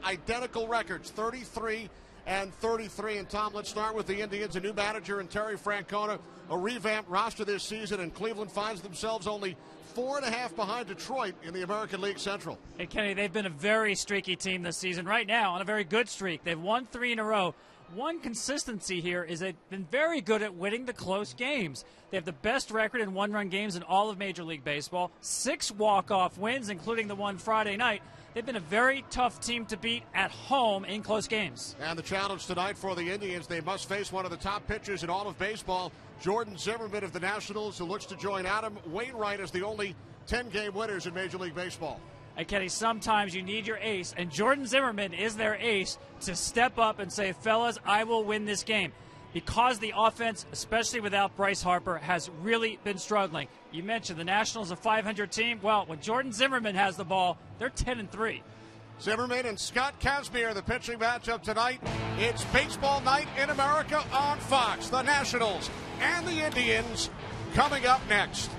identical records, 33 and 33. And Tom, let's start with the Indians. A new manager in Terry Francona, a revamped roster this season, and Cleveland finds themselves only 4.5 behind Detroit in the American League Central. Hey, Kenny, they've been a very streaky team this season. Right now, on a very good streak. They've won 3 in a row. One consistency here is they've been very good at winning the close games. They have the best record in one-run games in all of Major League Baseball. 6 walk-off wins, including the one Friday night. They've been a very tough team to beat at home in close games. And the challenge tonight for the Indians, they must face one of the top pitchers in all of baseball, Jordan Zimmermann of the Nationals, who looks to join Adam Wainwright as the only 10-game winners in Major League Baseball. And Kenny, sometimes you need your ace, and Jordan Zimmermann is their ace to step up and say, fellas, I will win this game. Because the offense, especially without Bryce Harper, has really been struggling. You mentioned the Nationals, a 500 team. Well, when Jordan Zimmermann has the ball, they're 10-3. Zimmermann and Scott Kazmir, the pitching matchup tonight. It's baseball night in America on Fox. The Nationals and the Indians coming up next.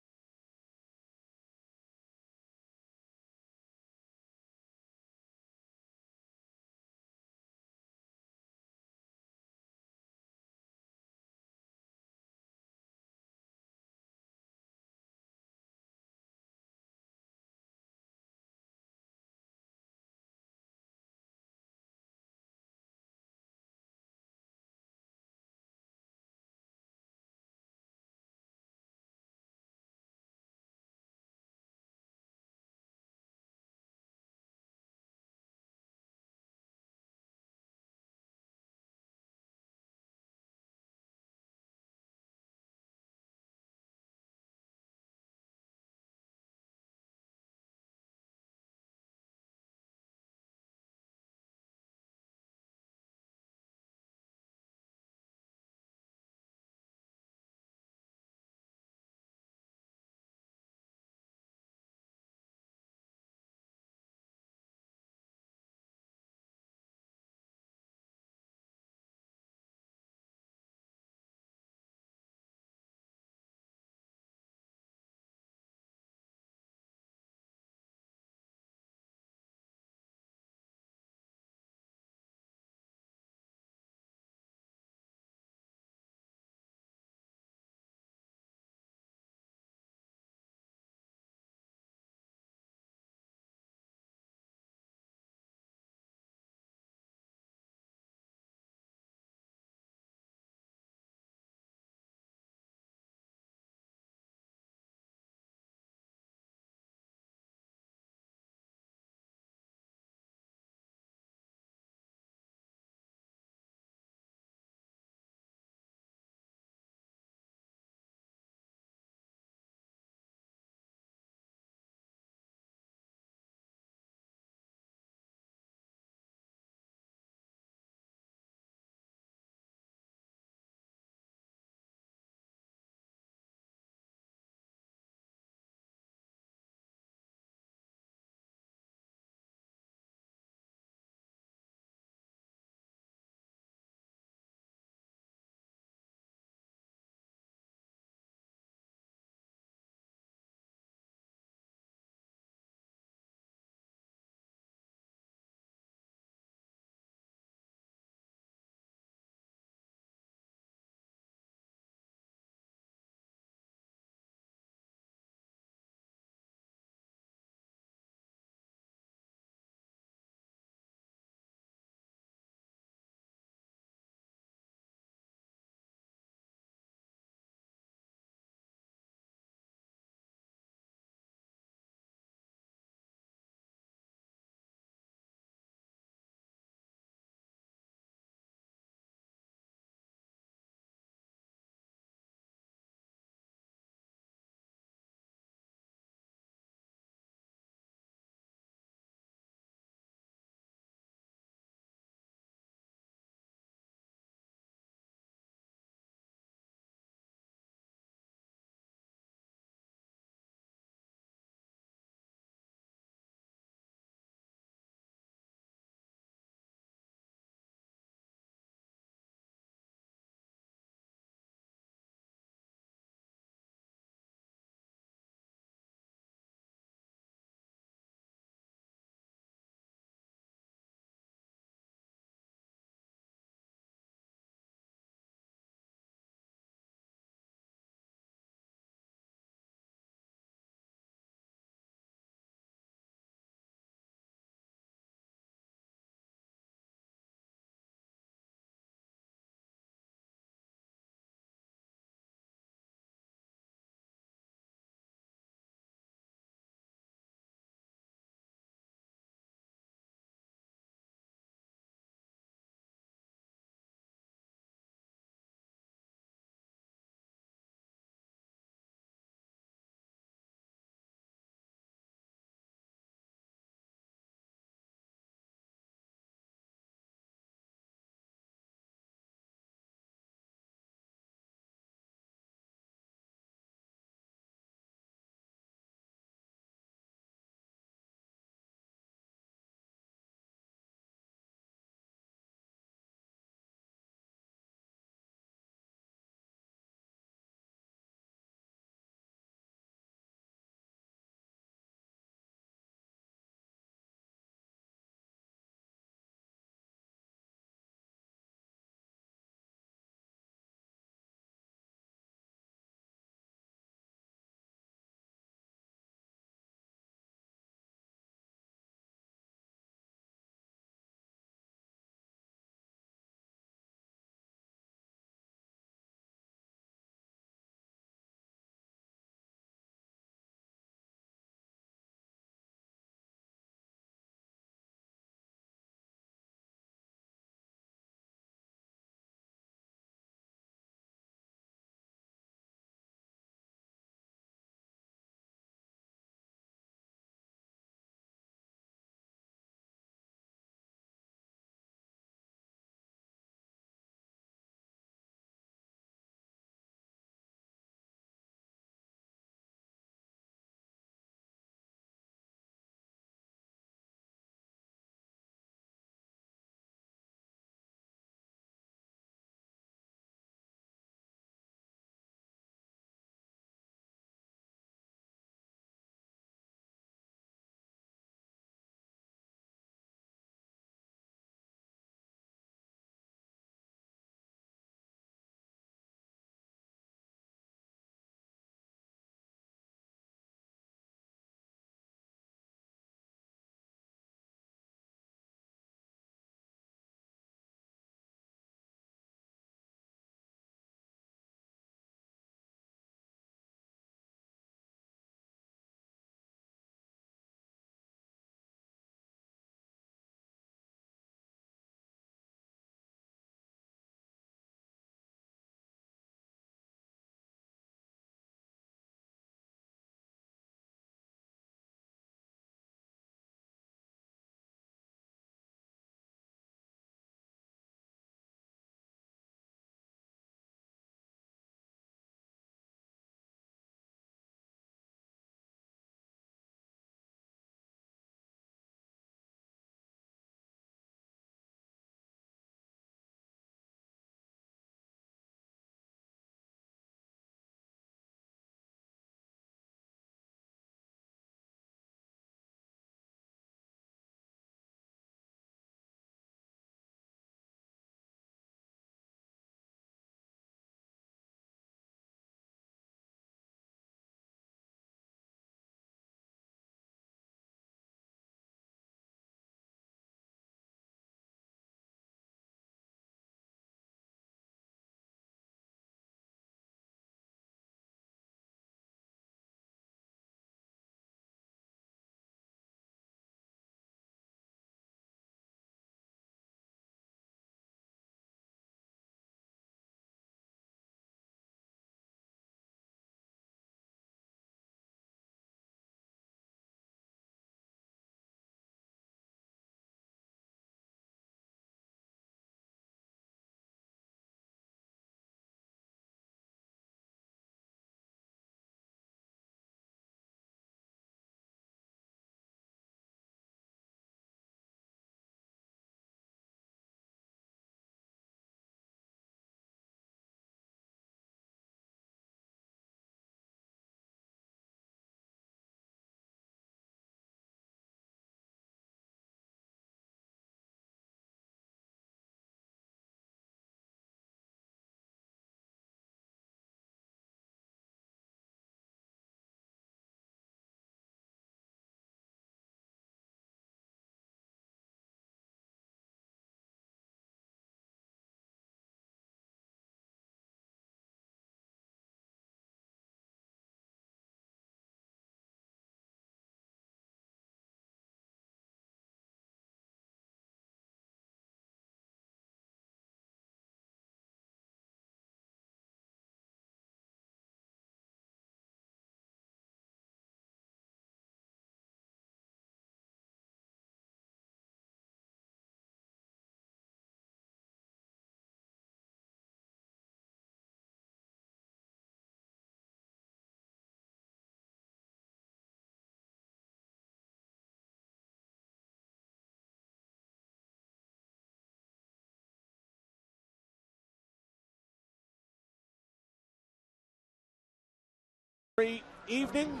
Evening,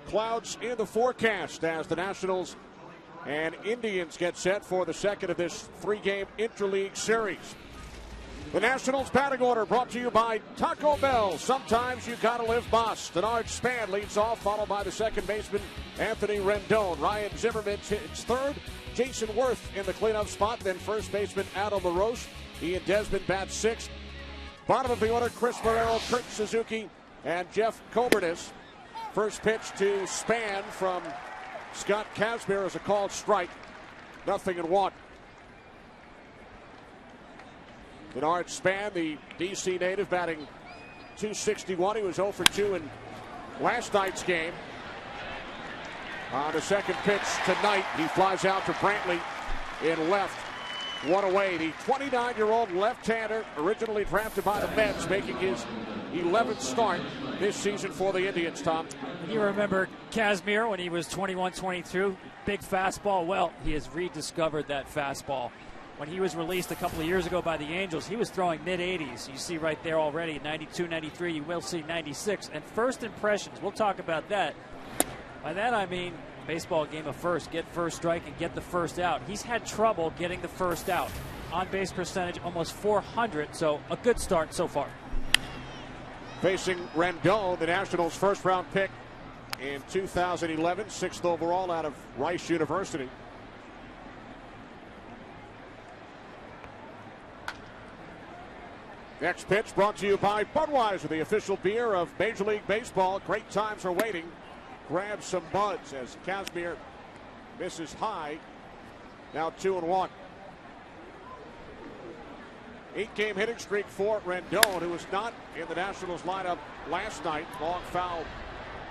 clouds in the forecast as the Nationals and Indians get set for the second of this three-game interleague series. The Nationals batting order brought to you by Taco Bell. Sometimes you gotta live boss. Denard Span leads off, followed by the second baseman Anthony Rendon. Ryan Zimmerman hits third. Jason Worth in the cleanup spot. Then first baseman Adam LaRoche. Ian Desmond bats sixth. Bottom of the order, Chris Marrero, Kurt Suzuki, and Jeff Coburnis. First pitch to Span from Scott Kazmir is a called strike. 0-1. Denard Span, the D.C. native, batting .261. He was 0 for 2 in last night's game. On the second pitch tonight, he flies out to Brantley in left. One away. The 29-year-old left-hander, originally drafted by the Mets, making his 11th start this season for the Indians, Tom. You remember Kazmir when he was 21, 22, big fastball. Well, he has rediscovered that fastball. When he was released a couple of years ago by the Angels, he was throwing mid-80s. You see right there already, 92, 93. You will see 96. And first impressions, we'll talk about that. By that I mean baseball game of first. Get first strike and get the first out. He's had trouble getting the first out. On-base percentage almost 400, so a good start so far. Facing Rendon, the Nationals' first-round pick in 2011, 6th overall out of Rice University. Next pitch brought to you by Budweiser, the official beer of Major League Baseball. Great times are waiting. Grab some buds as Kazmir misses high. Now 2-1. 8-game hitting streak for Rendon, who was not in the Nationals lineup last night. Long foul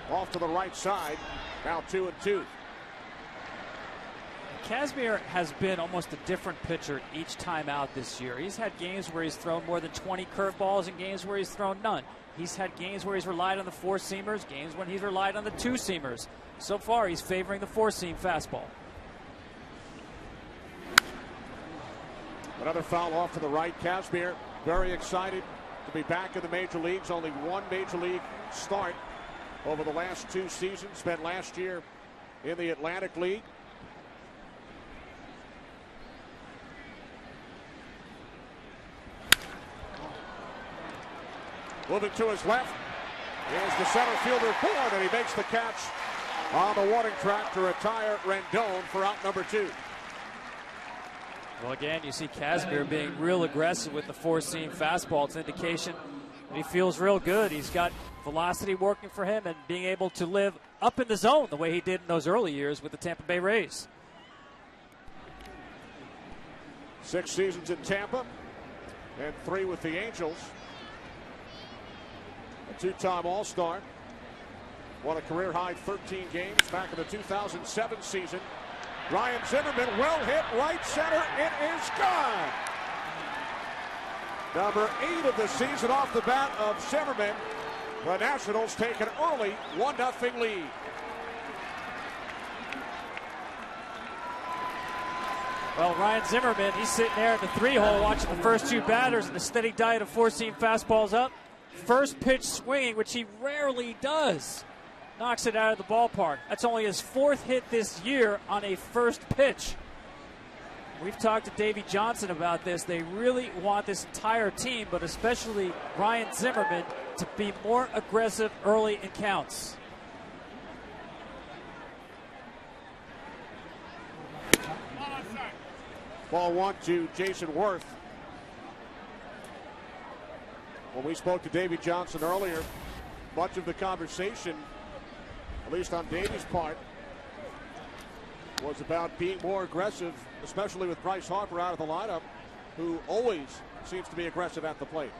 off to the right side. Now 2-2. Kazmir has been almost a different pitcher each time out this year. He's had games where he's thrown more than 20 curveballs and games where he's thrown none. He's had games where he's relied on the four-seamers, games when he's relied on the two-seamers. So far, he's favoring the four-seam fastball. Another foul off to the right. Kazmir very excited to be back in the major leagues. Only one major league start over the last 2 seasons. Spent last year in the Atlantic League. Moving to his left is the center fielder Bourne, and he makes the catch on the warning track to retire Rendon for out number 2. Well, again, you see Kazmir being real aggressive with the four-seam fastball. It's an indication that he feels real good. He's got velocity working for him and being able to live up in the zone the way he did in those early years with the Tampa Bay Rays. 6 seasons in Tampa and 3 with the Angels. A 2-time All-Star. Won a career-high 13 games back in the 2007 season. Ryan Zimmerman, well hit right center. It is gone. Number 8 of the season off the bat of Zimmerman. The Nationals take an early 1-0 lead. Well, Ryan Zimmerman, he's sitting there at the 3-hole watching the first 2 batters and a steady diet of four-seam fastballs up. First pitch swinging, which he rarely does. Knocks it out of the ballpark. That's only his 4th hit this year on a first pitch. We've talked to Davey Johnson about this. They really want this entire team, but especially Ryan Zimmerman, to be more aggressive early in counts. Ball 1 to Jason Worth. When we spoke to Davey Johnson earlier, much of the conversation, at least on Davey's part, was about being more aggressive, especially with Bryce Harper out of the lineup, who always seems to be aggressive at the plate.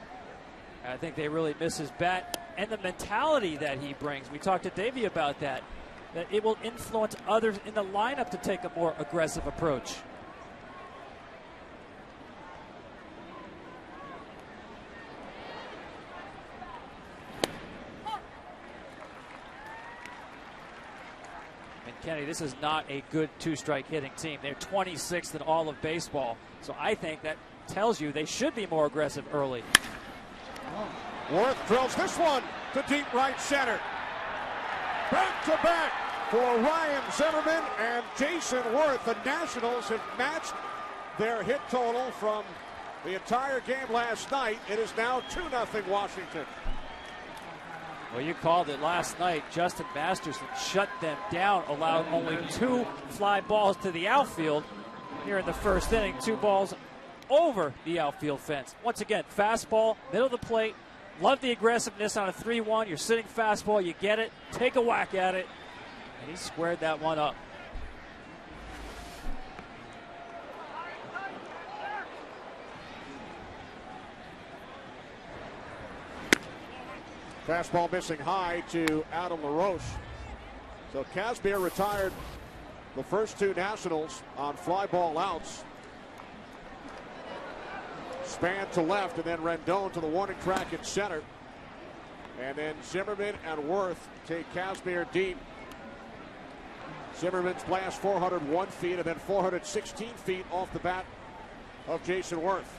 I think they really miss his bat and the mentality that he brings. We talked to Davey about that it will influence others in the lineup to take a more aggressive approach. Kenny, this is not a good 2-strike hitting team. They're 26th in all of baseball. So I think that tells you they should be more aggressive early. Worth drills this one to deep right center. Back-to-back for Ryan Zimmerman and Jason Worth. The Nationals have matched their hit total from the entire game last night. It is now 2-0 Washington. Well, you called it last night. Justin Masterson shut them down, allowed only 2 fly balls to the outfield here in the first inning. 2 balls over the outfield fence. Once again, fastball, middle of the plate. Love the aggressiveness on a 3-1. You're sitting fastball, you get it, take a whack at it, and he squared that one up. Fastball missing high to Adam LaRoche. So Kazmir retired the first 2 Nationals on fly ball outs. Span to left, and then Rendon to the warning track at center. And then Zimmerman and Worth take Kazmir deep. Zimmerman's blast 401 feet and then 416 feet off the bat of Jason Worth.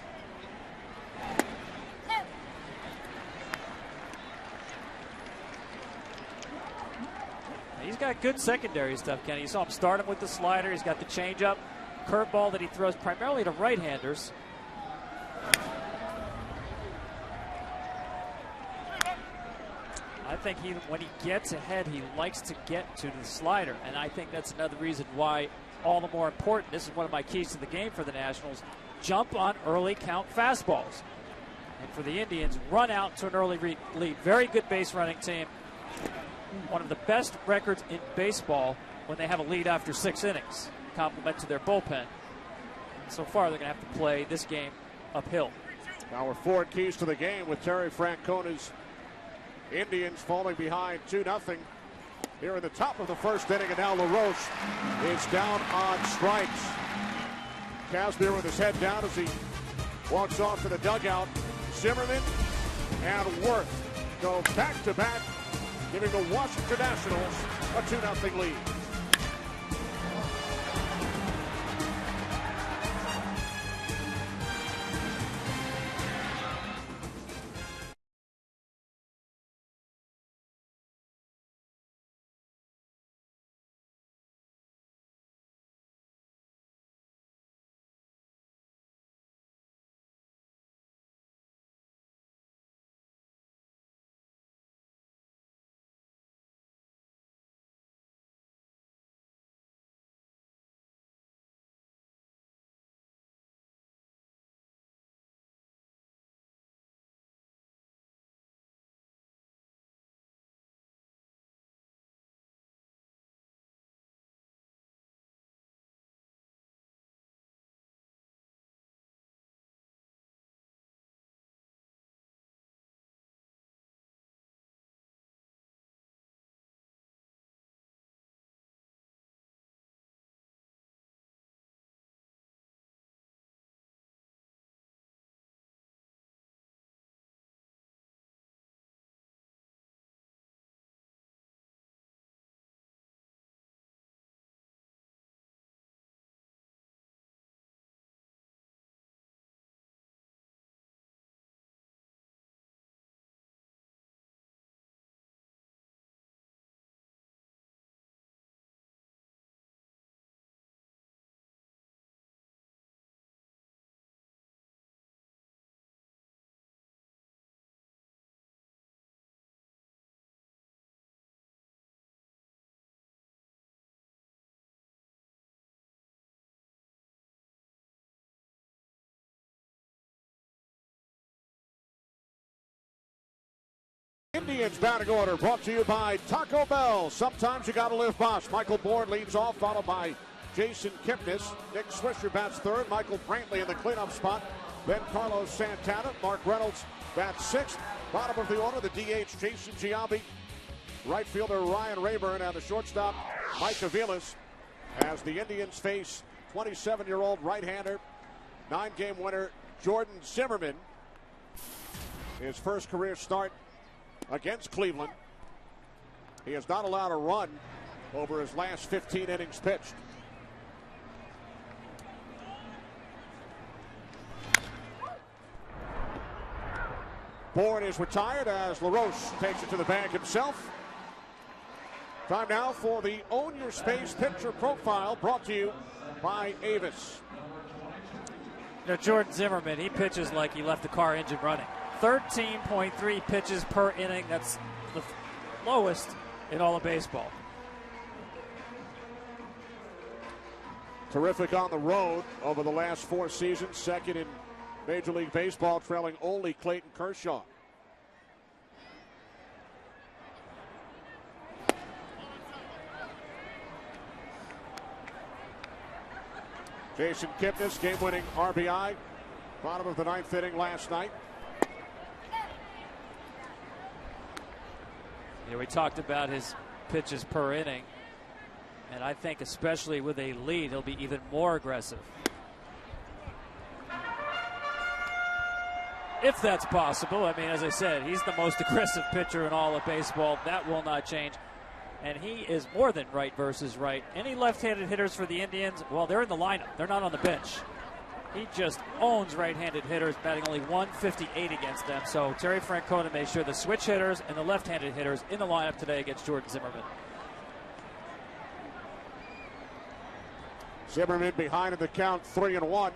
He's got good secondary stuff, Kenny. You saw him start him with the slider. He's got the changeup, curveball that he throws primarily to right-handers. I think when he gets ahead, he likes to get to the slider, and I think that's another reason why all the more important. This is one of my keys to the game for the Nationals. Jump on early count fastballs. And for the Indians, run out to an early lead. Very good base running team. One of the best records in baseball when they have a lead after 6 innings. Compliment to their bullpen. So far, they're going to have to play this game uphill. Our 4 keys to the game with Terry Francona's Indians falling behind 2-0 here in the top of the first inning, and now LaRoche is down on strikes. Kazmir with his head down as he walks off to the dugout. Zimmerman and Worth go back-to-back, giving the Washington Nationals a 2-0 lead. Indians batting order brought to you by Taco Bell. Sometimes you gotta live boss. Michael Bourne leads off, followed by Jason Kipnis. Nick Swisher bats third. Michael Brantley in the cleanup spot. Then Carlos Santana. Mark Reynolds bats sixth. Bottom of the order, the DH Jason Giambi. Right fielder Ryan Rayburn, and the shortstop Mike Aviles, as the Indians face 27-year-old right-hander, 9-game winner Jordan Zimmerman. His first career start against Cleveland. He has not allowed a run over his last 15 innings pitched. Bourne is retired as LaRoche takes it to the bag himself. Time now for the Own Your Space Picture Profile, brought to you by Avis. You know, Jordan Zimmerman, he pitches like he left the car engine running. 13.3 pitches per inning. That's the lowest in all of baseball. Terrific on the road over the last 4 seasons. Second in Major League Baseball, trailing only Clayton Kershaw. Jason Kipnis, game-winning RBI. Bottom of the 9th inning last night. Yeah, we talked about his pitches per inning. And I think especially with a lead, he'll be even more aggressive. If that's possible. I mean, as I said, he's the most aggressive pitcher in all of baseball. That will not change. And he is more than right versus right. Any left-handed hitters for the Indians, well, they're in the lineup. They're not on the bench. He just owns right-handed hitters, batting only .158 against them. So Terry Francona made sure the switch hitters and the left-handed hitters in the lineup today against Jordan Zimmerman. Zimmerman behind in the count, 3-1.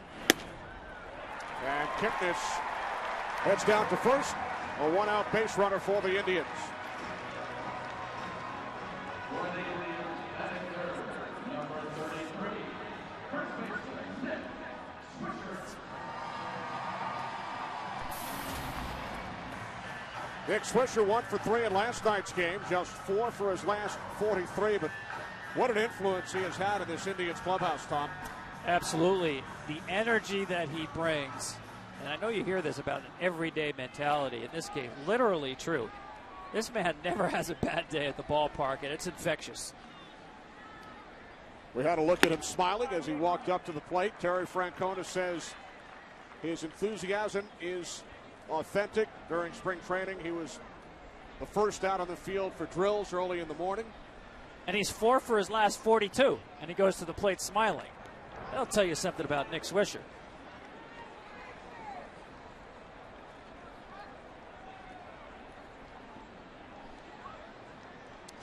And Kipnis heads down to first. A 1-out base runner for the Indians. Nick Swisher 1 for 3 in last night's game, just 4 for his last 43, but what an influence he has had in this Indians clubhouse, Tom. Absolutely. The energy that he brings, and I know you hear this about an everyday mentality. In this case, literally true. This man never has a bad day at the ballpark, and it's infectious. We had a look at him smiling as he walked up to the plate. Terry Francona says his enthusiasm is authentic. During spring training, he was the first out on the field for drills early in the morning. And he's 4 for his last 42, and he goes to the plate smiling. That'll tell you something about Nick Swisher.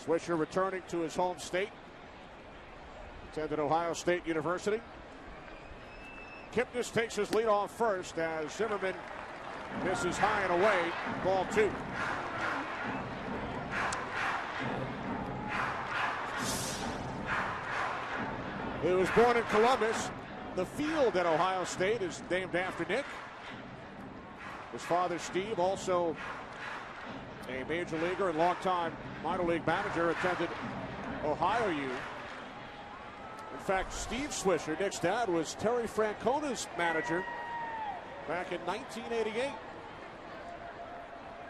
Swisher returning to his home state. Attended Ohio State University. Kipnis takes his lead off first as Zimmerman misses high and away. Ball 2. He was born in Columbus. The field at Ohio State is named after Nick. His father, Steve, also a major leaguer and longtime minor league manager, attended Ohio U. In fact, Steve Swisher, Nick's dad, was Terry Francona's manager back in 1988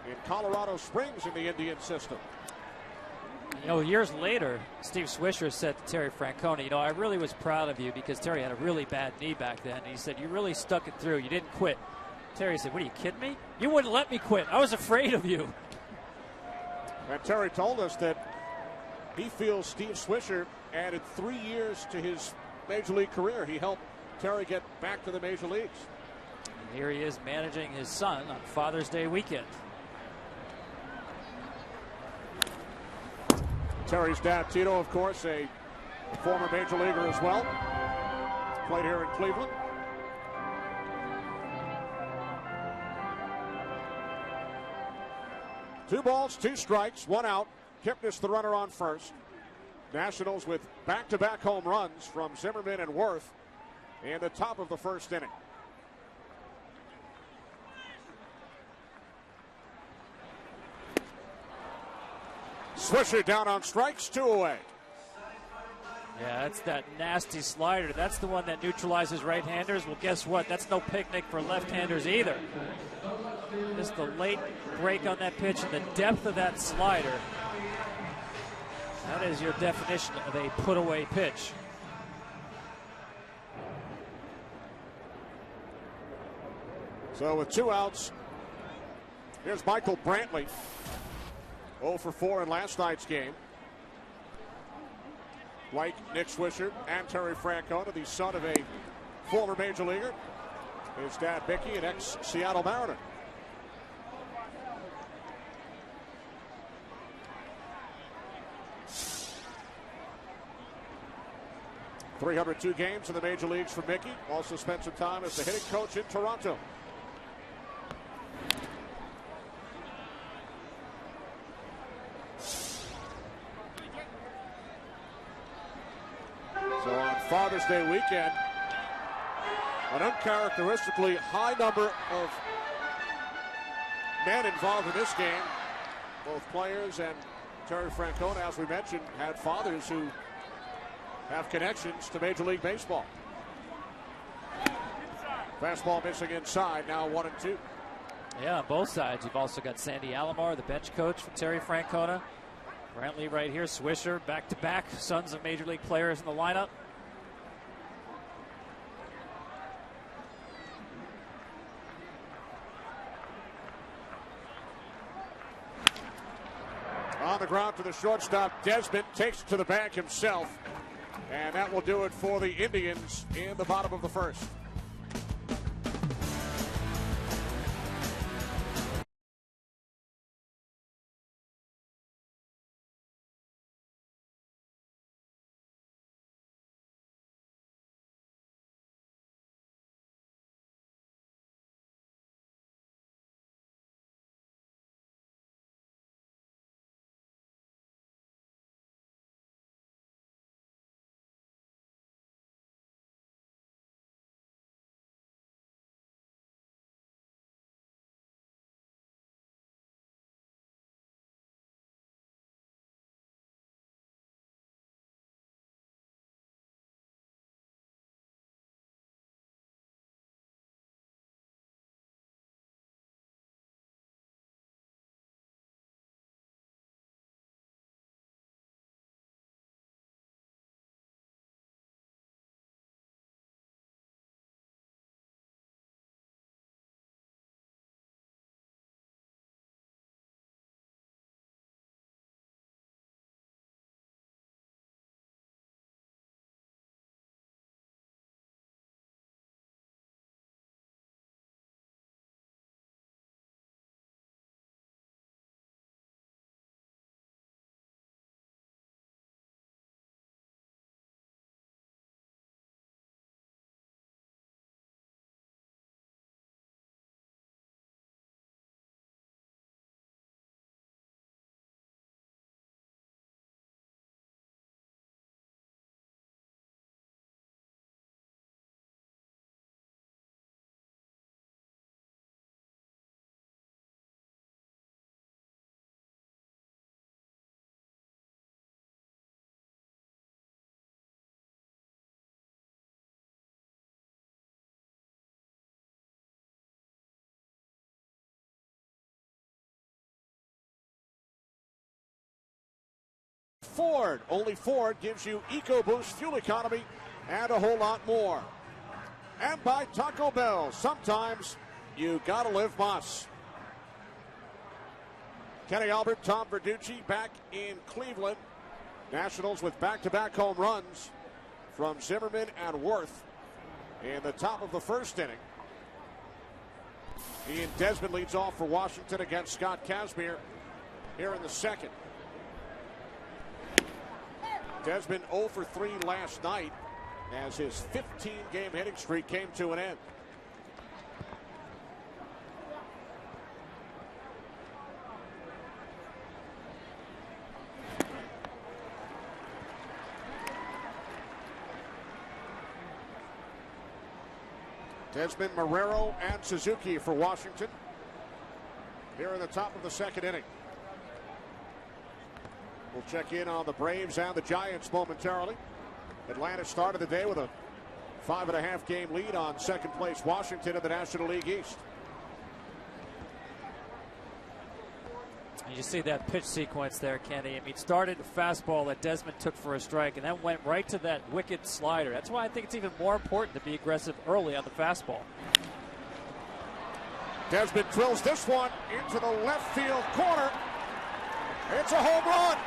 in Colorado Springs in the Indian system. You know, years later, Steve Swisher said to Terry Francona, you know, I really was proud of you because Terry had a really bad knee back then. And he said, you really stuck it through. You didn't quit. Terry said, what, are you kidding me? You wouldn't let me quit. I was afraid of you. And Terry told us that he feels Steve Swisher added 3 years to his major league career. He helped Terry get back to the major leagues. And here he is managing his son on Father's Day weekend. Terry's dad, Tito, of course, a former major leaguer as well. Played here in Cleveland. Two balls, 2 strikes, 1 out. Kipnis the runner on first. Nationals with back-to-back home runs from Zimmerman and Worth in the top of the first inning. Swisher down on strikes, 2 away. Yeah, that's that nasty slider. That's the one that neutralizes right-handers. Well, guess what? That's no picnic for left-handers either. Just the late break on that pitch and the depth of that slider. That is your definition of a put-away pitch. So with 2 outs, here's Michael Brantley. 0 for 4 in last night's game. Like Nick Swisher and Terry Francona, the son of a former major leaguer. His dad, Mickey, an ex-Seattle Mariner. 302 games in the major leagues for Mickey. Also spent some time as the hitting coach in Toronto. So on Father's Day weekend, an uncharacteristically high number of men involved in this game. Both players and Terry Francona, as we mentioned, had fathers who have connections to Major League Baseball. Fastball missing inside, now 1-2. Yeah, on both sides. You've also got Sandy Alomar, the bench coach for Terry Francona. Brantley right here, Swisher, back-to-back sons of Major League players in the lineup. On the ground to the shortstop, Desmond takes it to the bag himself. And that will do it for the Indians in the bottom of the first. Ford. Only Ford gives you EcoBoost fuel economy and a whole lot more. And by Taco Bell. Sometimes you gotta live Moss. Kenny Albert, Tom Verducci back in Cleveland. Nationals with back-to-back home runs from Zimmerman and Worth in the top of the first inning. Ian Desmond leads off for Washington against Scott Kazmir here in the second. Desmond 0 for 3 last night as his 15-game hitting streak came to an end. Desmond, Marrero, and Suzuki for Washington here in the top of the second inning. We'll check in on the Braves and the Giants momentarily. Atlanta started the day with a 5.5 game lead on second place Washington in the National League East. You see that pitch sequence there, Kenny. I mean, started a fastball that Desmond took for a strike and then went right to that wicked slider. That's why I think it's even more important to be aggressive early on the fastball. Desmond drills this one into the left field corner. It's a home run.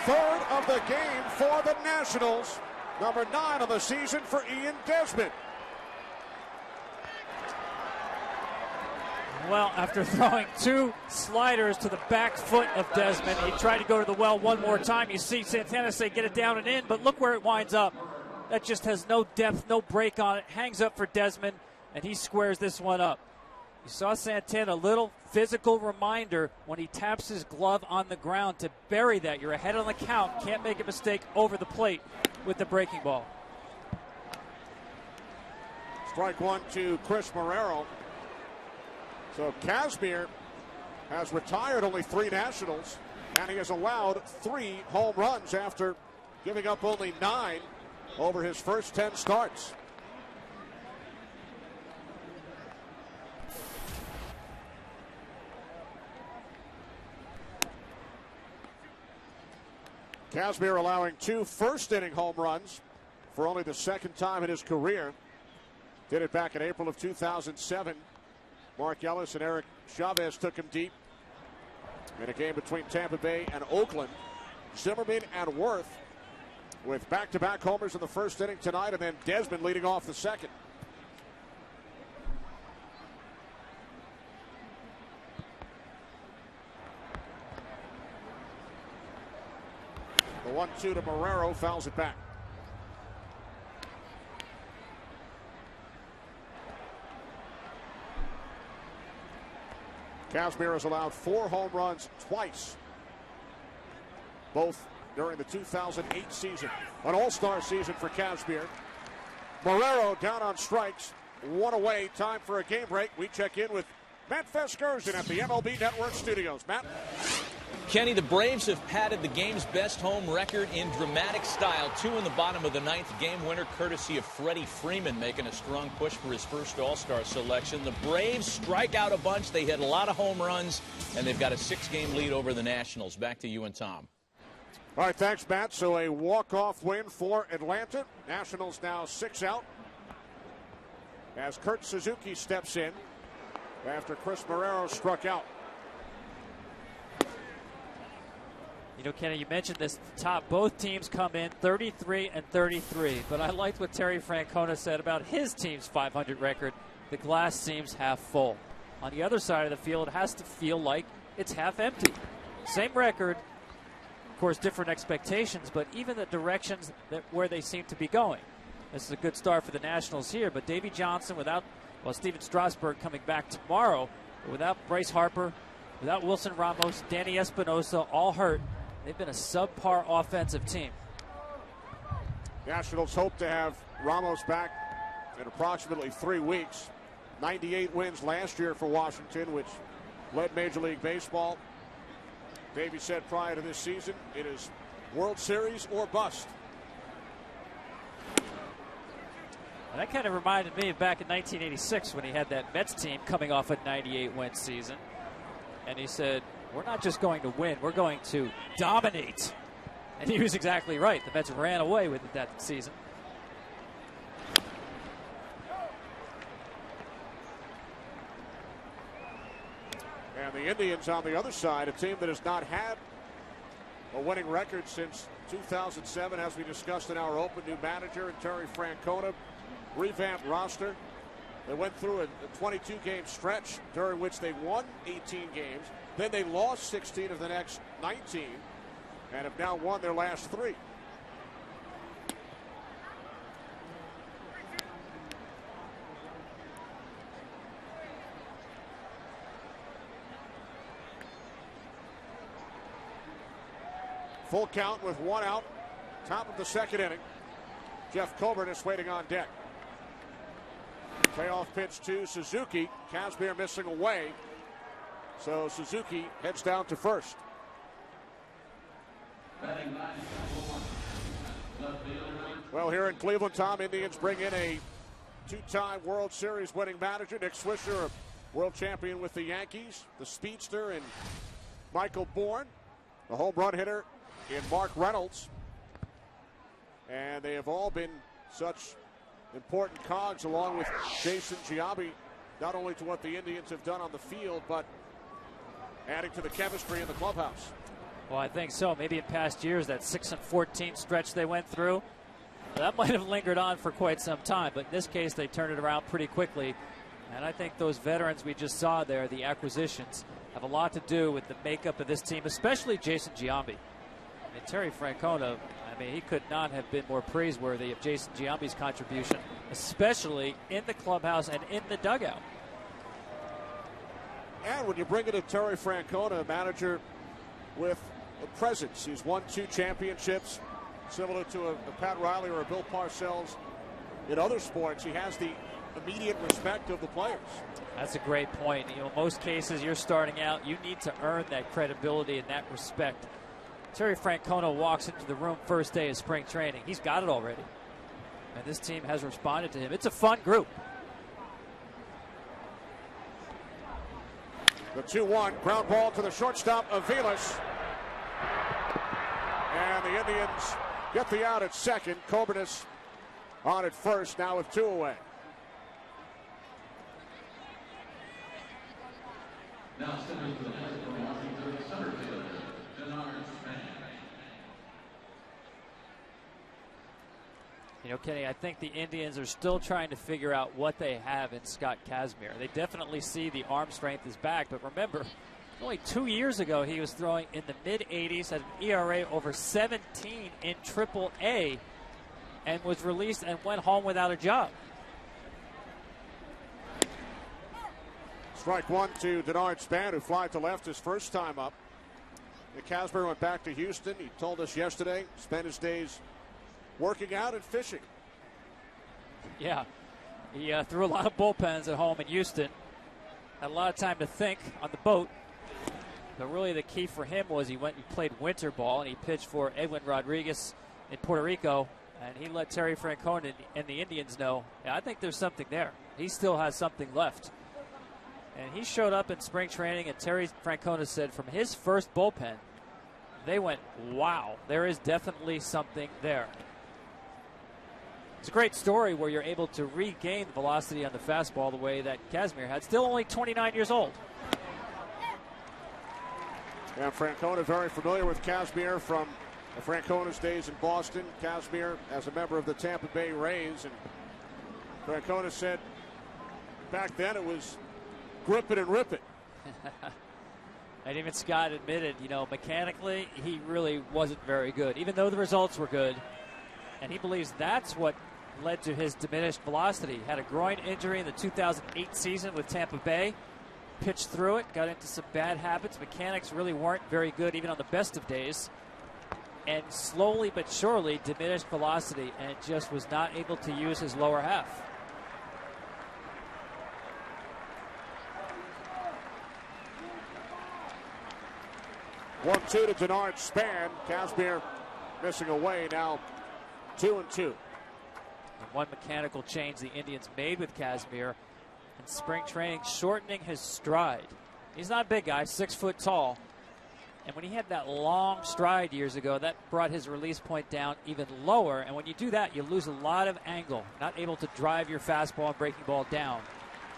Third of the game for the Nationals. Number 9 of the season for Ian Desmond. Well, after throwing 2 sliders to the back foot of Desmond, he tried to go to the well one more time. You see Santana say get it down and in, but look where it winds up. that just has no depth, no break on it. Hangs up for Desmond, and he squares this one up. You saw Santana, a little physical reminder when he taps his glove on the ground to bury that. You're ahead on the count. Can't make a mistake over the plate with the breaking ball. Strike one to Chris Marrero. So Kazmir has retired only 3 Nationals, and he has allowed 3 home runs after giving up only 9 over his first 10 starts. Kazmir allowing 2 first-inning home runs for only the 2nd time in his career. Did it back in April of 2007. Mark Ellis and Eric Chavez took him deep in a game between Tampa Bay and Oakland. Zimmerman and Worth with back-to-back homers in the first inning tonight, and then Desmond leading off the second. The 1-2 to Marrero, fouls it back. Kazmir has allowed 4 home runs twice, both during the 2008 season. An all-star season for Kazmir. Marrero down on strikes, 1 away, time for a game break. We check in with Matt Feskersen at the MLB Network studios. Matt? Kenny, the Braves have padded the game's best home record in dramatic style. 2 in the bottom of the 9th, game winner courtesy of Freddie Freeman, making a strong push for his first All-Star selection. The Braves strike out a bunch. They hit a lot of home runs, and they've got a 6-game lead over the Nationals. Back to you and Tom. All right, thanks, Matt. So a walk-off win for Atlanta. Nationals now 6 out as Kurt Suzuki steps in after Chris Marrero struck out. You know, Kenny, you mentioned this at the top. Both teams come in 33 and 33. But I liked what Terry Francona said about his team's 500 record. The glass seems half full. On the other side of the field, it has to feel like it's half empty. Same record, of course, different expectations, but even the directions where they seem to be going. This is a good start for the Nationals here, but Davey Johnson without, well, Steven Strasburg coming back tomorrow, but without Bryce Harper, without Wilson Ramos, Danny Espinosa, all hurt. They've been a subpar offensive team. Nationals hope to have Ramos back in approximately 3 weeks. 98 wins last year for Washington, which led Major League Baseball. Davey said prior to this season, it is World Series or bust. And that kind of reminded me of back in 1986 when he had that Mets team coming off a 98-win season. And he said, we're not just going to win, we're going to dominate. And he was exactly right. The Mets ran away with it that season. And the Indians on the other side, a team that has not had a winning record since 2007, as we discussed in our open. New manager and Terry Francona, revamped roster. They went through a 22-game stretch during which they won 18 games. Then they lost 16 of the next 19 and have now won their last 3. Full count with 1 out. Top of the 2nd inning. Jeff Coburn is waiting on deck. Payoff pitch to Suzuki. Kazmir missing away. So Suzuki heads down to first. Well, here in Cleveland, Tom, Indians bring in a 2-time World Series winning manager, Nick Swisher, a world champion with the Yankees, the speedster in Michael Bourne, the home run hitter in Mark Reynolds. And they have all been such important cogs, along with Jason Giambi, not only to what the Indians have done on the field, but adding to the chemistry in the clubhouse. Well, I think so. Maybe in past years, that 6-14 stretch they went through, that might have lingered on for quite some time. But in this case, they turned it around pretty quickly. And I think those veterans we just saw there, the acquisitions, have a lot to do with the makeup of this team, especially Jason Giambi. And Terry Francona, I mean, he could not have been more praiseworthy of Jason Giambi's contribution, especially in the clubhouse and in the dugout. And when you bring it to Terry Francona, a manager with a presence, he's won 2 championships, similar to a Pat Riley or a Bill Parcells. In other sports, he has the immediate respect of the players. That's a great point. You know, most cases you're starting out, you need to earn that credibility and that respect. Terry Francona walks into the room first day of spring training. He's got it already. And this team has responded to him. It's a fun group. The 2-1 ground ball to the shortstop, Aviles. And the Indians get the out at second. Cobernis on at first, now with 2 away. Now centers the plate from Washington, center fielder, Denard Span. You know, Kenny, I think the Indians are still trying to figure out what they have in Scott Kazmir. They definitely see the arm strength is back, but remember, only 2 years ago he was throwing in the mid-80s, had an ERA over 17 in Triple-A, and was released and went home without a job. Strike 1 to Denard Span, who flied to left his first time up. Kazmir went back to Houston. He told us yesterday, spent his days working out and fishing. Yeah, he threw a lot of bullpens at home in Houston. Had a lot of time to think on the boat. But really the key for him was he went and played winter ball, and he pitched for Edwin Rodriguez in Puerto Rico. And he let Terry Francona and the Indians know, yeah, I think there's something there. He still has something left. And he showed up in spring training, and Terry Francona said from his first bullpen, they went, wow, there is definitely something there. It's a great story where you're able to regain the velocity on the fastball the way that Kazmir had, still only 29 years old. And Francona very familiar with Kazmir from Francona's days in Boston. Kazmir as a member of the Tampa Bay Rays. And Francona said back then it was grip it and rip it. And even Scott admitted, you know, mechanically, he really wasn't very good, even though the results were good. And he believes that's what led to his diminished velocity. Had a groin injury in the 2008 season with Tampa Bay. Pitched through it, got into some bad habits. Mechanics really weren't very good, even on the best of days. And slowly but surely diminished velocity and just was not able to use his lower half. One, 2 to Denard Span. Kazmir missing away now. 2-2. And one mechanical change the Indians made with Kazmir in spring training, shortening his stride. He's not a big guy, 6 foot tall. And when he had that long stride years ago, that brought his release point down even lower. And when you do that, you lose a lot of angle, not able to drive your fastball and breaking ball down.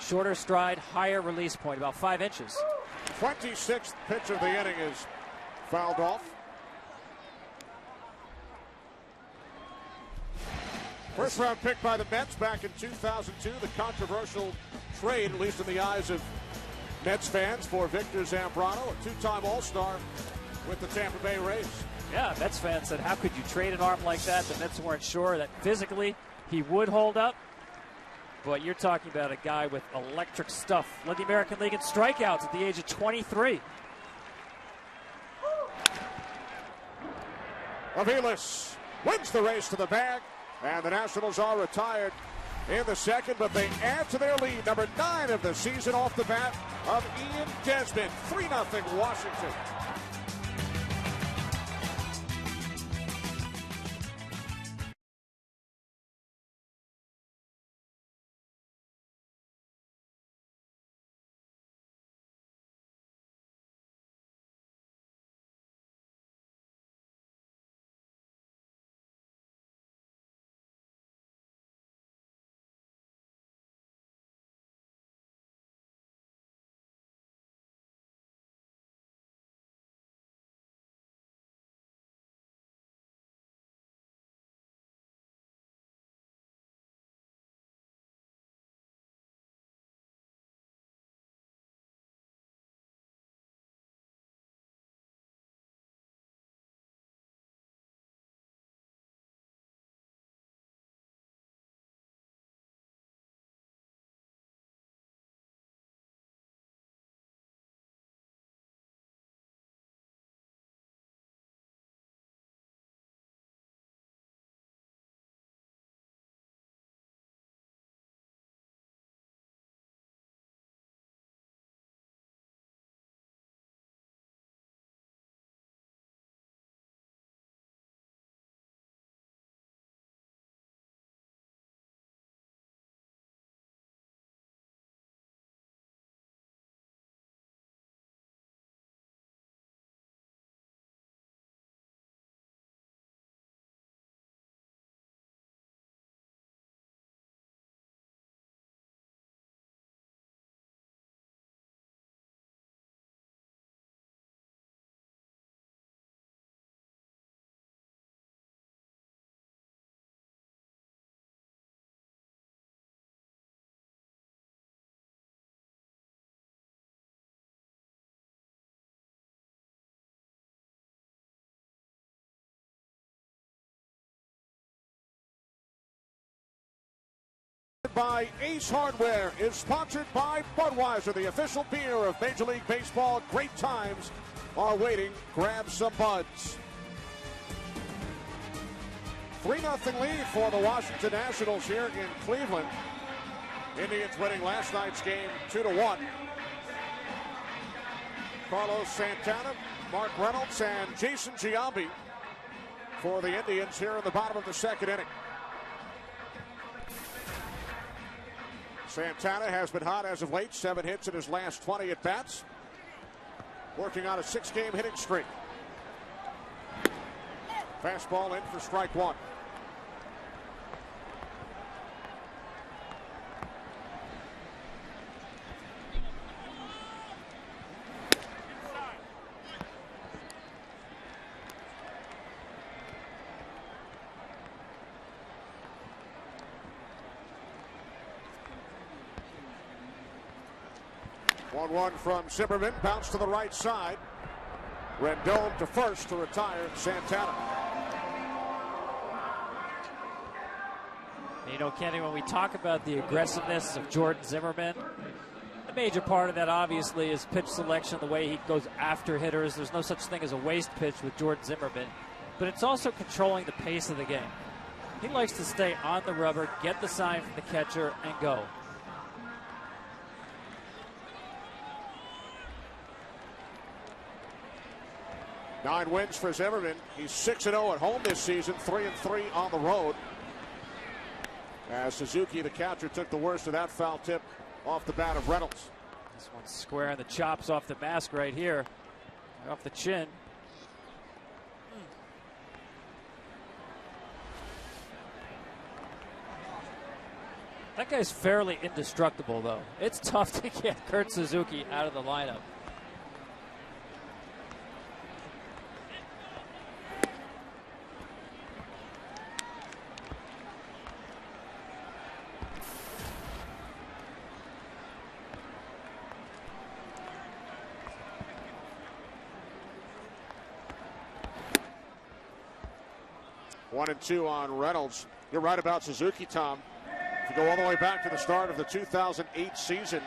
Shorter stride, higher release point, about 5 inches. 26th pitch of the inning is fouled off. First round pick by the Mets back in 2002. The controversial trade, at least in the eyes of Mets fans, for Victor Zambrano, a 2-time All-Star with the Tampa Bay Rays. Yeah, Mets fans said, how could you trade an arm like that? The Mets weren't sure that physically he would hold up. But you're talking about a guy with electric stuff. Led the American League in strikeouts at the age of 23. Aviles wins the race to the bag, and the Nationals are retired in the second, but they add to their lead. Number 9 of the season off the bat of Ian Desmond. 3-0 Washington. by Ace Hardware, is sponsored by Budweiser, the official beer of Major League Baseball. Great times are waiting. Grab some buds. 3-0 lead for the Washington Nationals here in Cleveland. Indians winning last night's game 2-1. Carlos Santana, Mark Reynolds, and Jason Giambi for the Indians here in the bottom of the second inning. Santana has been hot as of late, 7 hits in his last 20 at-bats. Working on a 6-game hitting streak. Fastball in for strike one. One from Zimmerman, bounce to the right side. Rendon to first to retire Santana. You know, Kenny, when we talk about the aggressiveness of Jordan Zimmerman, a major part of that obviously is pitch selection, the way he goes after hitters. There's no such thing as a waste pitch with Jordan Zimmerman, but it's also controlling the pace of the game. He likes to stay on the rubber, get the sign from the catcher, and go. Nine wins for Zimmerman. He's 6-0 at home this season, 3-3 on the road. As Suzuki, the catcher, took the worst of that foul tip off the bat of Reynolds. This one's square on the chops off the mask right here, off the chin. That guy's fairly indestructible, though. It's tough to get Kurt Suzuki out of the lineup. 1-2 on Reynolds. You're right about Suzuki, Tom. If you go all the way back to the start of the 2008 season,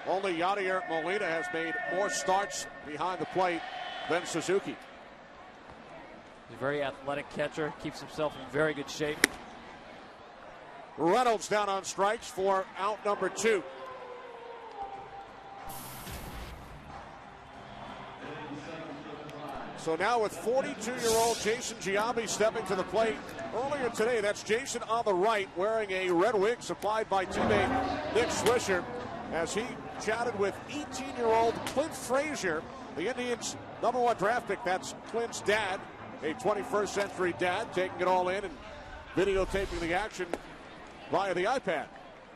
only Yadier Molina has made more starts behind the plate than Suzuki. He's a very athletic catcher, keeps himself in very good shape. Reynolds down on strikes for out number 2. So now with 42-year-old Jason Giambi stepping to the plate. Earlier today, that's Jason on the right wearing a red wig supplied by teammate Nick Swisher as he chatted with 18-year-old Clint Frazier, the Indians' #1 draft pick. That's Clint's dad, a 21st century dad, taking it all in and videotaping the action via the iPad.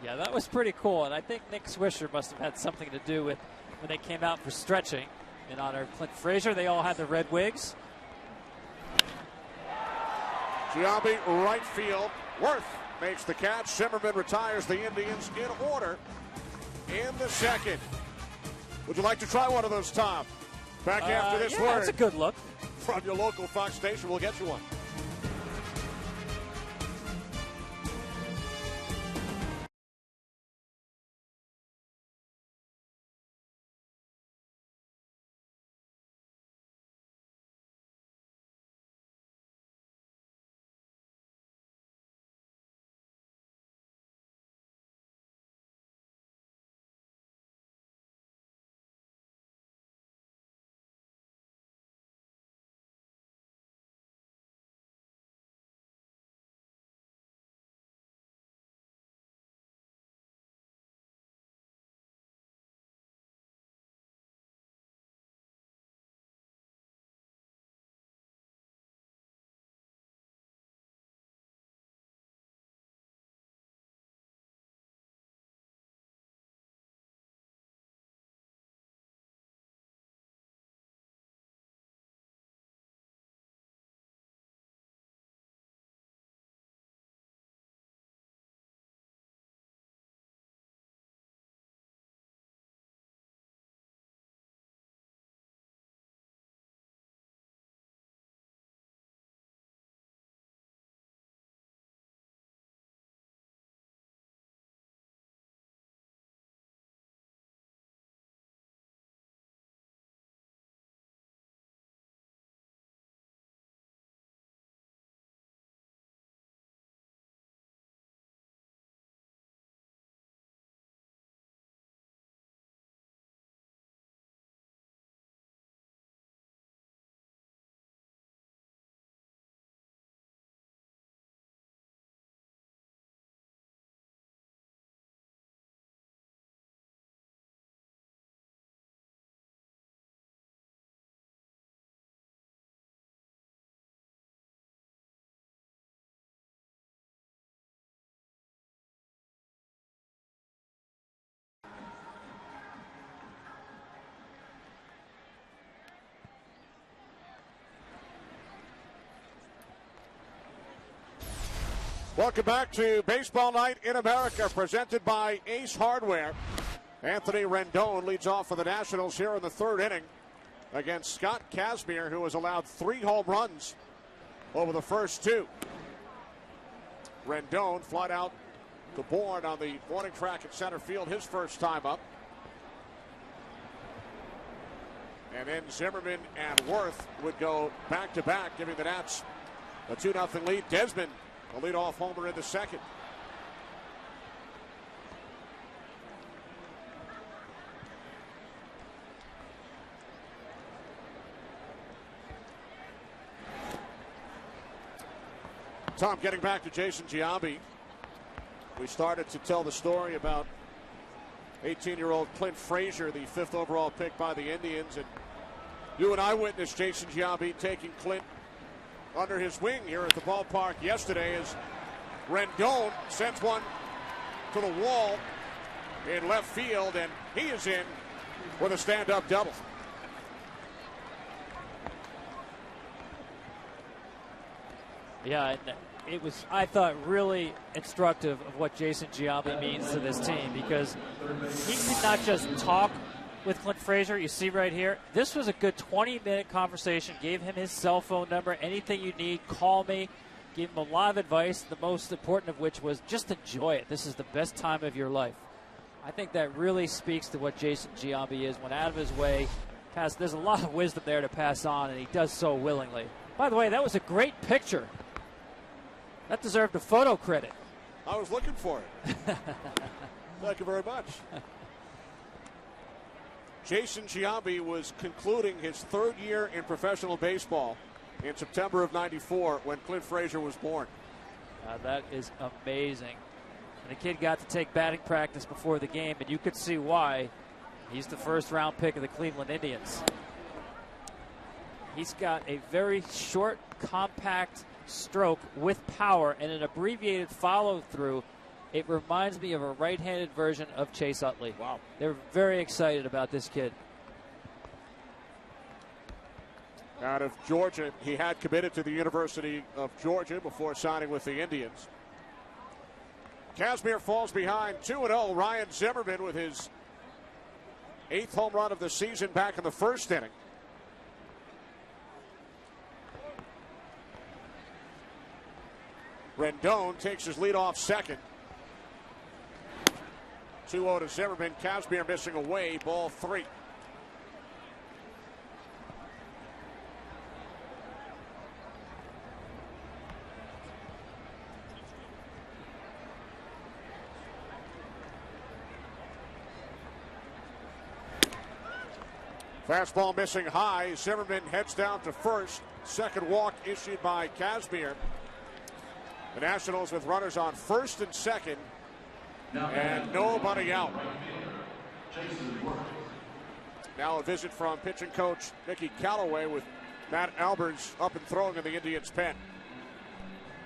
Yeah, that was pretty cool, and I think Nick Swisher must have had something to do with when they came out for stretching. In honor of Clint Frazier, they all had the red wigs. Giambi, right field. Worth makes the catch. Zimmerman retires the Indians in order in the second. Would you like to try one of those, Tom? Back after this word. That's a good look. From your local Fox station, we'll get you one. Welcome back to Baseball Night in America, presented by Ace Hardware. Anthony Rendon leads off for the Nationals here in the third inning against Scott Kazmir, who has allowed 3 home runs over the first 2. Rendon flied out to Bourne on the warning track at center field his first time up. And then Zimmerman and Worth would go back-to-back, giving the Nats a 2-0 lead. Desmond, the leadoff homer in the second. Tom, getting back to Jason Giambi, we started to tell the story about 18-year-old Clint Frazier, the 5th overall pick by the Indians, and you and I witnessed Jason Giambi taking Clint under his wing here at the ballpark yesterday as Rendon sends one to the wall in left field, and he is in with a stand-up double. Yeah, it was, I thought, really instructive of what Jason Giambi means to this team, because he did not just talk with Clint Frazier. You see right here, this was a good 20-minute conversation. Gave him his cell phone number. Anything you need, call me. Gave him a lot of advice, the most important of which was just enjoy it. This is the best time of your life. I think that really speaks to what Jason Giambi is. Went out of his way. There's a lot of wisdom there to pass on, and he does so willingly. By the way, that was a great picture. That deserved a photo credit. I was looking for it. Thank you very much. Jason Giambi was concluding his 3rd year in professional baseball in September of '94 when Clint Frazier was born. That is amazing. And the kid got to take batting practice before the game, and you could see why. He's the 1st-round pick of the Cleveland Indians. He's got a very short, compact stroke with power and an abbreviated follow-through. It reminds me of a right-handed version of Chase Utley. Wow. They're very excited about this kid. Out of Georgia, he had committed to the University of Georgia before signing with the Indians. Kazmir falls behind 2-0. Ryan Zimmerman with his 8th home run of the season back in the 1st inning. Rendon takes his lead off second. 2-0 to Zimmerman. Kazmir missing away. Ball 3. Fastball missing high. Zimmerman heads down to first. Second walk issued by Kazmir. The Nationals with runners on first and second, and nobody out. Now a visit from pitching coach Mickey Callaway with Matt Albers up and throwing in the Indians' pen.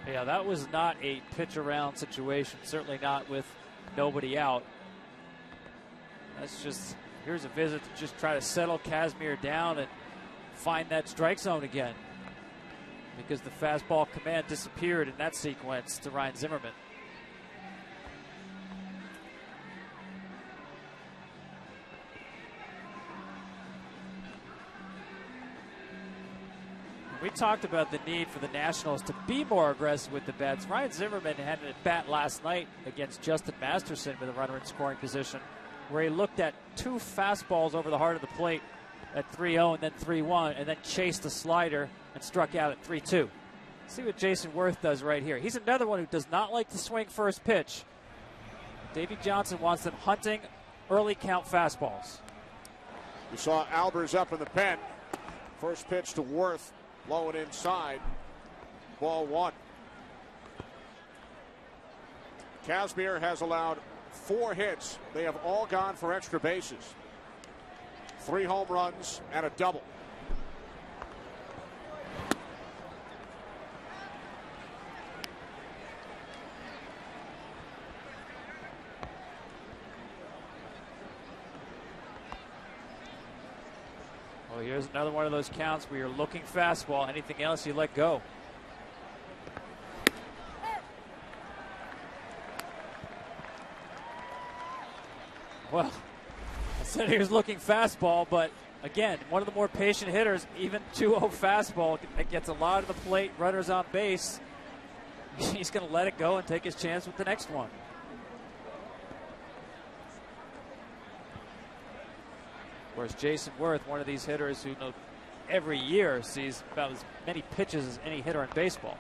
Yeah, that was not a pitch around situation, certainly not with nobody out. That's just, here's a visit to just try to settle Kazmir down and find that strike zone again, because the fastball command disappeared in that sequence to Ryan Zimmerman. We talked about the need for the Nationals to be more aggressive with the bats. Ryan Zimmerman had an at-bat last night against Justin Masterson with a runner in scoring position, where he looked at 2 fastballs over the heart of the plate at 3-0 and then 3-1, and then chased the slider and struck out at 3-2. See what Jason Worth does right here. He's another one who does not like to swing first pitch. Davey Johnson wants them hunting early count fastballs. You saw Albers up in the pen. First pitch to Worth, low and inside. Ball 1. Kazmir has allowed 4 hits. They have all gone for extra bases. 3 home runs and a double. Well, here's another one of those counts where you're looking fastball. Anything else you let go. Well, I said he was looking fastball, but again, one of the more patient hitters, even 2-0 fastball that gets a lot of the plate, runners on base. He's going to let it go and take his chance with the next one. Whereas Jason Worth, one of these hitters who every year sees about as many pitches as any hitter in baseball.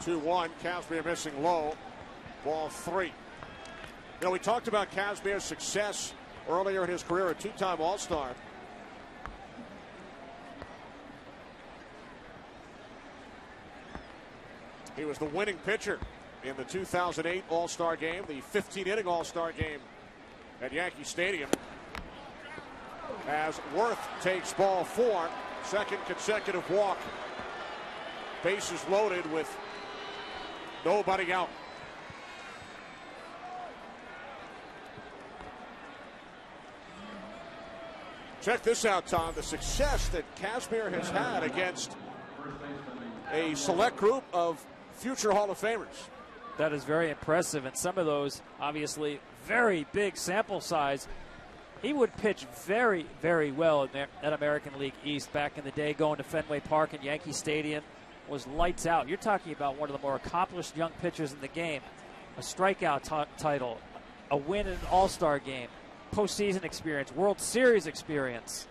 2-1, Kazmir missing low, ball 3. You know, we talked about Kazmir's success earlier in his career, a 2-time All-Star. He was the winning pitcher in the 2008 All-Star game, the 15-inning All-Star game at Yankee Stadium. As Worth takes ball 4, second consecutive walk. Bases loaded with nobody out. Check this out, Tom. The success that Kazmir has had against a select group of future Hall of Famers. That is very impressive, and some of those, obviously, very big sample size. He would pitch very, very well at American League East back in the day. Going to Fenway Park and Yankee Stadium was lights out. You're talking about one of the more accomplished young pitchers in the game. A strikeout title, a win in an All-Star game, postseason experience, World Series experience.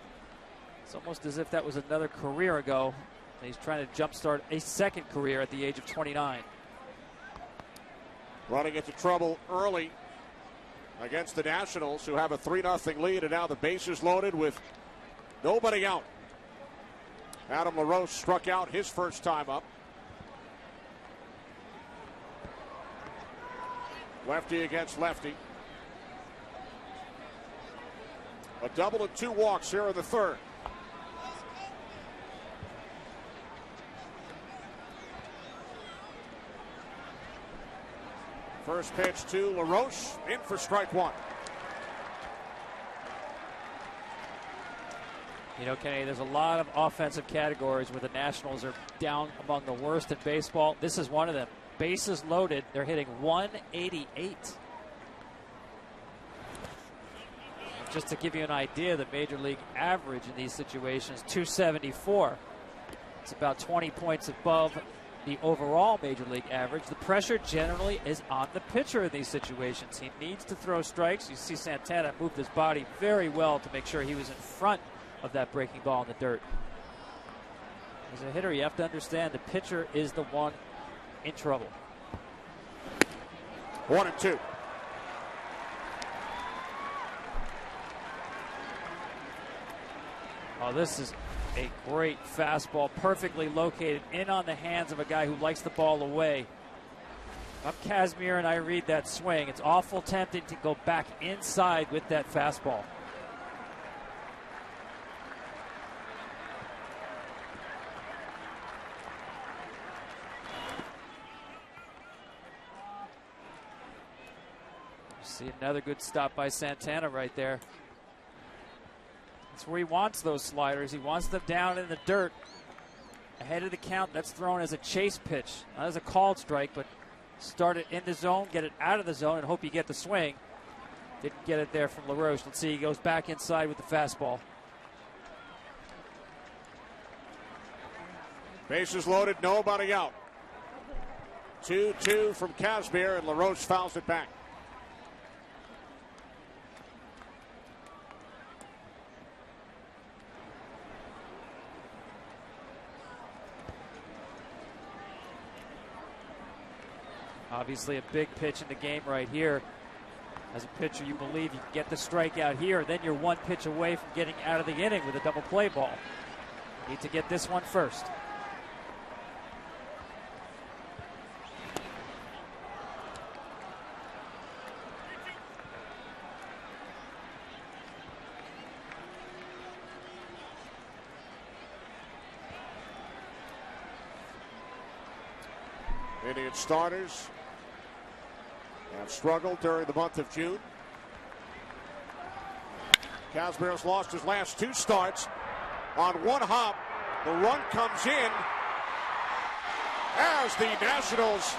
It's almost as if that was another career ago. And he's trying to jumpstart a second career at the age of 29. Running into trouble early against the Nationals, who have a 3-0 lead, and now the bases loaded with nobody out. Adam LaRoche struck out his first time up. Lefty against lefty. A double and 2 walks here in the third. First pitch to LaRoche, in for strike 1. You know, Kenny, there's a lot of offensive categories where the Nationals are down among the worst in baseball. This is one of them. Bases loaded, they're hitting 188. Just to give you an idea, the major league average in these situations, 274. It's about 20 points above the overall major league average. The pressure generally is on the pitcher in these situations. He needs to throw strikes. You see Santana moved his body very well to make sure he was in front of that breaking ball in the dirt. As a hitter, you have to understand the pitcher is the one in trouble. 1-2. Oh, this is a great fastball, perfectly located in on the hands of a guy who likes the ball away. If I'm Kazmir and I read that swing, it's awful tempting to go back inside with that fastball. See another good stop by Santana right there. That's where he wants those sliders. He wants them down in the dirt. Ahead of the count, that's thrown as a chase pitch. Not as a called strike, but start it in the zone, get it out of the zone, and hope you get the swing. Didn't get it there from LaRoche. Let's see, he goes back inside with the fastball. Bases loaded, nobody out. 2-2 from Kazmir, and LaRoche fouls it back. Obviously a big pitch in the game right here. As a pitcher, you believe you can get the strikeout here. Then you're one pitch away from getting out of the inning with a double play ball. Need to get this one first. Indian starters have struggled during the month of June. Kazmir's lost his last 2 starts. On one hop, the run comes in as the Nationals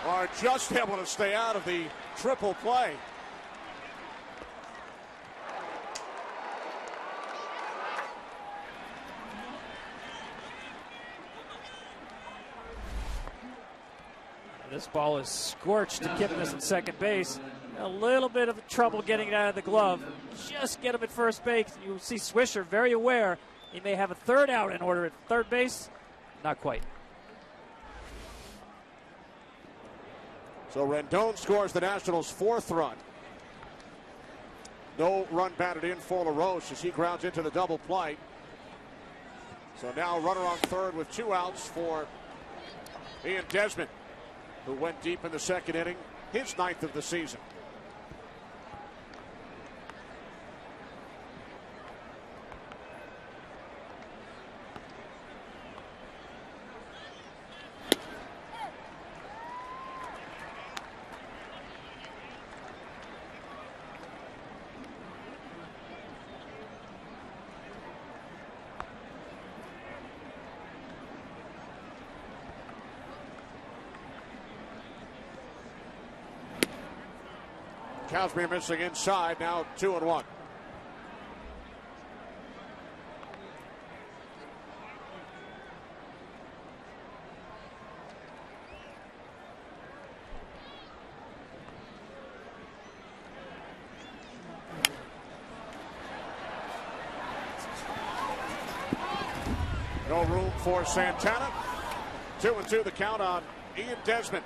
are just able to stay out of the triple play. This ball is scorched to Kipnis at second base. A little bit of trouble getting it out of the glove. Just get him at first base. You see Swisher very aware. He may have a third out in order at third base. Not quite. So Rendon scores the Nationals' 4th run. No run batted in for LaRoche as he grounds into the double play. So now runner on third with 2 outs for Ian Desmond, who went deep in the second inning, his 9th of the season. Kazmir missing inside, now 2-1. No room for Santana. 2-2 the count on Ian Desmond.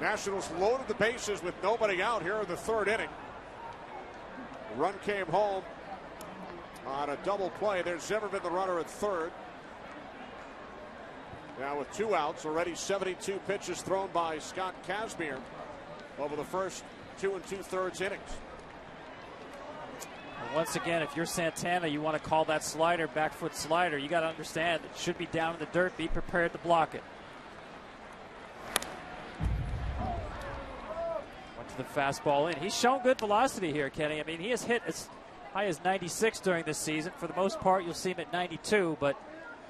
Nationals loaded the bases with nobody out here in the 3rd inning. The run came home on a double play. There's Zimmerman, the runner at third. Now with 2 outs, already 72 pitches thrown by Scott Kazmir over the first 2 2/3 innings. And once again, if you're Santana, you want to call that slider back foot slider. You got to understand it should be down in the dirt. Be prepared to block it. The fastball in. He's shown good velocity here, Kenny. I mean, he has hit as high as 96 during this season. For the most part, you'll see him at 92, but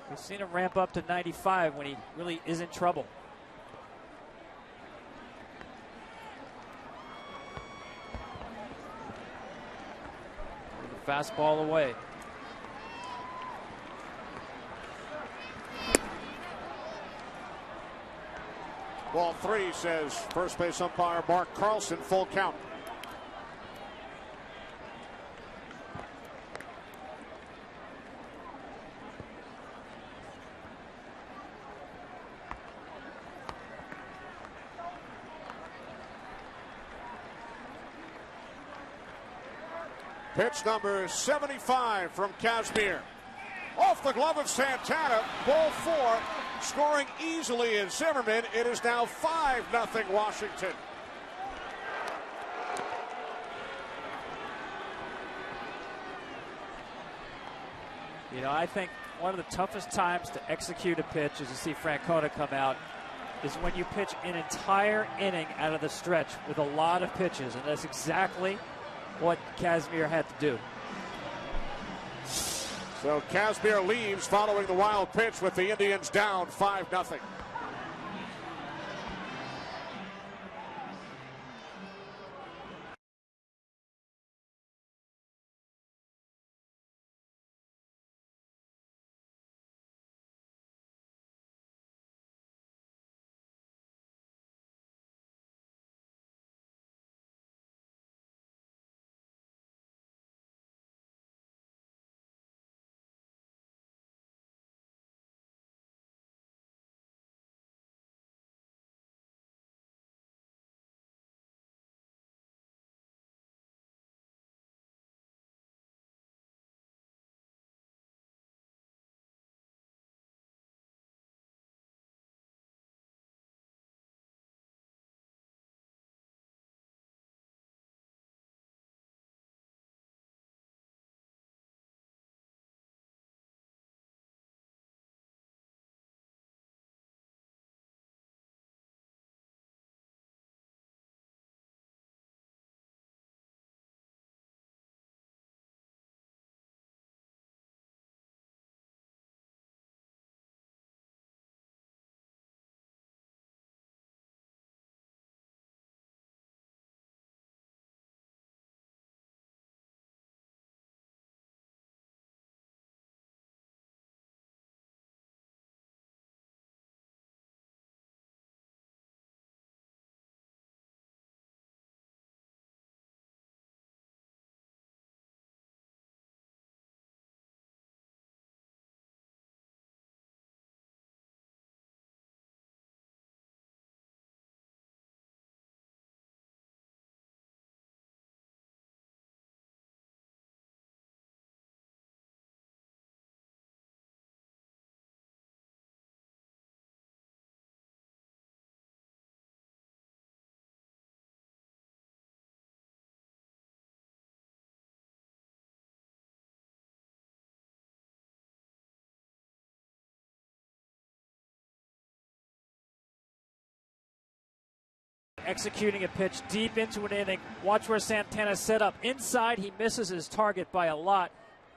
we've seen him ramp up to 95 when he really is in trouble. The fastball away. Ball 3, says first base umpire Mark Carlson, full count. Pitch number 75 from Kazmir. Off the glove of Santana, ball 4. Scoring easily in Zimmerman. It is now 5-0 Washington. You know, I think one of the toughest times to execute a pitch, as you see Francona come out, is when you pitch an entire inning out of the stretch with a lot of pitches, and that's exactly what Kazmir had to do. So Kazmir leaves following the wild pitch with the Indians down 5-0. executing a pitch deep into an inning. Watch where Santana set up. Inside, he misses his target by a lot.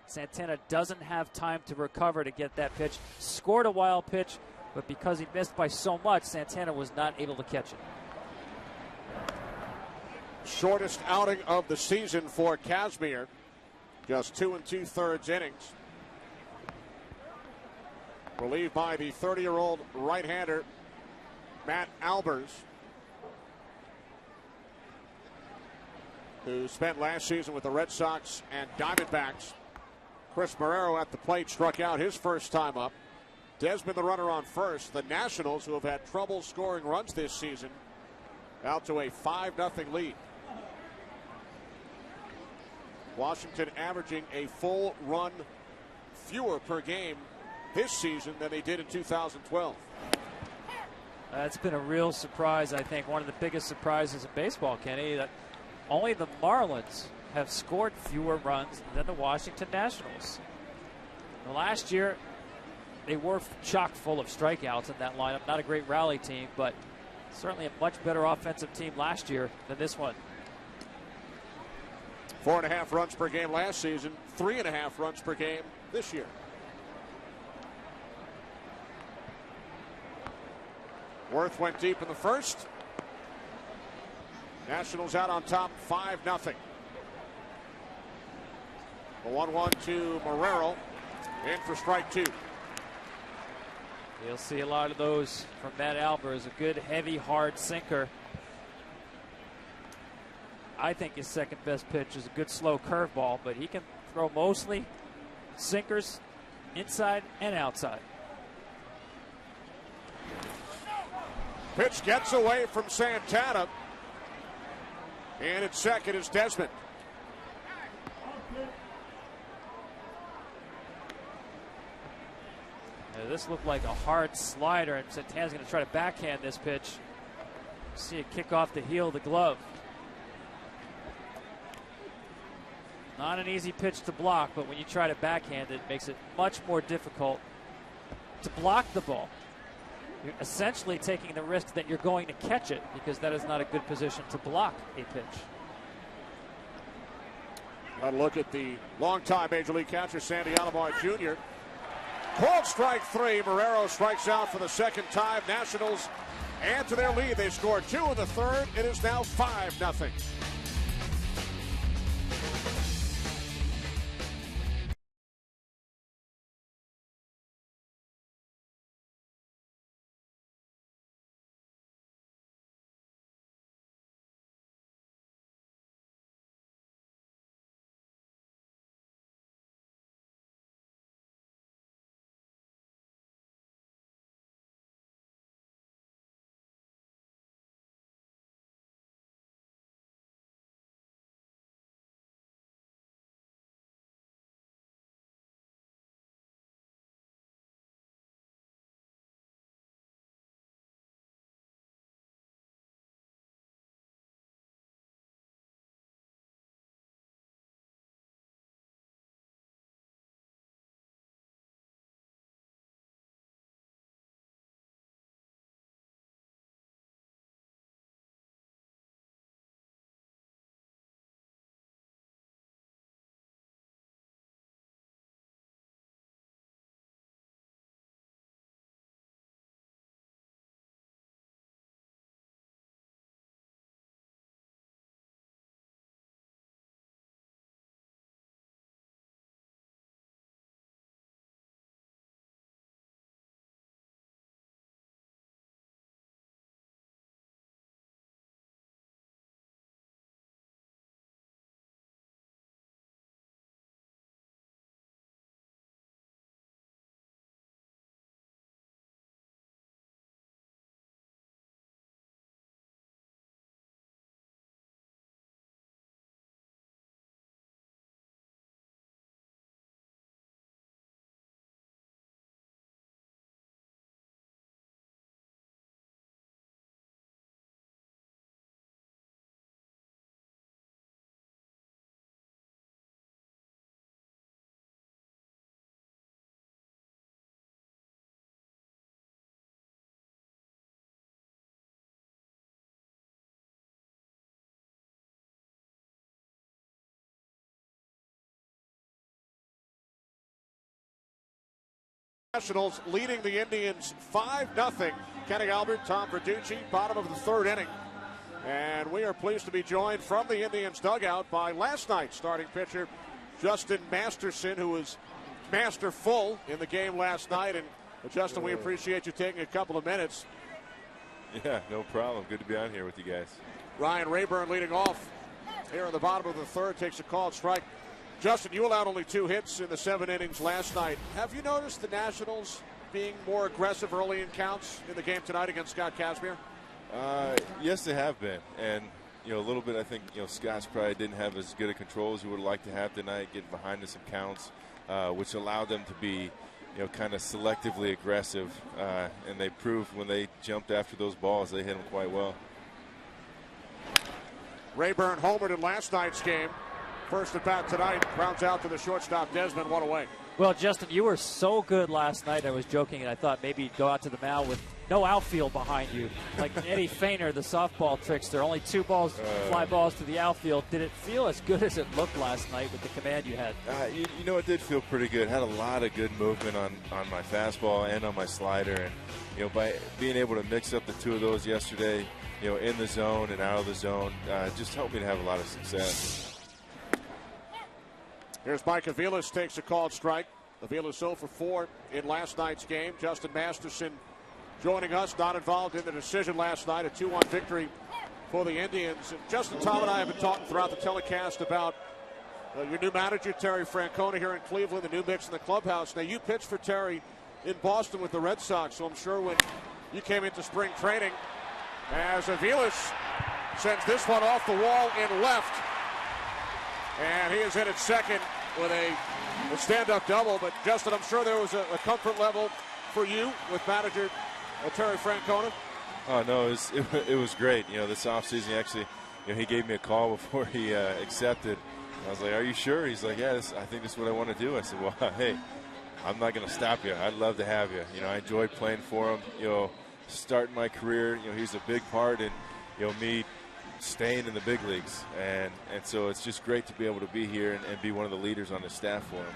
Santana doesn't have time to recover to get that pitch. Scored a wild pitch, but because he missed by so much, Santana was not able to catch it. Shortest outing of the season for Kazmir. Just 2 2/3 innings. Relieved by the 30-year-old right-hander, Matt Albers, who spent last season with the Red Sox and Diamondbacks. Chris Marrero at the plate struck out his first time up. Desmond the runner on first. The Nationals, who have had trouble scoring runs this season, out to a 5-0 lead. Washington averaging a full run fewer per game this season than they did in 2012. That's been a real surprise, I think. One of the biggest surprises in baseball, Kenny, that only the Marlins have scored fewer runs than the Washington Nationals. Last year, they were chock full of strikeouts in that lineup. Not a great rally team, but certainly a much better offensive team last year than this one. 4.5 runs per game last season, 3.5 runs per game this year. Worth went deep in the first. Nationals out on top, 5-0. The 1-1 to Marrero, in for strike 2. You'll see a lot of those from Matt Albers. A good, heavy, hard sinker. I think his second best pitch is a good slow curveball, but he can throw mostly sinkers inside and outside. Pitch gets away from Santana. And at second is Desmond. Now, this looked like a hard slider, and Santana's going to try to backhand this pitch. See it kick off the heel of the glove. Not an easy pitch to block, but when you try to backhand it, it makes it much more difficult to block the ball. You're essentially taking the risk that you're going to catch it, because that is not a good position to block a pitch. A look at the longtime Major League catcher, Sandy Alomar Jr. Called strike 3. Marrero strikes out for the second time. Nationals add to their lead. They scored 2 in the third. It is now 5-0. Nationals leading the Indians 5-0. Kenny Albert, Tom Verducci, bottom of the third inning. And we are pleased to be joined from the Indians dugout by last night's starting pitcher, Justin Masterson, who was masterful in the game last night. And Justin, we appreciate you taking a couple of minutes. Yeah, no problem. Good to be on here with you guys. Ryan Rayburn leading off here in the bottom of the third, takes a called strike. Justin, you allowed only 2 hits in the 7 innings last night. Have you noticed the Nationals being more aggressive early in counts in the game tonight against Scott Kazmir? Yes, they have been. And, a little bit, I think, Scott's probably didn't have as good a control as he would have liked to have tonight, getting behind in some counts, which allowed them to be, kind of selectively aggressive. And they proved when they jumped after those balls, they hit them quite well. Rayburn homered in last night's game. First at bat tonight, rounds out to the shortstop, Desmond, one away. Well, Justin, you were so good last night. I was joking, and I thought maybe you'd go out to the mound with no outfield behind you. Like Eddie Feigner, the softball trickster. Only 2 fly balls to the outfield. Did it feel as good as it looked last night with the command you had? It did feel pretty good. Had a lot of good movement on my fastball and on my slider. And, by being able to mix up the 2 of those yesterday, in the zone and out of the zone, just helped me to have a lot of success. Here's Mike Aviles, takes a called strike. Aviles 0 for 4 in last night's game. Justin Masterson joining us, not involved in the decision last night. A 2-1 victory for the Indians. And Justin, Tom, and I have been talking throughout the telecast about your new manager, Terry Francona, here in Cleveland, the new mix in the clubhouse. Now, you pitched for Terry in Boston with the Red Sox, so I'm sure when you came into spring training, as Aviles sends this one off the wall in left. And he is in at second with a stand-up double. But, Justin, I'm sure there was a comfort level for you with manager Terry Francona. Oh, no, it was great. This offseason, actually, he gave me a call before he accepted. I was like, are you sure? He's like, yeah, I think this is what I want to do. I said, well, hey, I'm not going to stop you. I'd love to have you. I enjoyed playing for him. Starting my career, he's a big part in, me staying in the big leagues, and so it's just great to be able to be here and be one of the leaders on the staff for him.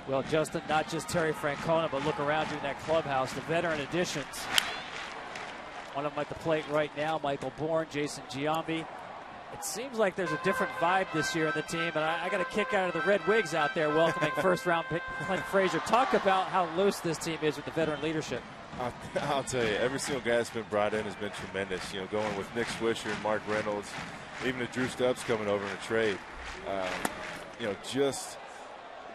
Well, Justin, not just Terry Francona, but look around you in that clubhouse, the veteran additions. One of them at the plate right now, Michael Bourne, Jason Giambi. It seems like there's a different vibe this year in the team, and I got a kick out of the Red Wigs out there welcoming first-round pick Clint Frazier. Talk about how loose this team is with the veteran leadership. I'll tell you, every single guy that's been brought in has been tremendous. Going with Nick Swisher and Mark Reynolds, even the Drew Stubbs coming over in a trade. Just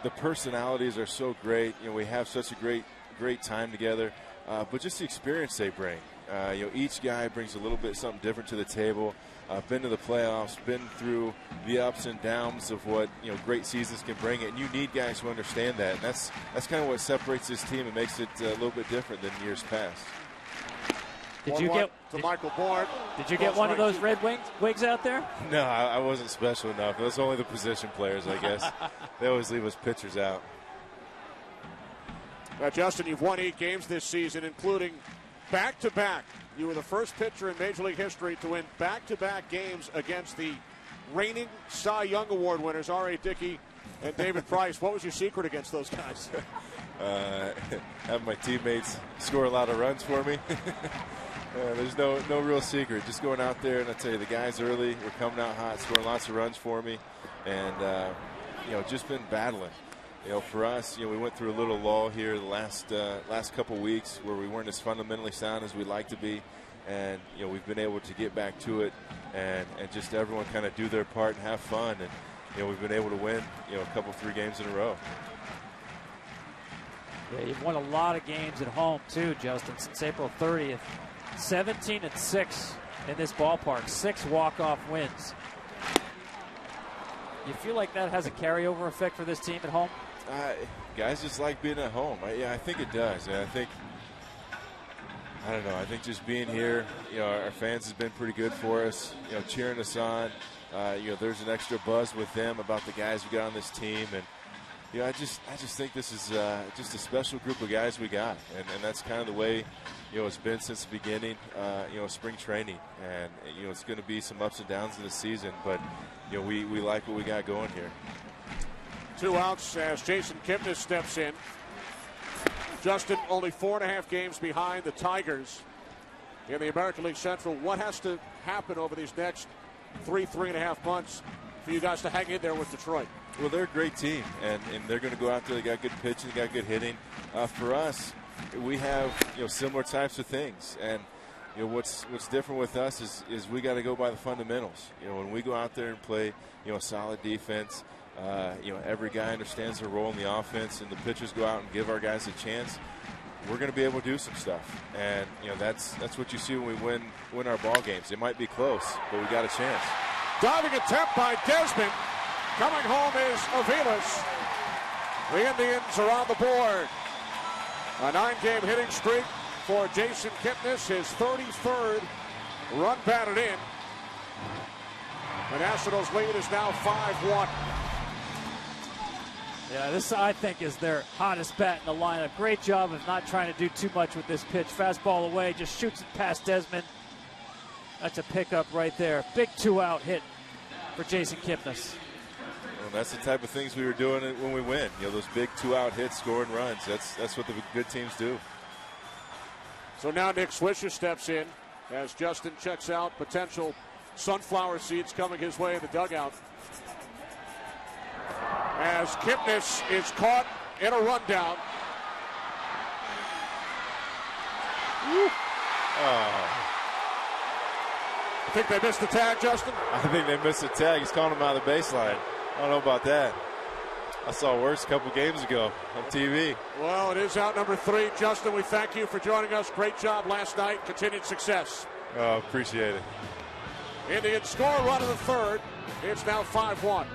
the personalities are so great. We have such a great time together. But just the experience they bring. Each guy brings a little bit something different to the table. Been to the playoffs, been through the ups and downs of what great seasons can bring. And you need guys who understand that. And that's kind of what separates this team and makes it a little bit different than years past. Did you get to Michael Bourne? Did you get one of those Red Wigs out there? No, I wasn't special enough. It was only the position players, I guess. They always leave us pitchers out. Justin, you've won 8 games this season, including back-to-back. You were the first pitcher in Major League history to win back-to-back games against the reigning Cy Young Award winners, R.A. Dickey and David Price. What was your secret against those guys? Have my teammates score a lot of runs for me. There's no real secret. Just going out there, and I tell you, the guys early were coming out hot, scoring lots of runs for me, and just been battling. For us, we went through a little lull here the last couple weeks where we weren't as fundamentally sound as we'd like to be, and we've been able to get back to it and just everyone kind of do their part and have fun, and we've been able to win a couple 3 games in a row. Yeah, you've won a lot of games at home too, Justin, since April 30th. 17-6 in this ballpark, 6 walk-off wins. You feel like that has a carryover effect for this team at home? Guys just like being at home. I think it does. And I don't know. I think just being here, our fans has been pretty good for us, cheering us on. There's an extra buzz with them about the guys we got on this team. And, I just think this is just a special group of guys we got. And that's kind of the way, it's been since the beginning, spring training. And, it's going to be some ups and downs in the season. But, we like what we got going here. 2 outs as Jason Kipnis steps in. Justin, only 4.5 games behind the Tigers in the American League Central. What has to happen over these next 3.5 months for you guys to hang in there with Detroit? Well, they're a great team, and they're going to go out there. They got good pitching, they got good hitting. For us, we have similar types of things, and what's different with us is we got to go by the fundamentals. When we go out there and play solid defense, every guy understands their role in the offense, and the pitchers go out and give our guys a chance. We're going to be able to do some stuff, and that's what you see when we win our ball games. It might be close, but we got a chance. Diving attempt by Desmond. Coming home is Aviles. The Indians are on the board. A 9-game hitting streak for Jason Kipnis, his 33rd run batted in. The Nationals' lead is now 5-1. Yeah, this, I think, is their hottest bat in the lineup. Great job of not trying to do too much with this pitch. Fastball away, just shoots it past Desmond. That's a pickup right there. Big 2-out hit for Jason Kipnis. Well, that's the type of things we were doing when we win. Those big 2-out hits, scoring runs. That's what the good teams do. So now Nick Swisher steps in as Justin checks out potential sunflower seeds coming his way in the dugout. As Kipnis is caught in a rundown. I think they missed the tag, Justin. I think they missed the tag. He's calling him out of the baseline. I don't know about that. I saw worse a couple games ago on TV. Well, it is out number 3. Justin, we thank you for joining us. Great job last night. Continued success. Oh, appreciate it. Indians score a run in the 3rd. It's now 5-1.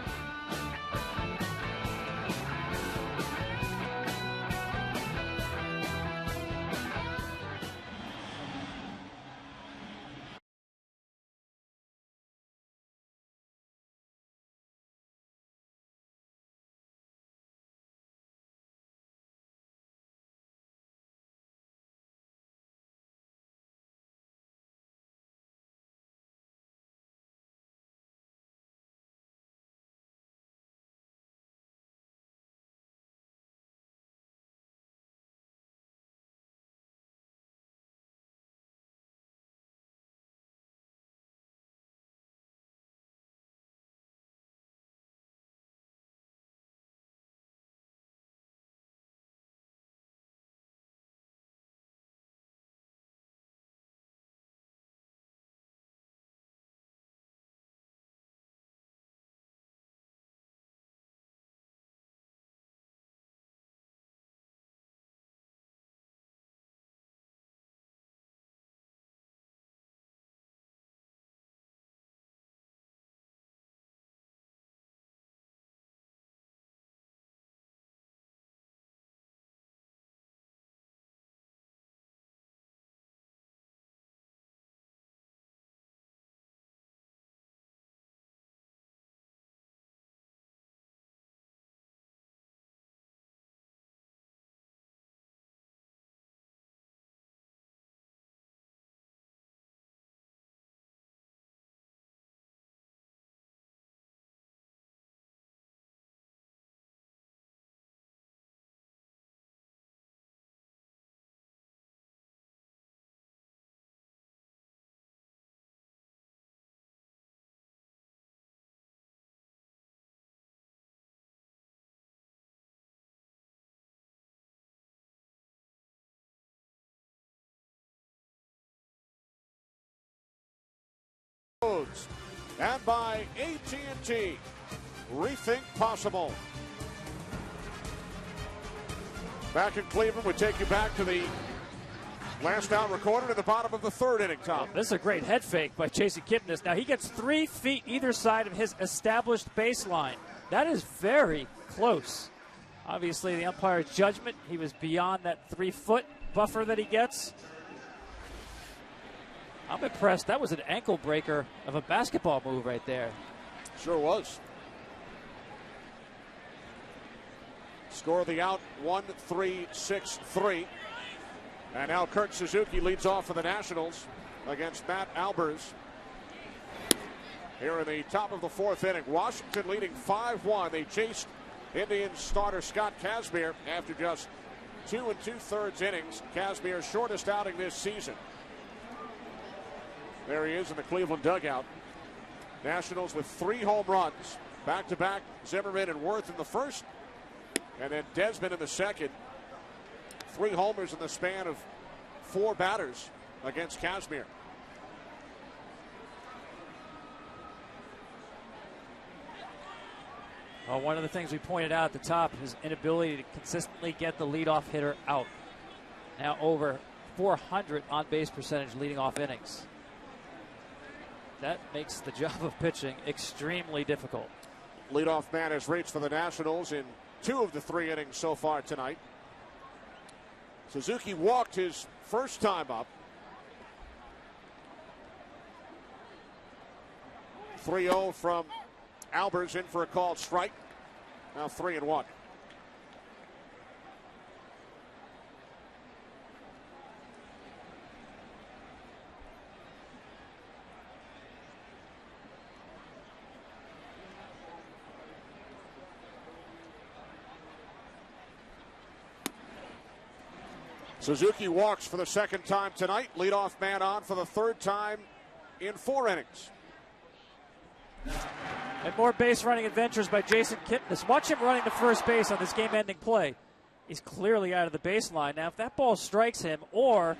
And by AT&T, rethink possible. Back in Cleveland, we take you back to the last out recorded at the bottom of the 3rd inning, Tom. This is a great head fake by Jason Kipnis. Now he gets 3 feet either side of his established baseline. That is very close. Obviously, the umpire's judgment, he was beyond that 3-foot buffer that he gets. I'm impressed. That was an ankle breaker of a basketball move right there. Sure was. Score of the out, 1-3-6-3. And now Kurt Suzuki leads off for the Nationals against Matt Albers. Here in the top of the 4th inning, Washington leading 5-1. They chased Indians starter Scott Kazmir after just 2 2/3 innings. Kazmier's shortest outing this season. There he is in the Cleveland dugout. Nationals with 3 home runs. Back-to-back, Zimmerman and Worth in the first. And then Desmond in the second. 3 homers in the span of 4 batters against Kazmier. Well, one of the things we pointed out at the top is his inability to consistently get the leadoff hitter out. Now over 400 on-base percentage leading off innings. That makes the job of pitching extremely difficult. Leadoff man has reached for the Nationals in 2 of the 3 innings so far tonight. Suzuki walked his first time up. 3-0 from Albers, in for a called strike. Now 3-1. Suzuki walks for the second time tonight. Leadoff man on for the 3rd time in 4 innings. And more base running adventures by Jason Kipnis. Watch him running to first base on this game-ending play. He's clearly out of the baseline. Now, if that ball strikes him or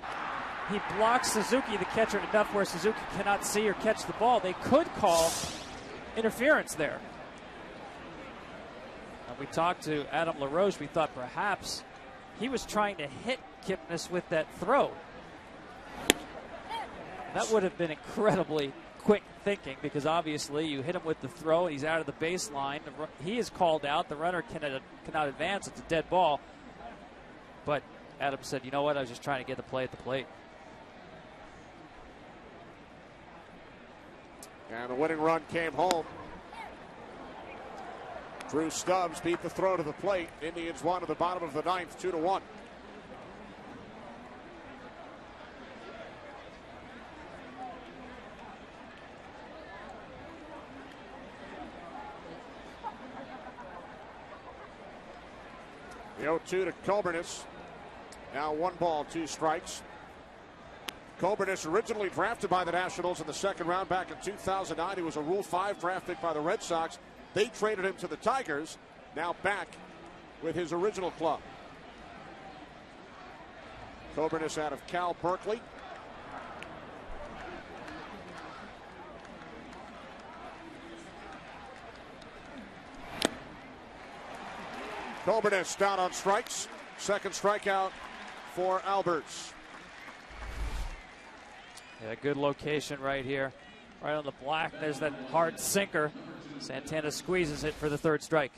he blocks Suzuki, the catcher, enough where Suzuki cannot see or catch the ball, they could call interference there. And we talked to Adam LaRoche. We thought perhaps he was trying to hit Kipnis with that throw. That would have been incredibly quick thinking, because obviously you hit him with the throw, he's out of the baseline, he is called out, the runner cannot advance, it's a dead ball. But Adam said, you know what, I was just trying to get the play at the plate. And the winning run came home. Drew Stubbs beat the throw to the plate. Indians won to the bottom of the 9th, 2-1. The 0-2 to Coburnis. Now 1 ball, 2 strikes. Coburnis, originally drafted by the Nationals in the 2nd round back in 2009. He was a Rule 5 draft pick by the Red Sox. They traded him to the Tigers. Now back with his original club. Coburnis out of Cal Berkeley. Coburnis down on strikes. 2nd strikeout for Alberts. Yeah, good location right here. Right on the black. There's that hard sinker. Santana squeezes it for the 3rd strike.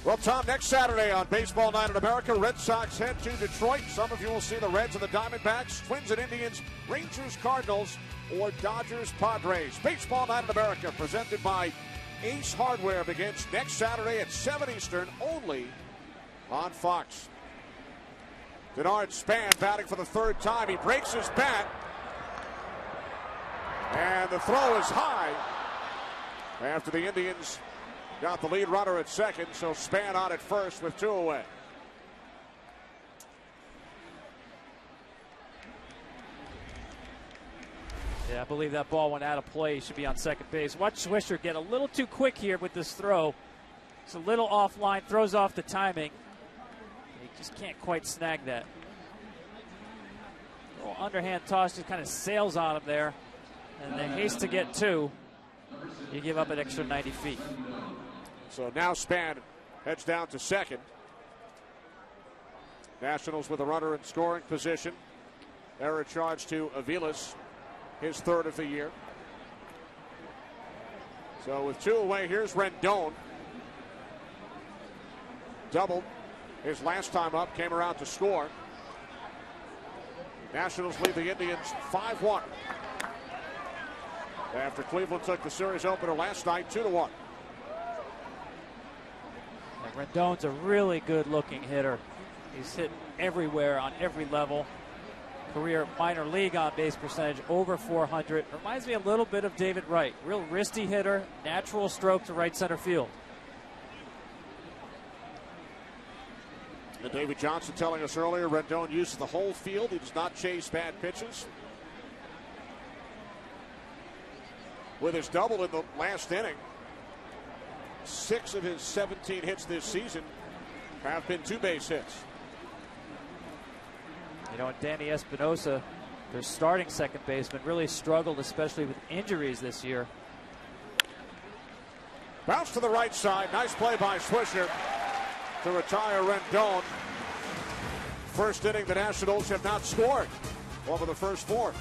Well, Tom, next Saturday on Baseball Night in America, Red Sox head to Detroit. Some of you will see the Reds and the Diamondbacks, Twins and Indians, Rangers, Cardinals, or Dodgers, Padres. Baseball Night in America, presented by Ace Hardware, begins next Saturday at 7 Eastern, only on Fox. Denard Span batting for the 3rd time. He breaks his bat. And the throw is high after the Indians got the lead runner at 2nd, so Span on at 1st with 2 away. Yeah, I believe that ball went out of play. He should be on 2nd base. Watch Swisher get a little too quick here with this throw. It's a little offline, throws off the timing. He just can't quite snag that. A little underhand toss just kind of sails on him there. And the haste to get 2, you give up an extra 90 feet. So now Span heads down to 2nd. Nationals with a runner in scoring position. Error charge to Aviles, his 3rd of the year. So with 2 away, here's Rendon. Doubled his last time up, came around to score. Nationals lead the Indians 5-1. After Cleveland took the series opener last night, 2-1. Rendon's a really good-looking hitter. He's hit everywhere on every level. Career minor league on-base percentage over 400. Reminds me a little bit of David Wright. Real wristy hitter, natural stroke to right center field. And David Johnson telling us earlier, Rendon uses the whole field. He does not chase bad pitches. With his double in the last inning, 6 of his 17 hits this season have been 2-base hits. You know, and Danny Espinosa, their starting second baseman, really struggled, especially with injuries this year. Bounce to the right side. Nice play by Swisher to retire Rendon. First inning, the Nationals have not scored over the first 4.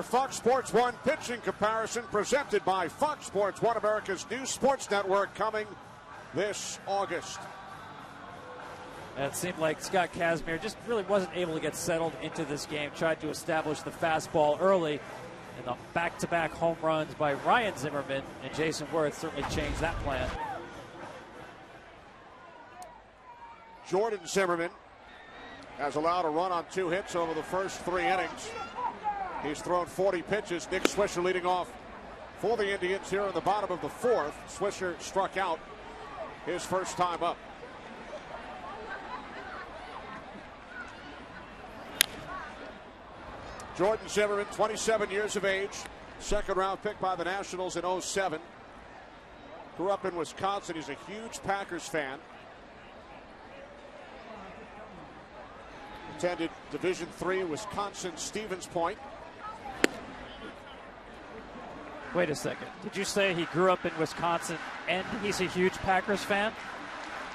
Fox Sports 1 pitching comparison presented by Fox Sports 1, America's new sports network, coming this August. And it seemed like Scott Kazmir just really wasn't able to get settled into this game. Tried to establish the fastball early, and the back-to-back home runs by Ryan Zimmerman and Jason Worth certainly changed that plan. Jordan Zimmerman has allowed a run on 2 hits over the first 3 innings. He's thrown 40 pitches. Nick Swisher leading off for the Indians here in the bottom of the 4th. Swisher struck out his first time up. Jordan Zimmerman, 27 years of age, second-round pick by the Nationals in 07. Grew up in Wisconsin. He's a huge Packers fan. Attended Division III Wisconsin Stevens Point. Wait a second. Did you say he grew up in Wisconsin and he's a huge Packers fan?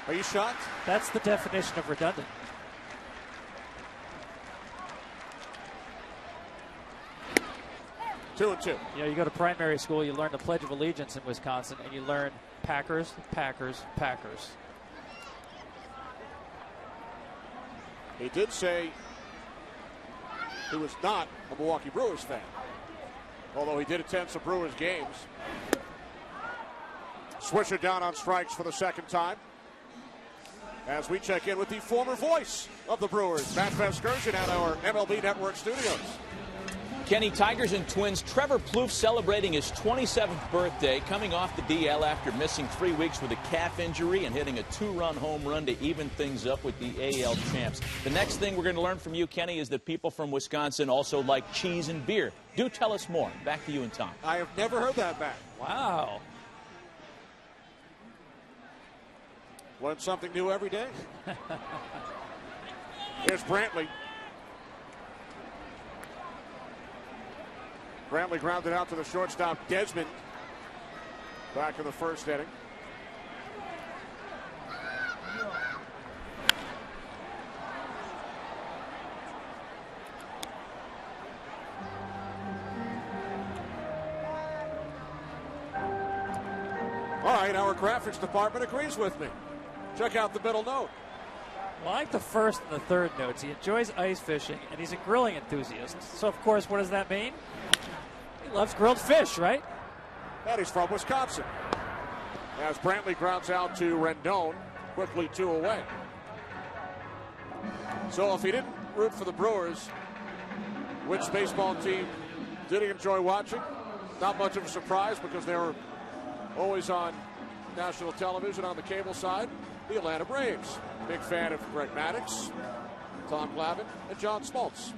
Are you shocked? That's the definition of redundant. Two and two. You know, you go to primary school, you learn the Pledge of Allegiance in Wisconsin, and you learn Packers, Packers, Packers. He did say he was not a Milwaukee Brewers fan, although he did attend some Brewers games. Swisher down on strikes for the second time. As we check in with the former voice of the Brewers, Matt Vasgersian, at our MLB Network studios. Kenny, Tigers and Twins, Trevor Plouffe celebrating his 27th birthday, coming off the DL after missing 3 weeks with a calf injury and hitting a 2-run home run to even things up with the AL champs. The next thing we're going to learn from you, Kenny, is that people from Wisconsin also like cheese and beer. Do tell us more. Back to you and Tom. I have never heard that, Matt. Wow. Learn something new every day. Here's Brantley. Brantley grounded out to the shortstop, Desmond. Back in the first inning. All right, our graphics department agrees with me. Check out the middle note. Well, I like the first and the third notes. He enjoys ice fishing, and he's a grilling enthusiast. So, of course, what does that mean? He loves grilled fish, right? And he's from Wisconsin. As Brantley grounds out to Rendon, quickly 2 away. So if he didn't root for the Brewers, which baseball team did he enjoy watching? Not much of a surprise because they were always on national television on the cable side. The Atlanta Braves. Big fan of Greg Maddux, Tom Glavine, and John Smoltz.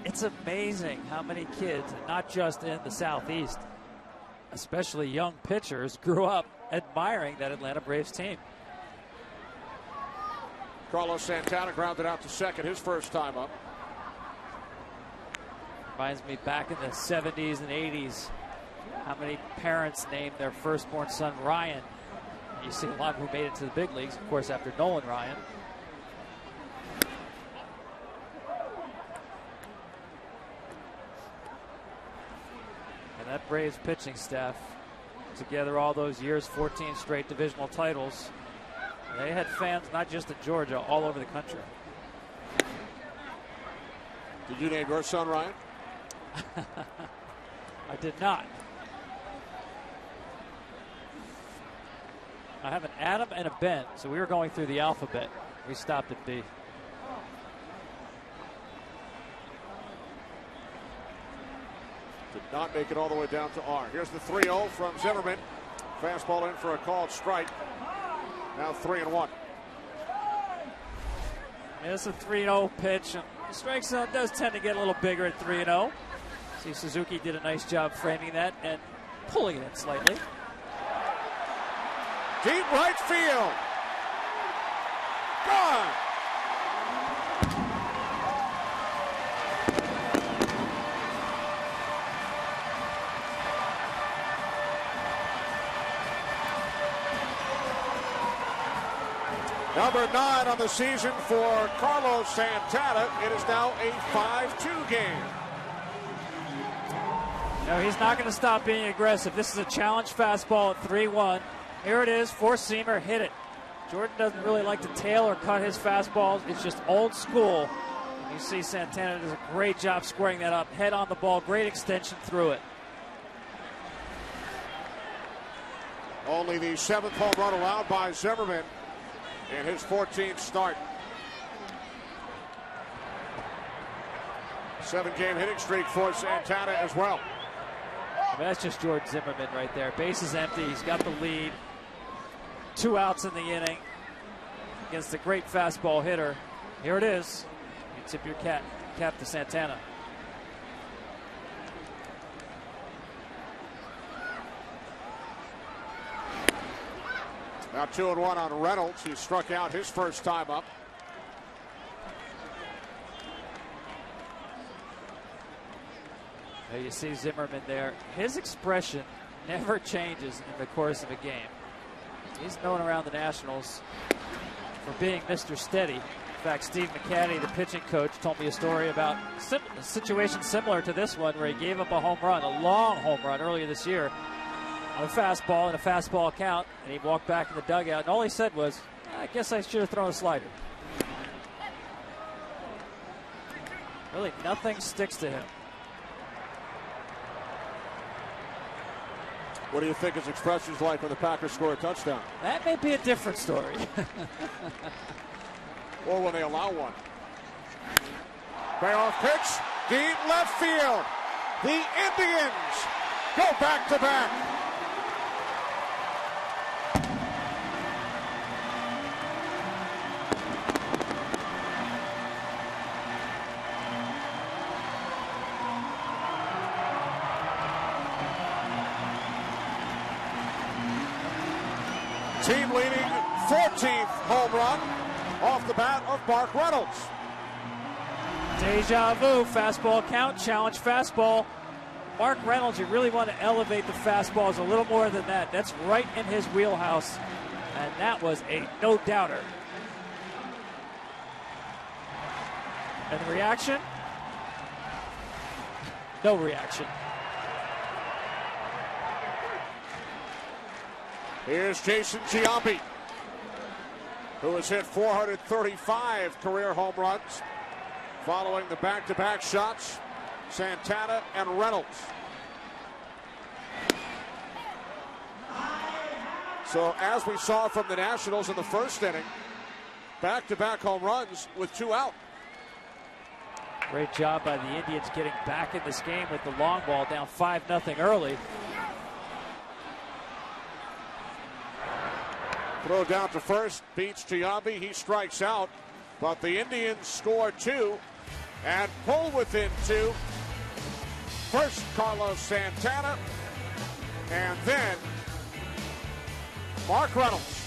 It's amazing how many kids, not just in the Southeast, especially young pitchers, grew up admiring that Atlanta Braves team. Carlos Santana grounded out to second his first time up. Reminds me back in the 70s and 80s, how many parents named their firstborn son Ryan. You see a lot who made it to the big leagues, of course, after Nolan Ryan. And that Braves pitching staff, together all those years, 14 straight divisional titles. They had fans not just in Georgia, all over the country. Did you name your son Ryan? I did not. I have an Adam and a Ben, so we were going through the alphabet. We stopped at B. Did not make it all the way down to R. Here's the 3-0 from Zimmerman. Fastball in for a called strike. Now 3-1. It's a 3-0 pitch. And the strike zone does tend to get a little bigger at 3-0. See, Suzuki did a nice job framing that and pulling it slightly. Deep right field. Gone. Number 9 on the season for Carlos Santana. It is now a 5-2 game. No, he's not going to stop being aggressive. This is a challenge fastball at 3-1. Here it is, four-seamer, hit it. Jordan doesn't really like to tail or cut his fastballs. It's just old school. You see Santana does a great job squaring that up. Head on the ball, great extension through it. Only the 7th home run allowed by Zimmerman in his 14th start. 7-game hitting streak for Santana as well. I mean, that's just George Zimmerman right there. Base is empty. He's got the lead. 2 outs in the inning against a great fastball hitter. Here it is. You tip your cap to Santana. Now 2-1 on Reynolds, who struck out his first time up. There you see Zimmerman there. His expression never changes in the course of a game. He's known around the Nationals for being Mr. Steady. In fact, Steve McCaddy, the pitching coach, told me a story about a situation similar to this one where he gave up a home run, a long home run earlier this year on a fastball in a fastball count, and he walked back in the dugout, and all he said was, I guess I should have thrown a slider. Really, nothing sticks to him. What do you think his expression is like when the Packers score a touchdown? That may be a different story. Or when they allow one. Payoff pitch, deep left field. The Indians go back to back. Team leading 14th home run off the bat of Mark Reynolds. Deja vu, fastball count, challenge fastball. Mark Reynolds, you really want to elevate the fastballs a little more than that. That's right in his wheelhouse, and that was a no-doubter. And the reaction? No reaction. Here's Jason Giambi, who has hit 435 career home runs following the back-to-back shots, Santana and Reynolds. So as we saw from the Nationals in the first inning, back-to-back home runs with 2 out. Great job by the Indians getting back in this game with the long ball, down 5-0 early. Throw down to first, beats Giambi, he strikes out, but the Indians score 2 and pull within 2. First Carlos Santana, and then Mark Reynolds.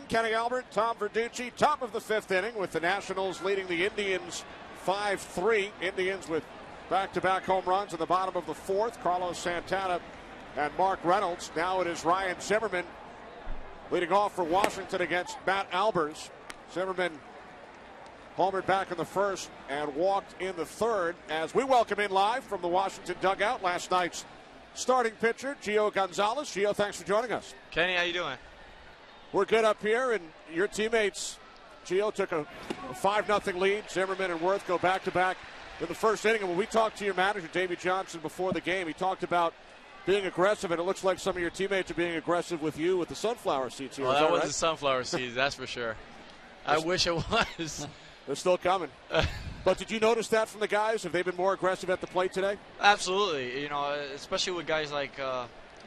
Kenny Albert, Tom Verducci, top of the 5th inning with the Nationals leading the Indians 5-3. Indians with back-to-back home runs in the bottom of the 4th. Carlos Santana and Mark Reynolds. Now it is Ryan Zimmerman leading off for Washington against Matt Albers. Zimmerman homered back in the 1st and walked in the 3rd as we welcome in live from the Washington dugout last night's starting pitcher, Gio Gonzalez. Gio, thanks for joining us. Kenny, how you doing? We're good up here, and your teammates, Gio, took a 5-0 lead. Zimmerman and Worth go back-to-back in the 1st inning. And when we talked to your manager, Davey Johnson, before the game, he talked about being aggressive, and it looks like some of your teammates are being aggressive with you with the sunflower seeds here. Well, Is that that was right? the sunflower seeds, that's for sure. I wish it was. They're still coming. But did you notice that from the guys? Have they been more aggressive at the plate today? Absolutely. You know, especially with guys like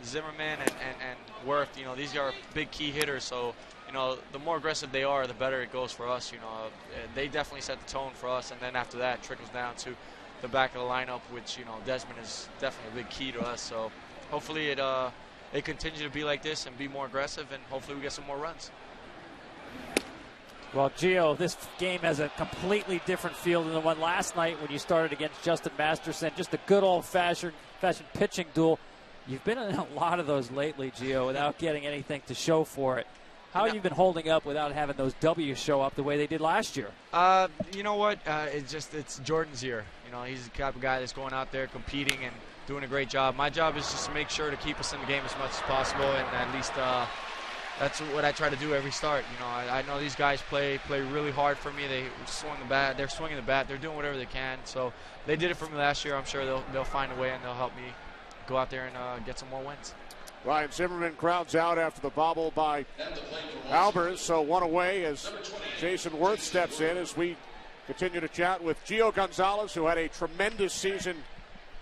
Zimmerman and Worth. You know, these are big key hitters, so you know, the more aggressive they are, the better it goes for us. You know, they definitely set the tone for us, and then after that, it trickles down to the back of the lineup, which, you know, Desmond is definitely a big key to us. So hopefully it continues to be like this and be more aggressive, and hopefully we get some more runs. Well, Gio, this game has a completely different feel than the one last night when you started against Justin Masterson. Just a good old-fashioned pitching duel. You've been in a lot of those lately, Gio, without getting anything to show for it. How have you been holding up without having those W's show up the way they did last year? You know what? It's Jordan's year. You know, he's the type of guy that's going out there competing and doing a great job. My job is just to make sure to keep us in the game as much as possible, and at least that's what I try to do every start. You know, I know these guys play really hard for me. They swing the bat. They're swinging the bat. They're doing whatever they can. So they did it for me last year. I'm sure they'll find a way, and they'll help me go out there and get some more wins. Ryan Zimmerman crowds out after the bobble by Albers, so one away as Jason Worth steps in as we continue to chat with Gio Gonzalez, who had a tremendous season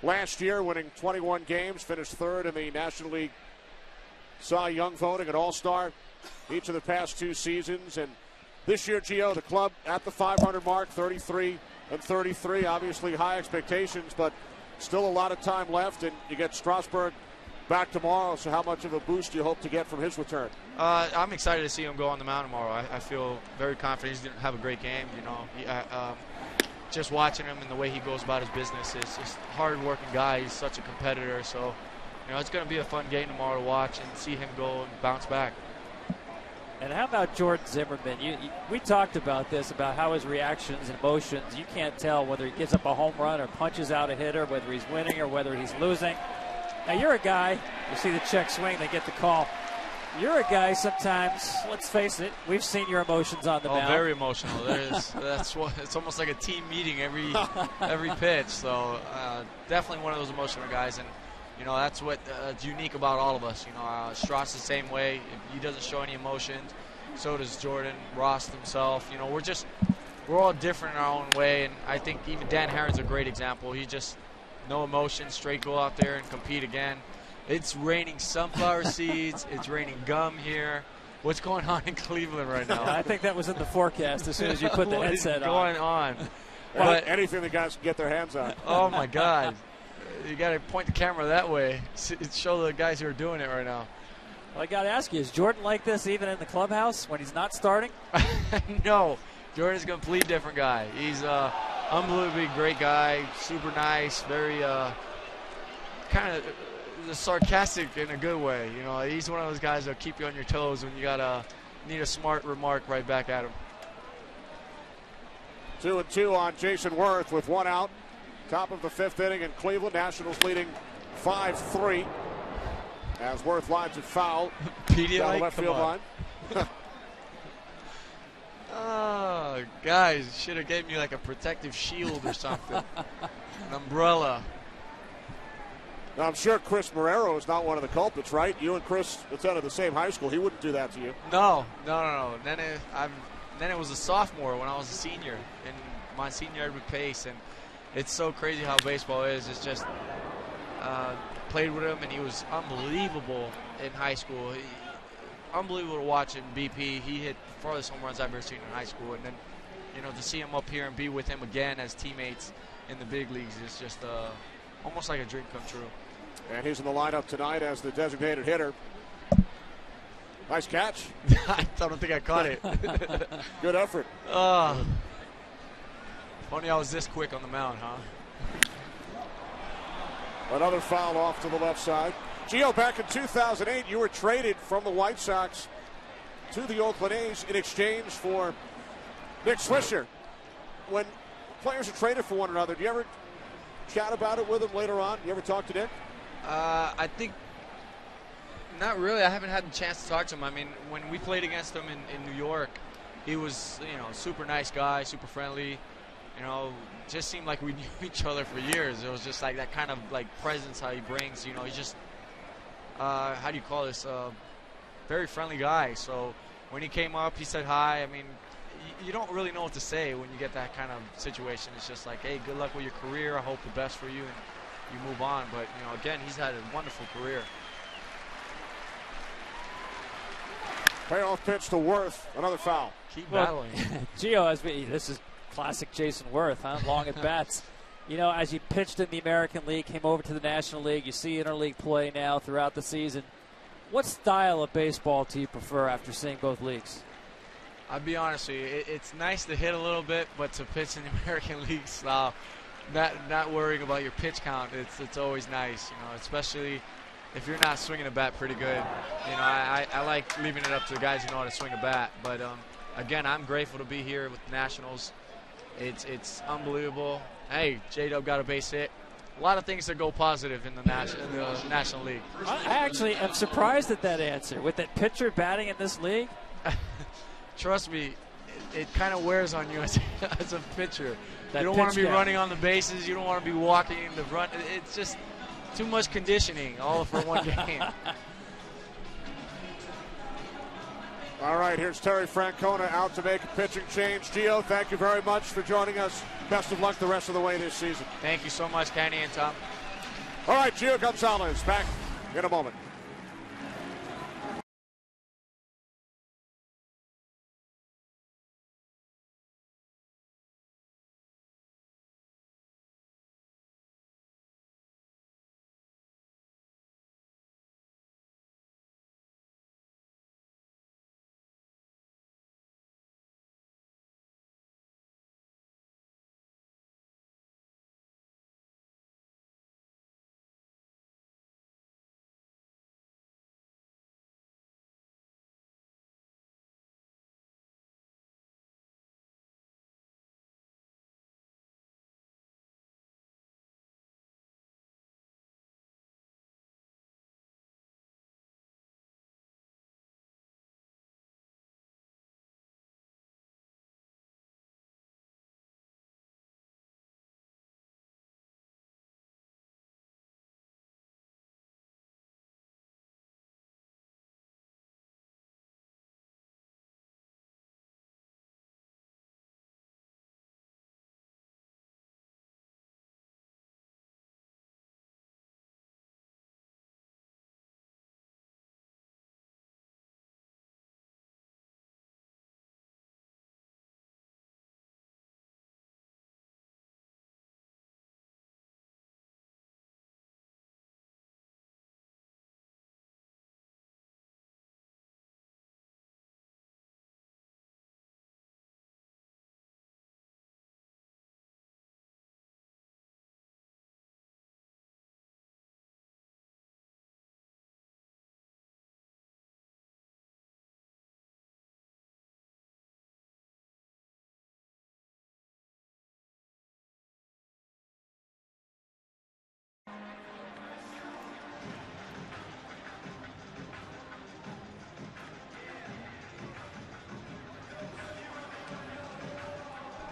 last year, winning 21 games, finished third in the National League Cy Young voting, an all-star each of the past 2 seasons. And this year, Gio, the club at the 500 mark, 33 and 33. Obviously high expectations, but still a lot of time left, and you get Strasburg back tomorrow. So how much of a boost do you hope to get from his return? I'm excited to see him go on the mound tomorrow. I feel very confident he's going to have a great game. You know, just watching him and the way he goes about his business is just a hard-working guy. He's such a competitor. So, you know, it's going to be a fun game tomorrow to watch and see him go and bounce back. And how about Jordan Zimmerman? We talked about this, about how his reactions and emotions, you can't tell whether he gives up a home run or punches out a hitter, whether he's winning or whether he's losing. Now, you're a guy, you see the check swing, they get the call. You're a guy sometimes, let's face it, we've seen your emotions on the mound. Very emotional. It's almost like a team meeting every pitch. So definitely one of those emotional guys. And, you know, that's what's unique about all of us. You know, Strauss the same way. He doesn't show any emotions. So does Jordan, Ross himself. You know, we're all different in our own way. And I think even Dan Herron's a great example. He just, no emotion, straight go out there and compete again. It's raining sunflower seeds. It's raining gum here. What's going on in Cleveland right now? I think that was in the forecast as soon as you put the headset on. What's going on? But anything the guys can get their hands on. Oh, my God. You got to point the camera that way. Show the guys who are doing it right now. Well, I got to ask you, is Jordan like this even in the clubhouse when he's not starting? No. Jordan's a completely different guy. He's an unbelievably great guy, super nice, very kind of sarcastic in a good way. You know, he's one of those guys that'll keep you on your toes when you need a smart remark right back at him. 2-2 on Jason Worth with 1 out. Top of the 5th inning in Cleveland. Nationals leading 5-3 as Worth lines it foul down the left field line. Oh, guys, should have gave me like a protective shield or something. An umbrella. Now, I'm sure Chris Marrero is not one of the culprits, right? You and Chris attended the same high school. He wouldn't do that to you. No. Then it was a sophomore when I was a senior in my senior year with Pace, and it's so crazy how baseball is. It's just played with him, and he was unbelievable in high school. Unbelievable to watch in BP. He hit the farthest home runs I've ever seen in high school, and then, you know, to see him up here and be with him again as teammates in the big leagues is just almost like a dream come true. And he's in the lineup tonight as the designated hitter. Nice catch. I don't think I caught it. Good effort. Funny I was this quick on the mound, huh? Another foul off to the left side. Gio, back in 2008, you were traded from the White Sox to the Oakland A's in exchange for Nick Swisher. When players are traded for one another, do you ever chat about it with him later on? You ever talk to Nick? I think not really. I haven't had the chance to talk to him. I mean, when we played against him in New York, he was, you know, super nice guy, super friendly. You know, just seemed like we knew each other for years. It was just like that kind of like presence how he brings. You know, he's just how do you call this? Very friendly guy. So when he came up, he said hi. I mean, you don't really know what to say when you get that kind of situation. It's just like, hey, good luck with your career. I hope the best for you, and you move on. But, you know, again, he's had a wonderful career. Payoff pitch to Worth. Another foul. Keep battling. Gio, this is classic Jason Worth, huh? Long at bats. You know, as you pitched in the American League, came over to the National League, you see interleague play now throughout the season. What style of baseball do you prefer after seeing both leagues? I'll be honest with you, it's nice to hit a little bit, but to pitch in the American League style, not worrying about your pitch count, it's always nice, especially if you're not swinging a bat pretty good. I like leaving it up to the guys who know how to swing a bat. But again, I'm grateful to be here with the Nationals. It's unbelievable. Hey, J-Dub got a base hit. A lot of things that go positive in the National League. I actually am surprised at that answer. With that pitcher batting in this league, trust me, it kind of wears on you as a pitcher. That you don't want to be pitch count. running on the bases. You don't want to be walking in the run. It's just too much conditioning all for one game. All right, here's Terry Francona out to make a pitching change. Gio, thank you very much for joining us. Best of luck the rest of the way this season. Thank you so much, Kenny and Tom. All right, Gio Gonzalez back in a moment.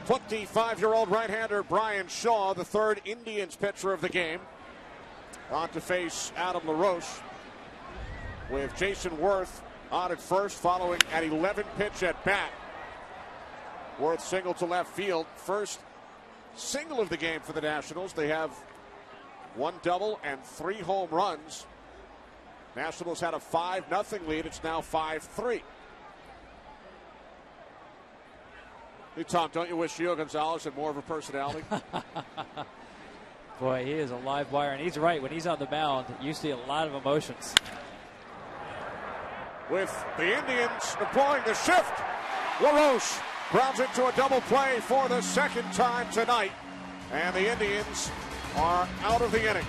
"25-year-old right-hander Brian Shaw, the third Indians pitcher of the game, on to face Adam LaRoche, with Jason Worth on at first following an 11-pitch at bat. Worth single to left field. First single of the game for the Nationals. They have 1 double and 3 home runs. Nationals had a 5-0 lead. It's now 5-3. Hey, Tom, don't you wish Gio Gonzalez had more of a personality? boy, he is a live wire, and he's right. When he's on the mound, you see a lot of emotions. With the Indians deploying the shift, LaRoche grounds into a double play for the second time tonight, and the Indians are out of the inning.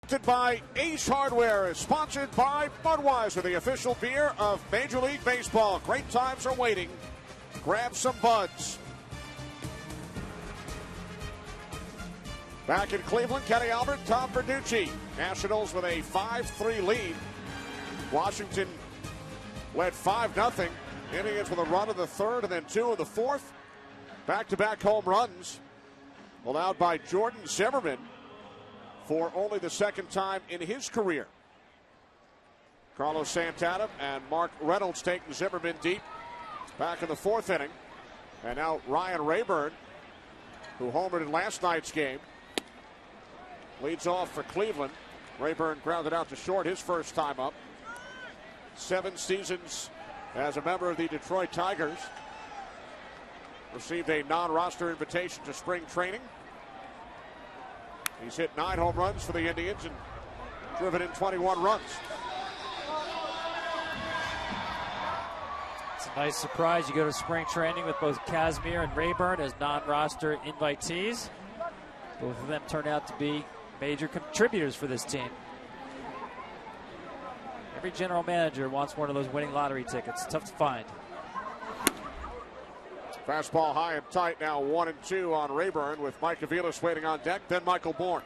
Presented by Ace Hardware, is sponsored by Budweiser, the official beer of Major League Baseball. Great times are waiting. Grab some buds. Back in Cleveland, Kenny Albert, Tom Verducci. Nationals with a 5-3 lead. Washington led 5-0. Indians with a run in the third and then two in the fourth. Back-to-back home runs allowed by Jordan Zimmerman for only the second time in his career. Carlos Santana and Mark Reynolds taking Zimmerman deep back in the fourth inning. And now Ryan Rayburn, who homered in last night's game, leads off for Cleveland. Rayburn grounded out to short his first time up. 7 seasons as a member of the Detroit Tigers. Received a non-roster invitation to spring training. He's hit 9 home runs for the Indians and driven in 21 runs. It's a nice surprise. You go to spring training with both Kazmir and Rayburn as non-roster invitees. Both of them turn out to be major contributors for this team. Every general manager wants one of those winning lottery tickets. Tough to find. Fastball high and tight now, 1-2 on Rayburn with Mike Aviles waiting on deck, then Michael Bourne.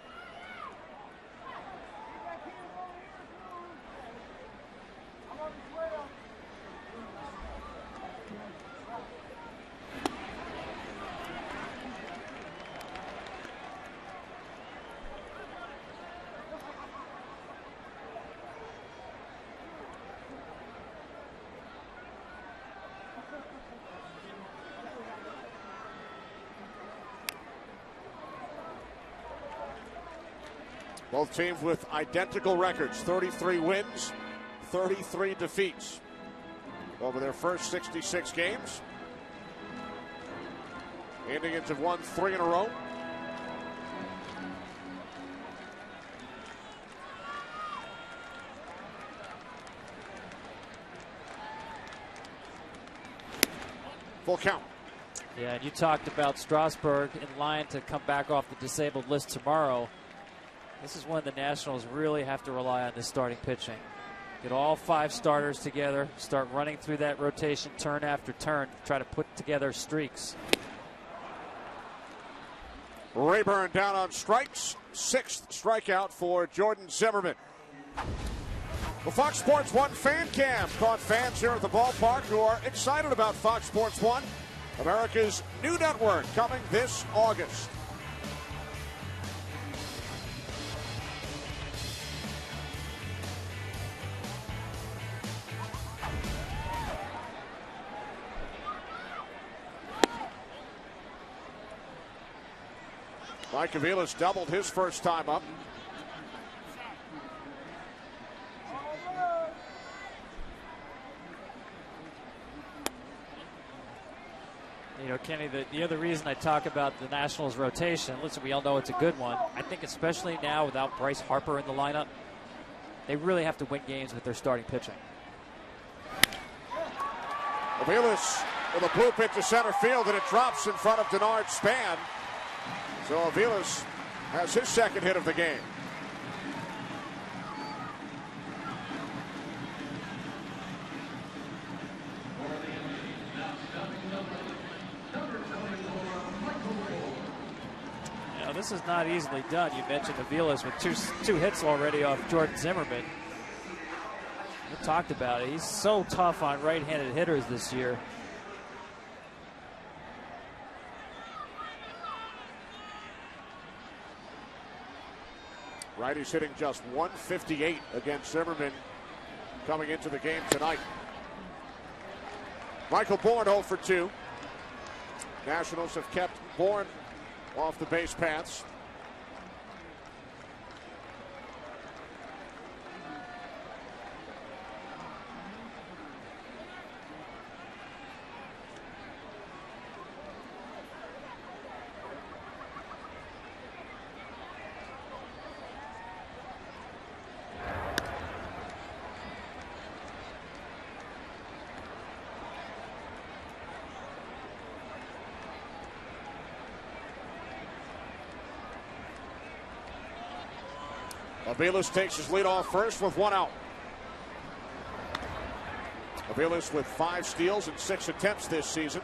Both teams with identical records, 33 wins, 33 defeats over their first 66 games. The Indians have won 3 in a row. Full count. Yeah, and you talked about Strasburg in line to come back off the disabled list tomorrow. This is when the Nationals really have to rely on this starting pitching. Get all 5 starters together, start running through that rotation turn after turn, try to put together streaks. Rayburn down on strikes. 6th strikeout for Jordan Zimmerman. The Fox Sports 1 fan cam caught fans here at the ballpark who are excited about Fox Sports 1, America's new network, coming this August. Mike Aviles doubled his first time up. You know, Kenny, the other reason I talk about the Nationals rotation, listen, we all know it's a good one. I think especially now without Bryce Harper in the lineup, they really have to win games with their starting pitching. Aviles with a blue pitch to center field, and it drops in front of Denard Span. So Aviles has his second hit of the game. Now, this is not easily done. You mentioned Aviles with two hits already off Jordan Zimmerman. We talked about it. He's so tough on right-handed hitters this year. Righty's hitting just 158 against Zimmerman coming into the game tonight. Michael Bourne 0 for 2. Nationals have kept Bourne off the base paths. Aviles takes his lead off first with 1 out. Aviles with 5 steals and 6 attempts this season.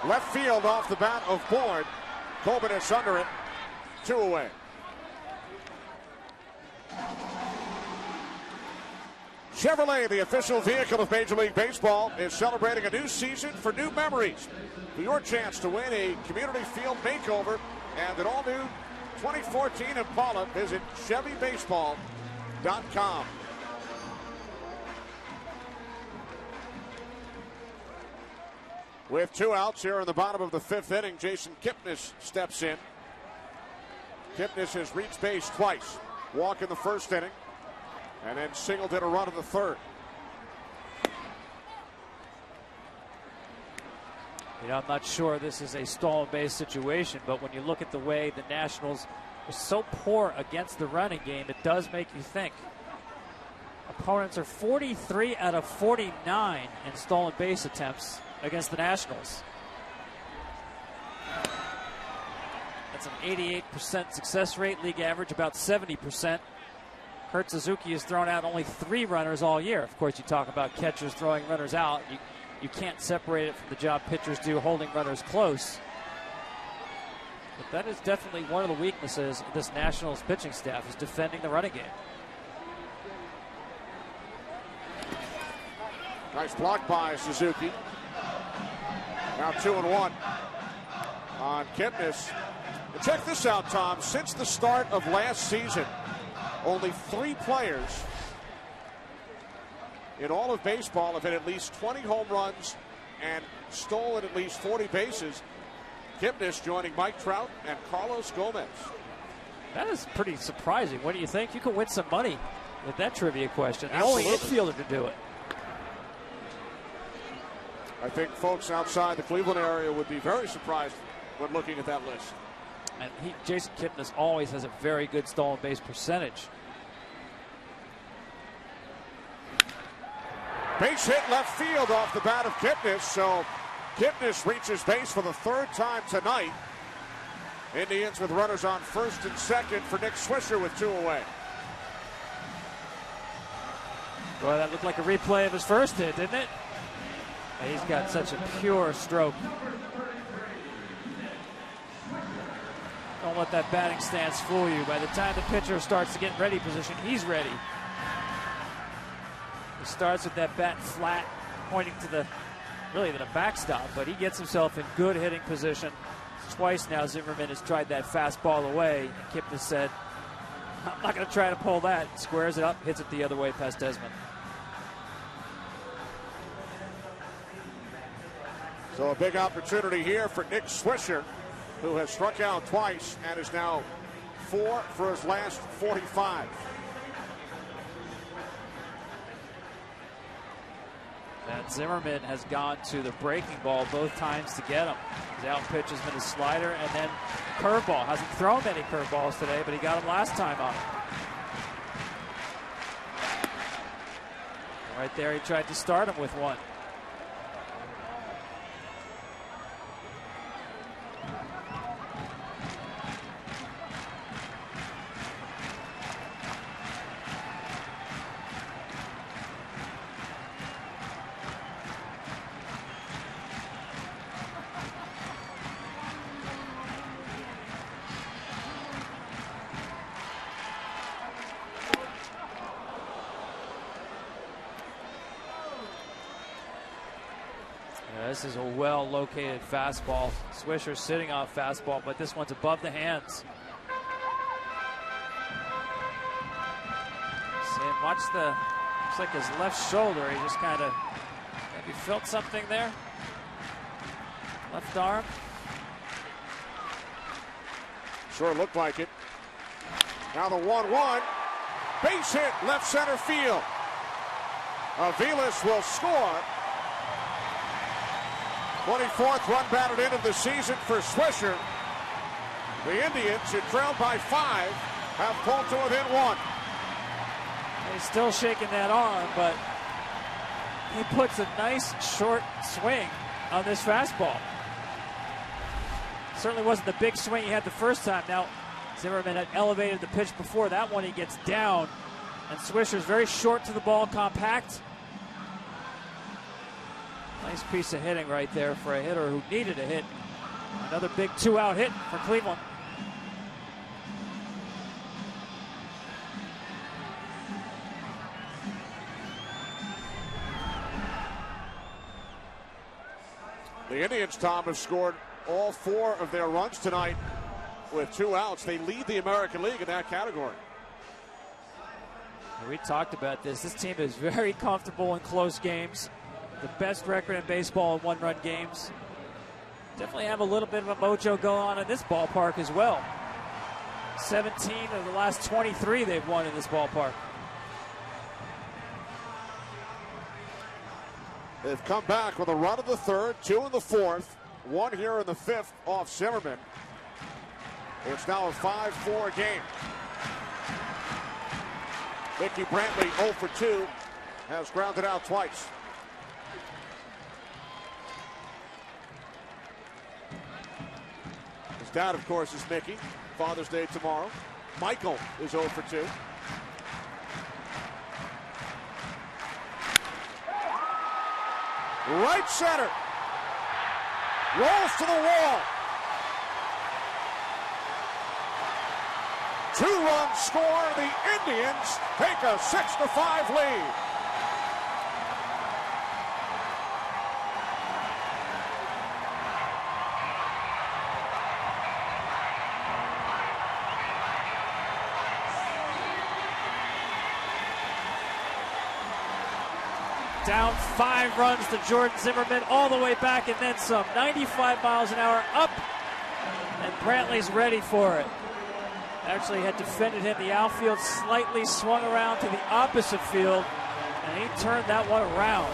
Left field off the bat of Bourne. Coben is under it. 2 away. Chevrolet, the official vehicle of Major League Baseball, is celebrating a new season for new memories. For your chance to win a community field makeover and an all-new 2014 Impala, visit ChevyBaseball.com. With 2 outs here in the bottom of the 5th inning, Jason Kipnis steps in. Kipnis has reached base twice. Walk in the 1st inning, and then singled in a run in the 3rd. You know, I'm not sure this is a stolen base situation, but when you look at the way the Nationals are so poor against the running game, it does make you think. Opponents are 43 out of 49 in stolen base attempts against the Nationals. That's an 88% success rate. League average about 70%. Kurt Suzuki has thrown out only 3 runners all year. Of course, you talk about catchers throwing runners out. You can't separate it from the job pitchers do holding runners close. But that is definitely one of the weaknesses of this Nationals pitching staff, is defending the running game. Nice block by Suzuki. Now 2-1 on Kipnis. And check this out, Tom. Since the start of last season, only 3 players in all of baseball have hit at least 20 home runs and stolen at least 40 bases. Kipnis joining Mike Trout and Carlos Gomez. That is pretty surprising. What do you think? You could win some money with that trivia question. The Absolutely. only infielder to do it. I think folks outside the Cleveland area would be very surprised when looking at that list. And Jason Kipnis always has a very good stolen base percentage. Base hit left field off the bat of Kipnis, so Kipnis reaches base for the 3rd time tonight. Indians with runners on 1st and 2nd for Nick Swisher with 2 away. Boy, that looked like a replay of his first hit, didn't it? And he's got such a pure stroke. Don't let that batting stance fool you. By the time the pitcher starts to get in ready position, he's ready. He starts with that bat flat, pointing to the backstop, but he gets himself in good hitting position. Twice now Zimmerman has tried that fastball away, and Kipnis said, I'm not going to try to pull that. Squares it up, hits it the other way past Desmond. So a big opportunity here for Nick Swisher, who has struck out twice and is now 4 for his last 45. And Zimmerman has gone to the breaking ball both times to get him. His out pitch has been a slider and then curveball. Hasn't thrown many curveballs today, but he got him last time up. Right there, he tried to start him with one. This is a well-located fastball. Swisher sitting off fastball, but this one's above the hands. See him watch looks like his left shoulder. He just kind of maybe felt something there. Left arm. Sure looked like it. Now the 1-1. Base hit left center field. Aviles will score. 24th run batted in of the season for Swisher. The Indians, who trailed by 5, have pulled to within 1. He's still shaking that arm, but he puts a nice short swing on this fastball. Certainly wasn't the big swing he had the first time. Now, Zimmerman had elevated the pitch before. That one he gets down, and Swisher's very short to the ball, compact. Nice piece of hitting right there for a hitter who needed a hit. Another big 2-out hit for Cleveland. The Indians, Tom, have scored all 4 of their runs tonight with 2 outs. They lead the American League in that category. We talked about this. This team is very comfortable in close games. The best record in baseball in one-run games. Definitely have a little bit of a mojo going on in this ballpark as well. 17 of the last 23 they've won in this ballpark. They've come back with a run in the 3rd, 2 in the 4th, 1 here in the 5th off Zimmerman. It's now a 5-4 game. Mickey Brantley 0 for 2 has grounded out twice. His dad, of course, is Mickey. Father's Day tomorrow. Michael is 0 for 2. Right center. Rolls to the wall. 2 runs score. The Indians take a 6-5 lead. Down 5 runs to Jordan Zimmerman, all the way back and then some. 95 miles an hour up, and Brantley's ready for it. Actually had defended him. The outfield slightly swung around to the opposite field, and he turned that one around.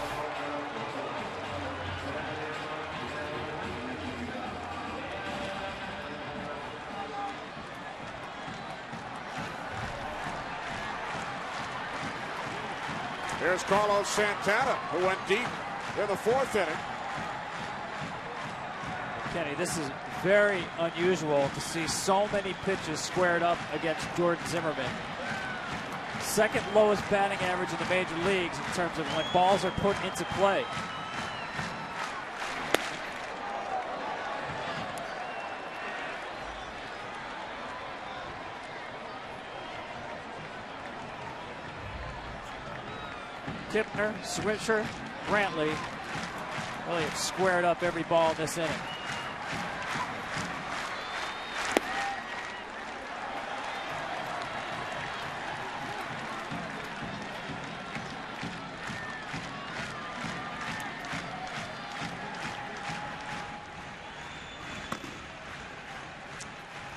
Here's Carlos Santana, who went deep in the 4th inning. Kenny, this is very unusual to see so many pitches squared up against Jordan Zimmerman. 2nd lowest batting average in the major leagues in terms of when balls are put into play. Kipner, Swisher, Brantley really have squared up every ball in this inning.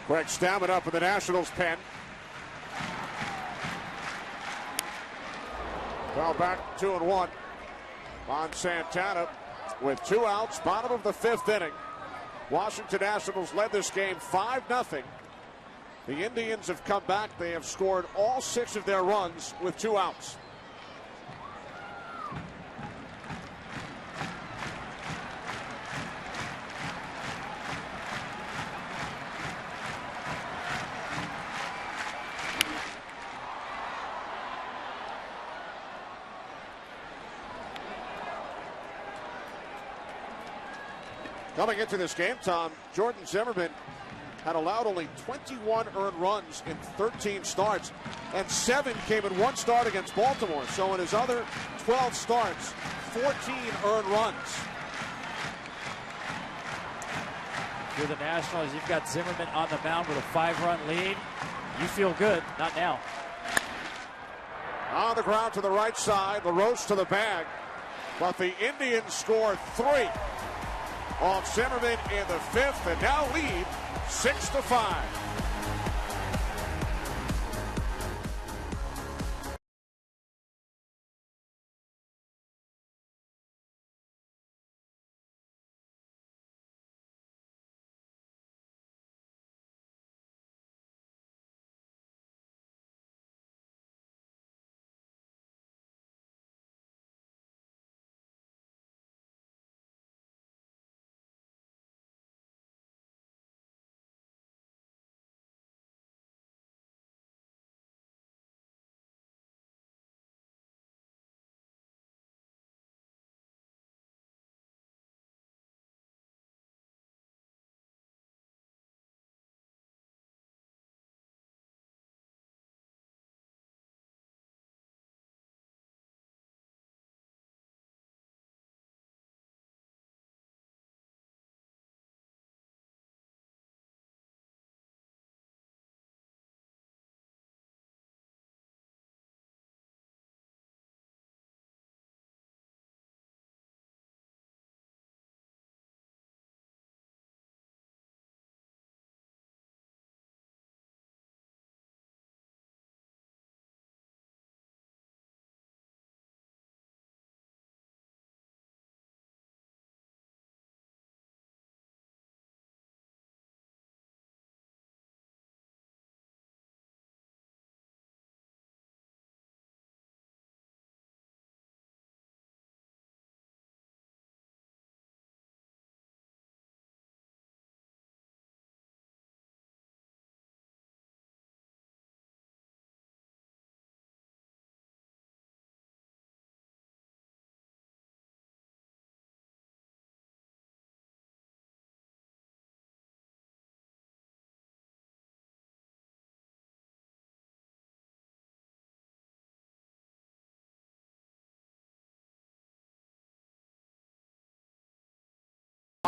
Greg Stammen up in the Nationals pen. Well, back 2-1 on Santana with 2 outs, bottom of the 5th inning. Washington Nationals led this game 5-0. The Indians have come back. They have scored all 6 of their runs with 2 outs. Coming into this game, Tom, Jordan Zimmerman had allowed only 21 earned runs in 13 starts, and 7 came in 1 start against Baltimore. So in his other 12 starts, 14 earned runs. If you're the Nationals, you've got Zimmerman on the mound with a 5-run lead. You feel good. Not now. On the ground to the right side, LaRoche to the bag. But the Indians score 3 off Zimmerman in the 5th and now lead 6-5.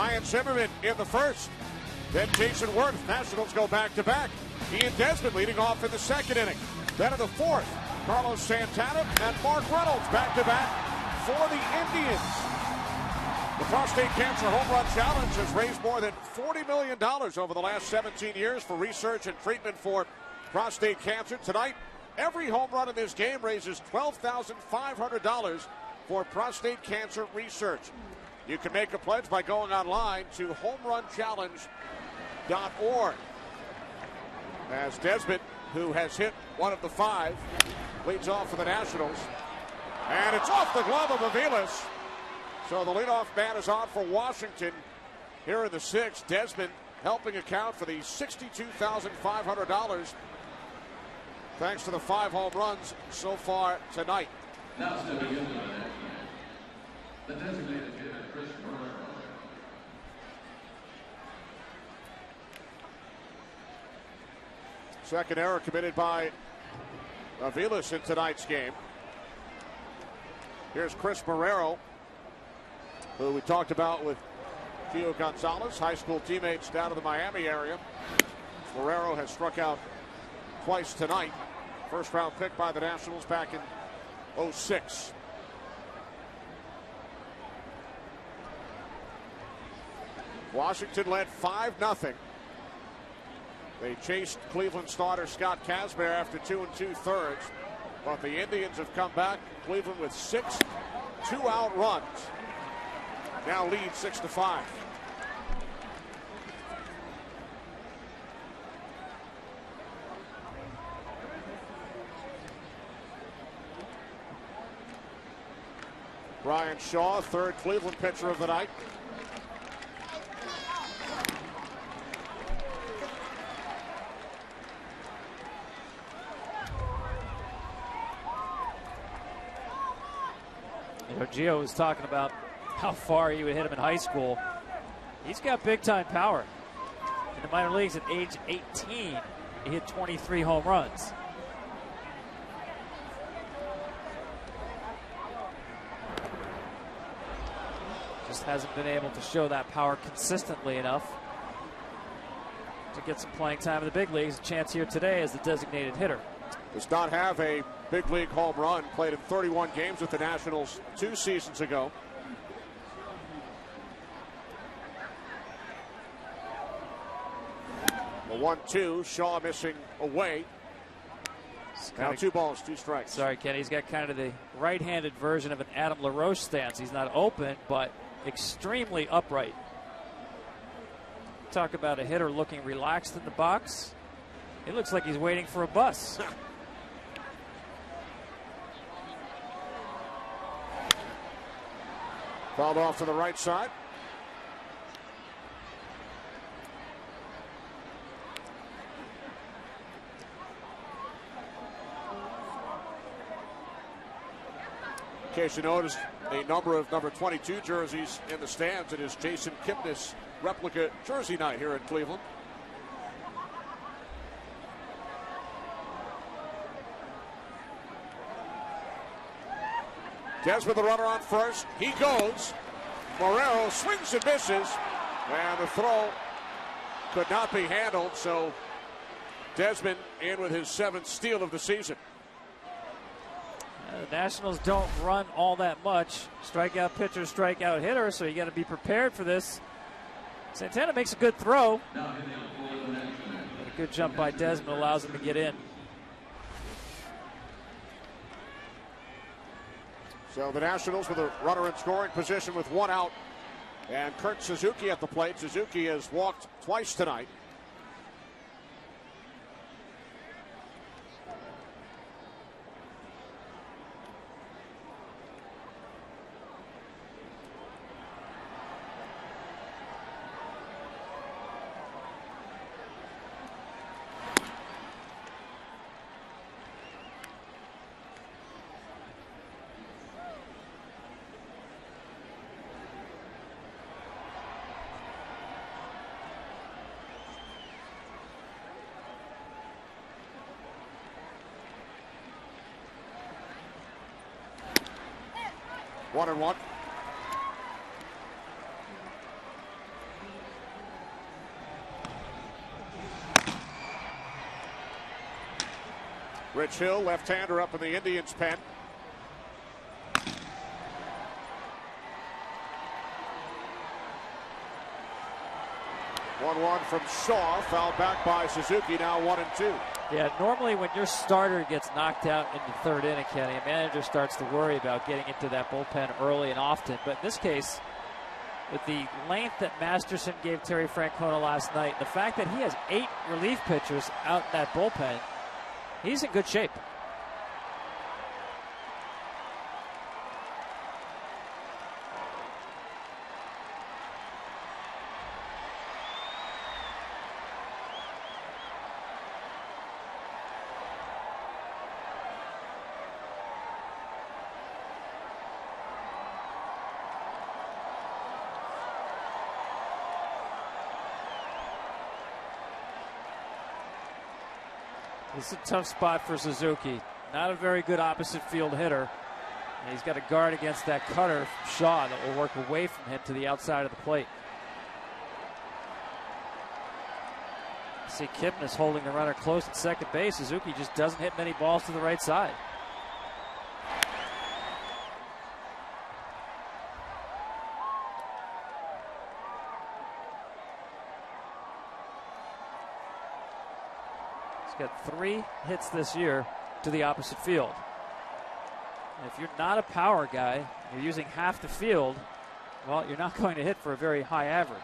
Ryan Zimmerman in the first. Then Jason Worth. Nationals go back-to-back. Ian Desmond leading off in the second inning. Then in the fourth, Carlos Santana and Mark Reynolds back-to-back for the Indians. The Prostate Cancer Home Run Challenge has raised more than $40 million over the last 17 years for research and treatment for prostate cancer. Tonight, every home run in this game raises $12,500 for prostate cancer research. You can make a pledge by going online to homerunchallenge.org. As Desmond, who has hit one of the five, leads off for the Nationals. And it's off the glove of Aviles. So the leadoff man is on for Washington here in the sixth. Desmond helping account for the $62,500 thanks to the 5 home runs so far tonight. Now stepping into the designated hitter, Chris Burrow. Second error committed by Aviles in tonight's game. Here's Chris Marrero, who we talked about with Gio Gonzalez, high school teammates down in the Miami area. Marrero has struck out twice tonight. First round pick by the Nationals back in 2006. Washington led 5-0. They chased Cleveland starter Scott Kazmir after 2 2/3, but the Indians have come back. Cleveland with 6 two-out runs. Now lead 6-5. Brian Shaw, third Cleveland pitcher of the night. You know, Gio was talking about how far he would hit him in high school. He's got big-time power. In the minor leagues at age 18, he hit 23 home runs. Just hasn't been able to show that power consistently enough to get some playing time in the big leagues. A chance here today as the designated hitter. Does not have a big league home run. Played in 31 games with the Nationals 2 seasons ago. The 1-2, Shaw missing away. Now 2 balls, 2 strikes. Sorry, Kenny. He's got kind of the right-handed version of an Adam LaRoche stance. He's not open, but extremely upright. Talk about a hitter looking relaxed in the box. He looks like he's waiting for a bus. Fouled off to the right side. In case you noticed, a number of number 22 jerseys in the stands. It is Jason Kipnis replica jersey night here in Cleveland. Desmond the runner on first. He goes. Marrero swings and misses. And the throw could not be handled. So Desmond in with his 7th steal of the season. The Nationals don't run all that much. Strikeout pitcher, strikeout hitter, so you got to be prepared for this. Santana makes a good throw. A good jump by Desmond allows him to get in. So the Nationals with a runner in scoring position with 1 out. And Kurt Suzuki at the plate. Suzuki has walked twice tonight. One and one. Rich Hill, left-hander up in the Indians' pen. One from Shaw, fouled back by Suzuki, now 1-2. Yeah, normally when your starter gets knocked out in the third inning, Kenny, a manager starts to worry about getting into that bullpen early and often. But in this case, with the length that Masterson gave Terry Francona last night, the fact that he has 8 relief pitchers out in that bullpen, he's in good shape. This is a tough spot for Suzuki. Not a very good opposite field hitter. And he's got a guard against that cutter from Shaw that will work away from him to the outside of the plate. See Kipnis holding the runner close at second base. Suzuki just doesn't hit many balls to the right side. He's got 3 hits this year to the opposite field. And if you're not a power guy, you're using half the field, well, you're not going to hit for a very high average.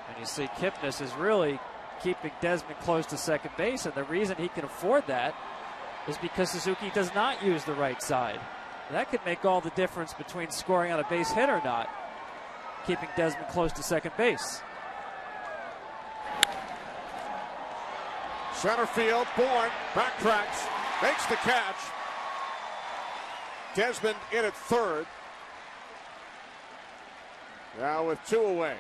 And you see Kipnis is really keeping Desmond close to second base, and the reason he can afford that is because Suzuki does not use the right side. That could make all the difference between scoring on a base hit or not, keeping Desmond close to second base. Center field, Bourne backtracks, makes the catch. Desmond in at third. Now with 2 away.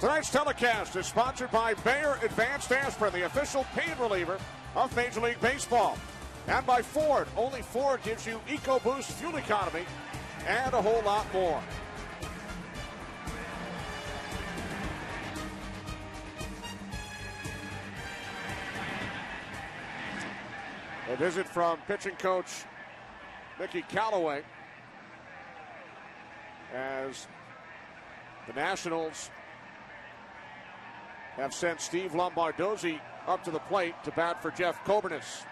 Tonight's telecast is sponsored by Bayer Advanced Aspirin, the official pain reliever of Major League Baseball. And by Ford. Only Ford gives you EcoBoost fuel economy and a whole lot more. A visit from pitching coach Mickey Callaway as the Nationals have sent Steve Lombardozzi up to the plate to bat for Jeff Cobernis.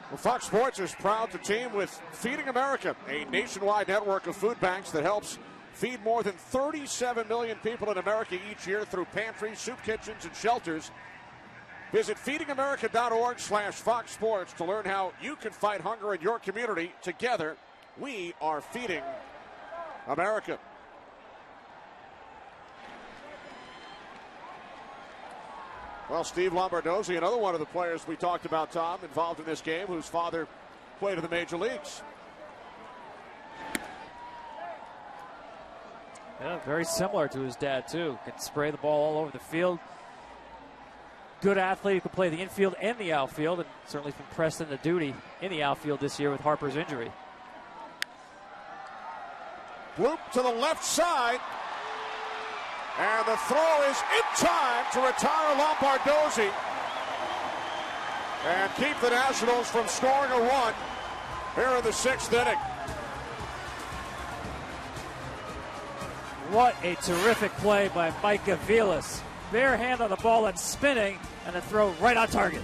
Well, Fox Sports is proud to team with Feeding America, a nationwide network of food banks that helps feed more than 37 million people in America each year through pantries, soup kitchens, and shelters. Visit feedingamerica.org/Fox Sports to learn how you can fight hunger in your community. Together, we are feeding America. Well, Steve Lombardozzi, another one of the players we talked about, Tom, involved in this game, whose father played in the major leagues. Yeah, very similar to his dad, too. Can spray the ball all over the field. Good athlete who can play the infield and the outfield, and certainly from Preston to duty in the outfield this year with Harper's injury. Bloop to the left side. And the throw is in time to retire Lombardozzi and keep the Nationals from scoring a run here in the 6th inning. What a terrific play by Mike Aviles. Bare hand on the ball and spinning, and a throw right on target.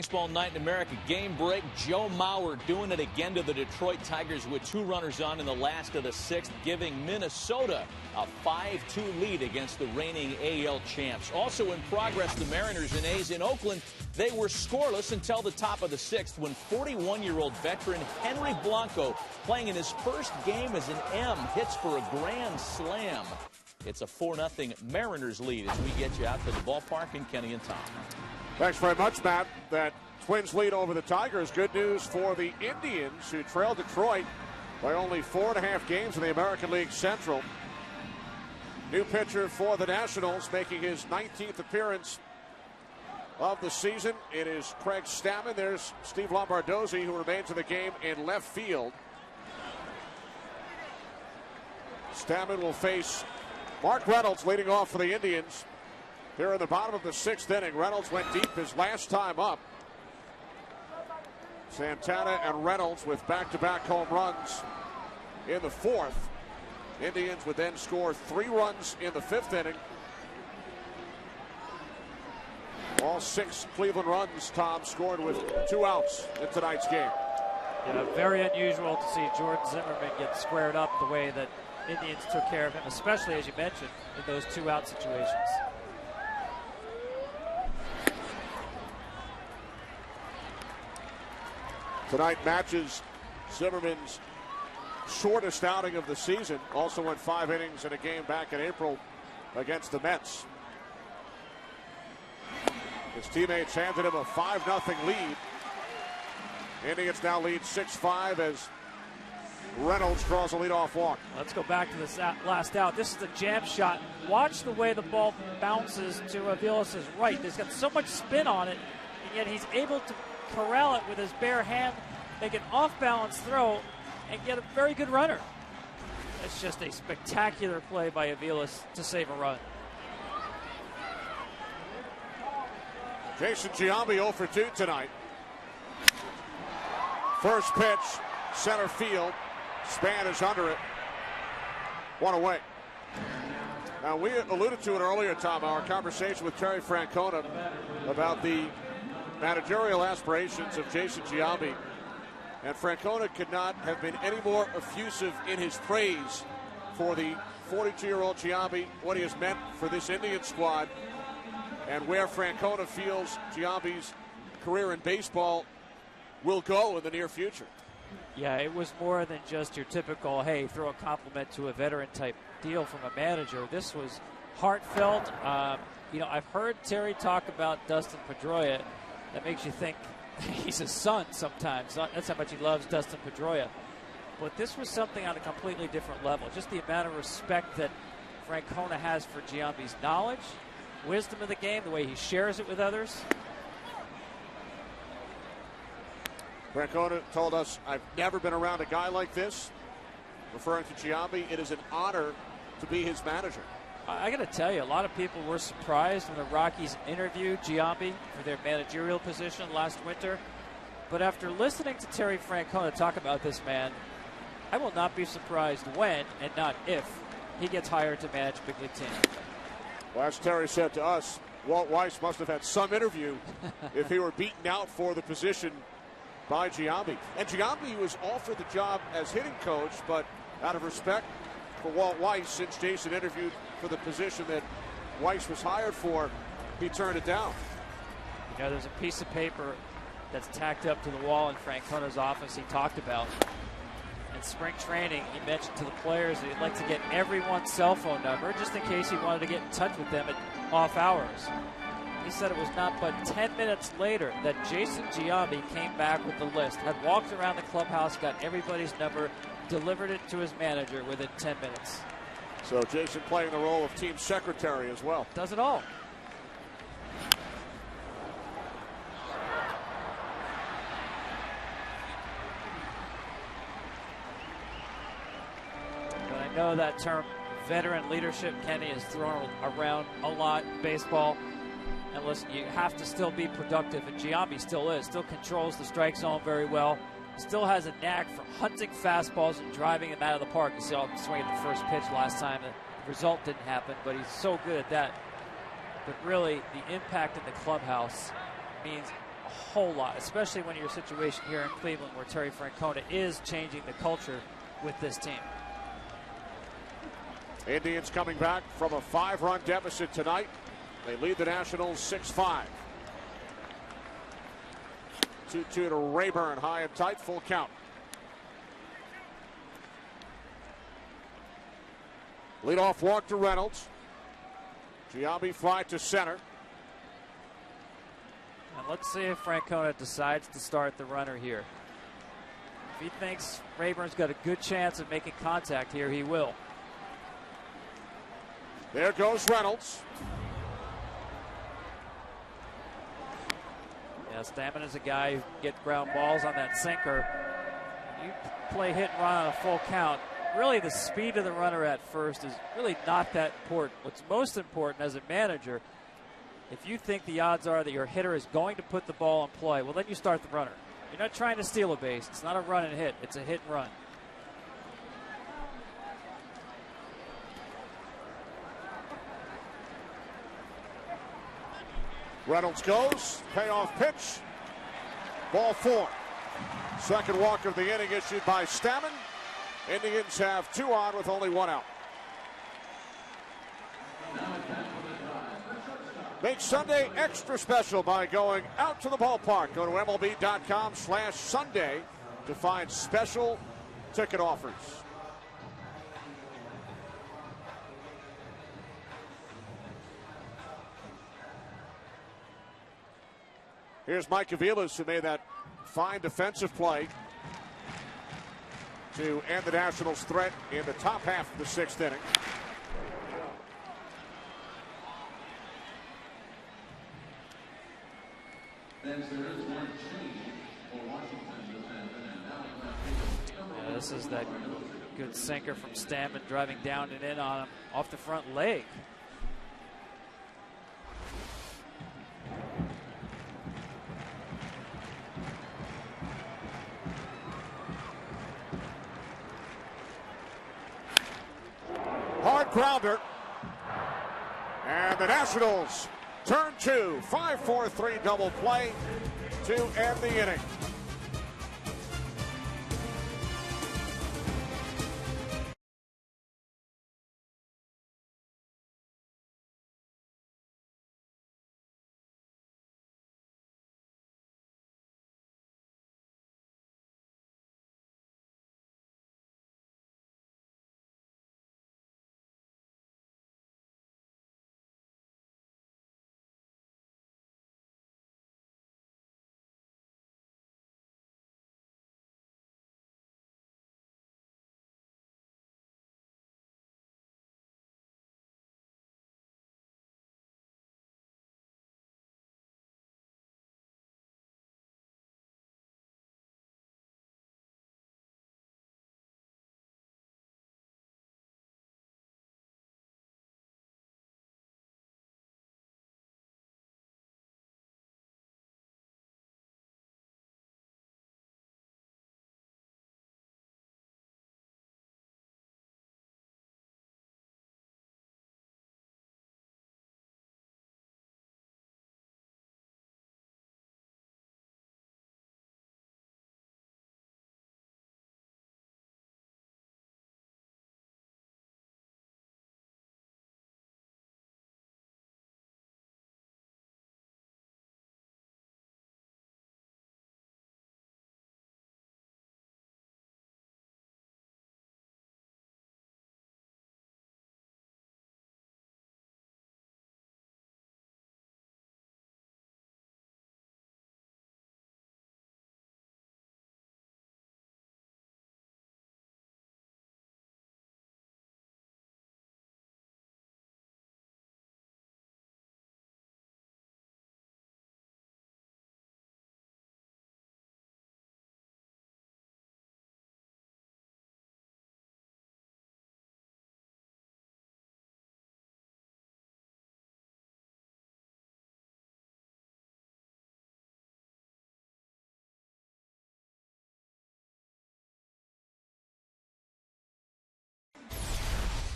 Baseball night in America. Game break. Joe Mauer doing it again to the Detroit Tigers with 2 runners on in the last of the 6th, giving Minnesota a 5-2 lead against the reigning AL champs. Also in progress, the Mariners and A's in Oakland. They were scoreless until the top of the 6th when 41-year-old veteran Henry Blanco, playing in his first game as an M, hits for a grand slam. It's a 4-0 Mariners lead as we get you out to the ballpark in Kenny and Tom. Thanks very much, Matt. That Twins lead over the Tigers. Good news for the Indians, who trailed Detroit by only 4.5 games in the American League Central. New pitcher for the Nationals, making his 19th appearance of the season. It is Craig Stammen. There's Steve Lombardozzi, who remains in the game in left field. Stammen will face Mark Reynolds leading off for the Indians. Here in the bottom of the 6th inning, Reynolds went deep his last time up. Santana and Reynolds with back-to-back home runs in the 4th. Indians would then score 3 runs in the 5th inning. All 6 Cleveland runs, Tom, scored with 2 outs in tonight's game. Yeah, very unusual to see Jordan Zimmerman get squared up the way that Indians took care of him, especially, as you mentioned, in those 2-out situations. Tonight matches Zimmerman's shortest outing of the season. Also went 5 innings in a game back in April against the Mets. His teammates handed him a 5-0 lead. Indians now lead 6-5 as Reynolds draws a leadoff walk. Let's go back to this last out. This is the jam shot. Watch the way the ball bounces to Aviles' right. There's got so much spin on it, and yet he's able to corral it with his bare hand, make an off-balance throw, and get a very good runner. It's just a spectacular play by Aviles to save a run. Jason Giambi 0 for 2 tonight. First pitch, center field. Span is under it. 1 away. Now, we alluded to it earlier, Tom, our conversation with Terry Francona about the managerial aspirations of Jason Giambi. And Francona could not have been any more effusive in his praise for the 42-year-old Giambi, what he has meant for this Indian squad, and where Francona feels Giambi's career in baseball will go in the near future. Yeah, it was more than just your typical, hey, throw a compliment to a veteran type deal from a manager. This was heartfelt. I've heard Terry talk about Dustin Pedroia. That makes you think he's his son sometimes. That's how much he loves Dustin Pedroia. But this was something on a completely different level. Just the amount of respect that Francona has for Giambi's knowledge, wisdom of the game, the way he shares it with others. Francona told us, I've never been around a guy like this. Referring to Giambi, it is an honor to be his manager. I got to tell you, a lot of people were surprised when the Rockies interviewed Giambi for their managerial position last winter. But after listening to Terry Francona talk about this man, I will not be surprised when, and not if, he gets hired to manage big league teams. Well, as Terry said to us, Walt Weiss must have had some interview if he were beaten out for the position by Giambi. And Giambi was offered the job as hitting coach, but out of respect for Walt Weiss, since Jason interviewed for the position that Weiss was hired for, he turned it down. You know, there's a piece of paper that's tacked up to the wall in Francona's office he talked about. In spring training, he mentioned to the players that he'd like to get everyone's cell phone number just in case he wanted to get in touch with them at off hours. He said it was not but 10 minutes later that Jason Giambi came back with the list, had walked around the clubhouse, got everybody's number, delivered it to his manager within 10 minutes. So Jason playing the role of team secretary as well. Does it all. But I know that term veteran leadership, Kenny, is thrown around a lot in baseball. And listen, you have to still be productive, and Giambi still is. Still controls the strike zone very well. Still has a knack for hunting fastballs and driving them out of the park. You saw him swing at the first pitch last time. The result didn't happen, but he's so good at that. But really, the impact in the clubhouse means a whole lot, especially when you're in a situation here in Cleveland where Terry Francona is changing the culture with this team. Indians coming back from a 5-run deficit tonight. They lead the Nationals 6-5. 2-2 to Rayburn, high and tight, full count. Leadoff walk to Reynolds. Giambi fly to center. And let's see if Francona decides to start the runner here. If he thinks Rayburn's got a good chance of making contact here, he will. There goes Reynolds. Yeah, Stammen is a guy who can get ground balls on that sinker. You play hit and run on a full count. Really, the speed of the runner at first is really not that important. What's most important as a manager, if you think the odds are that your hitter is going to put the ball in play, well, then you start the runner. You're not trying to steal a base. It's not a run and hit. It's a hit and run. Reynolds goes. Payoff pitch. Ball 4. Second walk of the inning issued by Stammen. Indians have 2 on with only 1 out. Make Sunday extra special by going out to the ballpark. Go to MLB.com/Sunday to find special ticket offers. Here's Mike Aviles, who made that fine defensive play to end the Nationals' threat in the top half of the 6th inning. Yeah, this is that good sinker from Stammen driving down and in on him off the front leg. Hard grounder. And the Nationals turn 2. 5-4-3 double play to end the inning.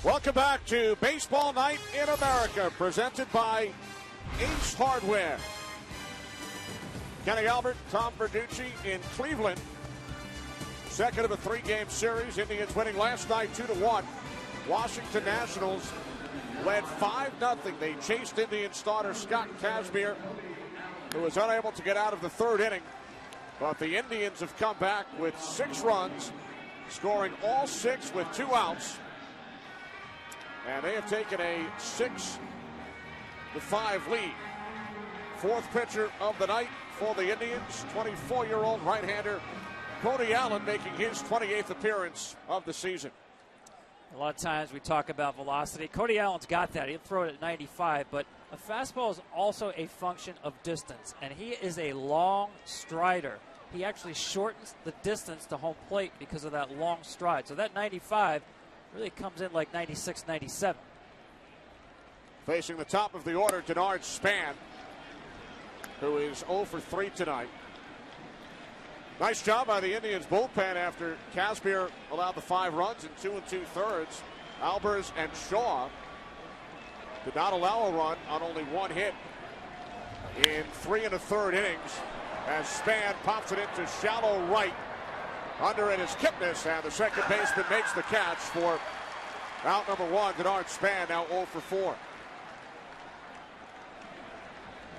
Welcome back to Baseball Night in America, presented by Ace Hardware. Kenny Albert, Tom Verducci in Cleveland. Second of a 3-game series. Indians winning last night 2-1. Washington Nationals led 5-0. They chased Indian starter Scott Kazmir, who was unable to get out of the third inning. But the Indians have come back with 6 runs, scoring all 6 with 2 outs. And they have taken a 6-5 lead. Fourth pitcher of the night for the Indians, 24-year-old right-hander Cody Allen, making his 28th appearance of the season. A lot of times we talk about velocity. Cody Allen's got that. He'll throw it at 95, but a fastball is also a function of distance, and he is a long strider. He actually shortens the distance to home plate because of that long stride. So that 95 really comes in like 96, 97. Facing the top of the order, Denard Span, who is 0 for 3 tonight. Nice job by the Indians bullpen after Kazmir allowed the 5 runs in 2 2/3. Albers and Shaw did not allow a run on only 1 hit in 3 1/3 innings, as Span pops it into shallow right. Under it is Kipnis, and the second baseman makes the catch for out number 1. Denard Span now 0 for 4.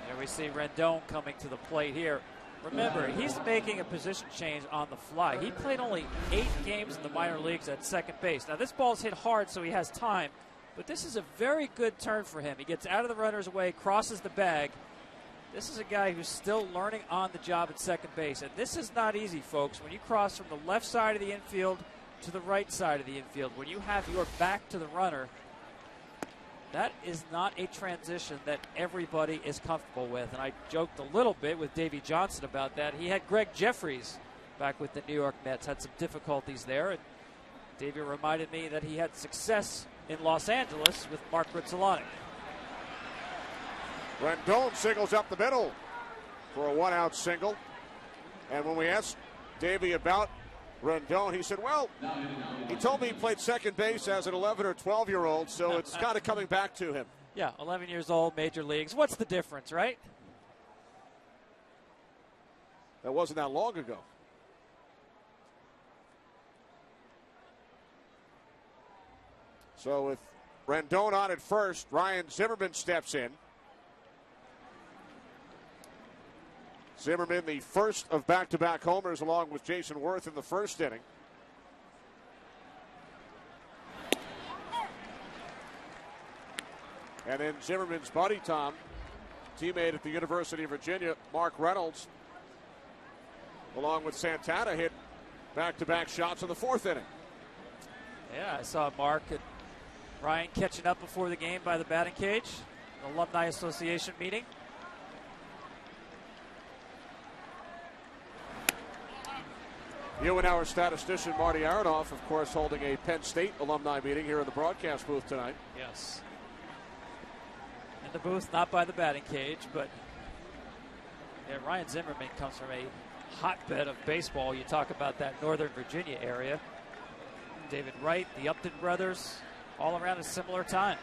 There we see Rendon coming to the plate here. Remember, he's making a position change on the fly. He played only 8 games in the minor leagues at second base. Now, this ball's hit hard, so he has time, but this is a very good turn for him. He gets out of the runner's way, crosses the bag. This is a guy who's still learning on the job at second base, and this is not easy, folks. When you cross from the left side of the infield to the right side of the infield, when you have your back to the runner, that is not a transition that everybody is comfortable with. And I joked a little bit with Davey Johnson about that. He had Greg Jeffries back with the New York Mets, had some difficulties there. And Davey reminded me that he had success in Los Angeles with Mark Rizzolani. Rendon singles up the middle for a 1-out single. And when we asked Davey about Rendon, he said, well, he told me he played second base as an 11 or 12-year-old, so it's kind of coming back to him. Yeah, 11 years old, major leagues. What's the difference, right? That wasn't that long ago. So with Rendon on at first, Ryan Zimmerman steps in. Zimmerman, the first of back-to-back homers, along with Jason Worth in the first inning. And then Zimmerman's buddy, Tom, teammate at the University of Virginia, Mark Reynolds, along with Santana, hit back-to-back shots in the fourth inning. Yeah, I saw Mark and Ryan catching up before the game by the batting cage, an Alumni Association meeting. You and our statistician, Marty Aronoff, of course, holding a Penn State alumni meeting here in the broadcast booth tonight. Yes. In the booth, not by the batting cage, but yeah, Ryan Zimmerman comes from a hotbed of baseball. You talk about that Northern Virginia area. David Wright, the Upton brothers, all around a similar time.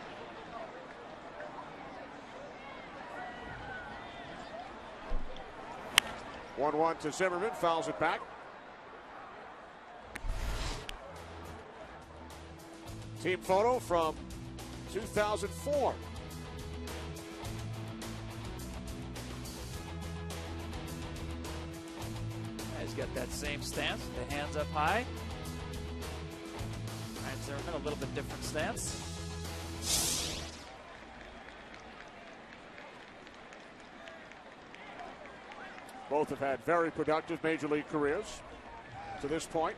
One to Zimmerman, fouls it back. Team photo from 2004. He's got that same stance, the hands up high. Ryan Zimmerman, a little bit different stance. Both have had very productive major league careers to this point.